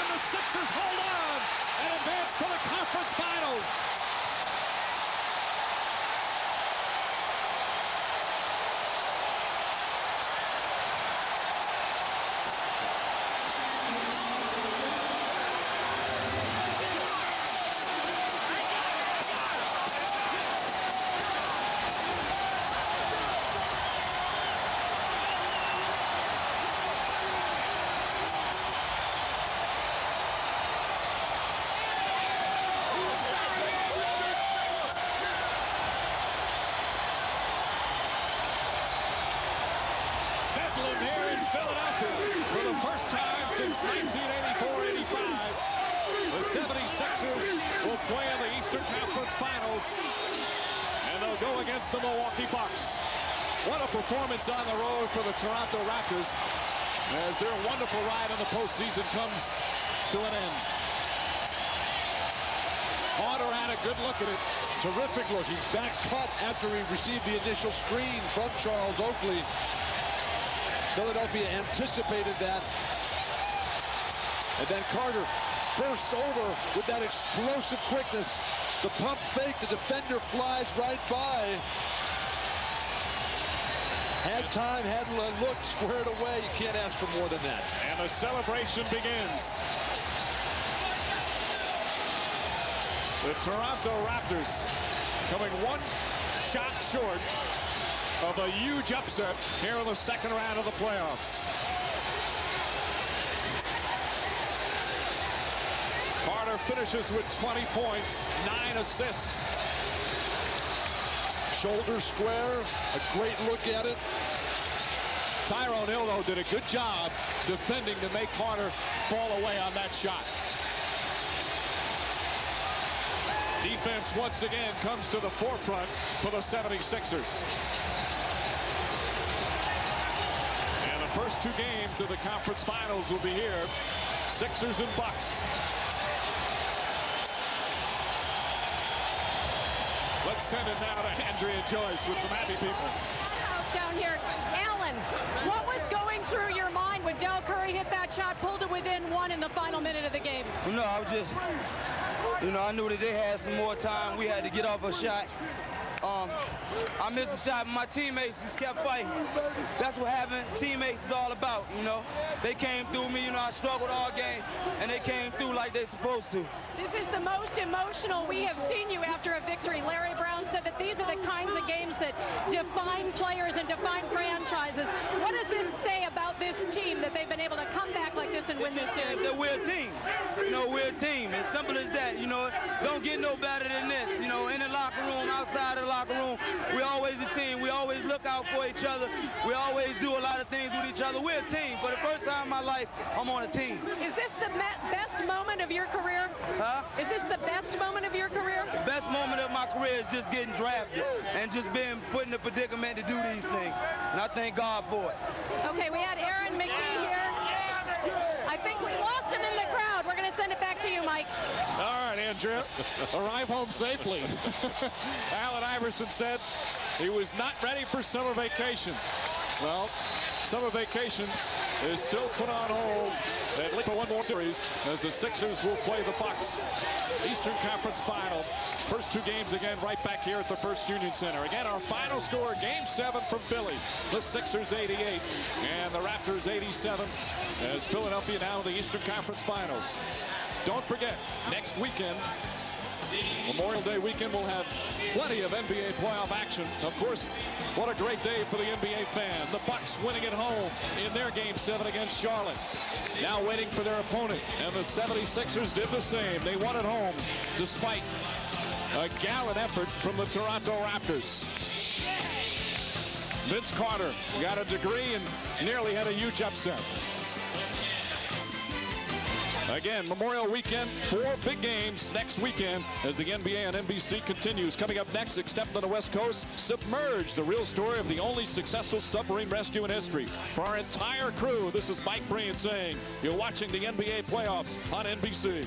And the Sixers hold on and advance to the conference finals. Here in Philadelphia for the first time since 1984-85. The 76ers will play in the Eastern Conference Finals, and they'll go against the Milwaukee Bucks. What a performance on the road for the Toronto Raptors as their wonderful ride in the postseason comes to an end. Carter had a good look at it. Terrific look. He back cut after he received the initial screen from Charles Oakley. Philadelphia anticipated that. And then Carter bursts over with that explosive quickness. The pump fake, the defender flies right by. Had time, had a look, squared away. You can't ask for more than that. And the celebration begins. The Toronto Raptors coming 1 shot short of a huge upset here in the second round of the playoffs. Carter finishes with 20 points, 9 assists. Shoulder square, a great look at it. Tyrone Hill, though, did a good job defending to make Carter fall away on that shot. Defense once again comes to the forefront for the 76ers. And the first 2 games of the conference finals will be here. Sixers and Bucks. Let's send it now to Andrea Joyce with some happy people. Down here, Alan, what was going through your mind when Del Curry hit that shot, pulled it within 1 in the final minute of the game? No, I was just, I knew that they had some more time. We had to get off a shot. I missed a shot, but my teammates just kept fighting. That's what having teammates is all about, They came through me, I struggled all game, and they came through like they're supposed to. This is the most emotional we have seen you after a victory. Larry Brown said that these are the kinds of games that define players and define franchises. What does this say about this team that they've been able to come back like this and win this series? That we're a team. We're a team. As simple as that. Don't get no better than this. In the locker room, outside of the locker room, we're always a team. We always look out for each other. We always do a lot of things with each other. We're a team. For the first time in my life, I'm on a team. Is this the best moment of your career? Huh? Is this the best moment of your career? The best moment of my career is just getting drafted and just being put in the predicament to do these things. And I thank God for it. Okay, we had Aaron McKee here. I think we lost him in the crowd. We're going to send it back to you, Mike. All right, Andrea. Arrive home safely. Allen Iverson said he was not ready for summer vacation. Well, summer vacation is still put on hold, at least for 1 more series, as the Sixers will play the Bucks. Eastern Conference Final. First 2 games again right back here at the First Union Center. Again, our final score, Game 7 from Philly. The Sixers 88 and the Raptors 87 as Philadelphia now in the Eastern Conference Finals. Don't forget, next weekend, Memorial Day weekend, we'll have plenty of NBA playoff action. Of course, what a great day for the NBA fan. The Bucks winning at home in their Game 7 against Charlotte. Now waiting for their opponent, and the 76ers did the same. They won at home despite a gallant effort from the Toronto Raptors. Vince Carter got a degree and nearly had a huge upset. Again, Memorial Weekend, 4 big games next weekend as the NBA on NBC continues. Coming up next, except on the West Coast, Submerged, the real story of the only successful submarine rescue in history. For our entire crew, this is Mike Breen saying you're watching the NBA playoffs on NBC.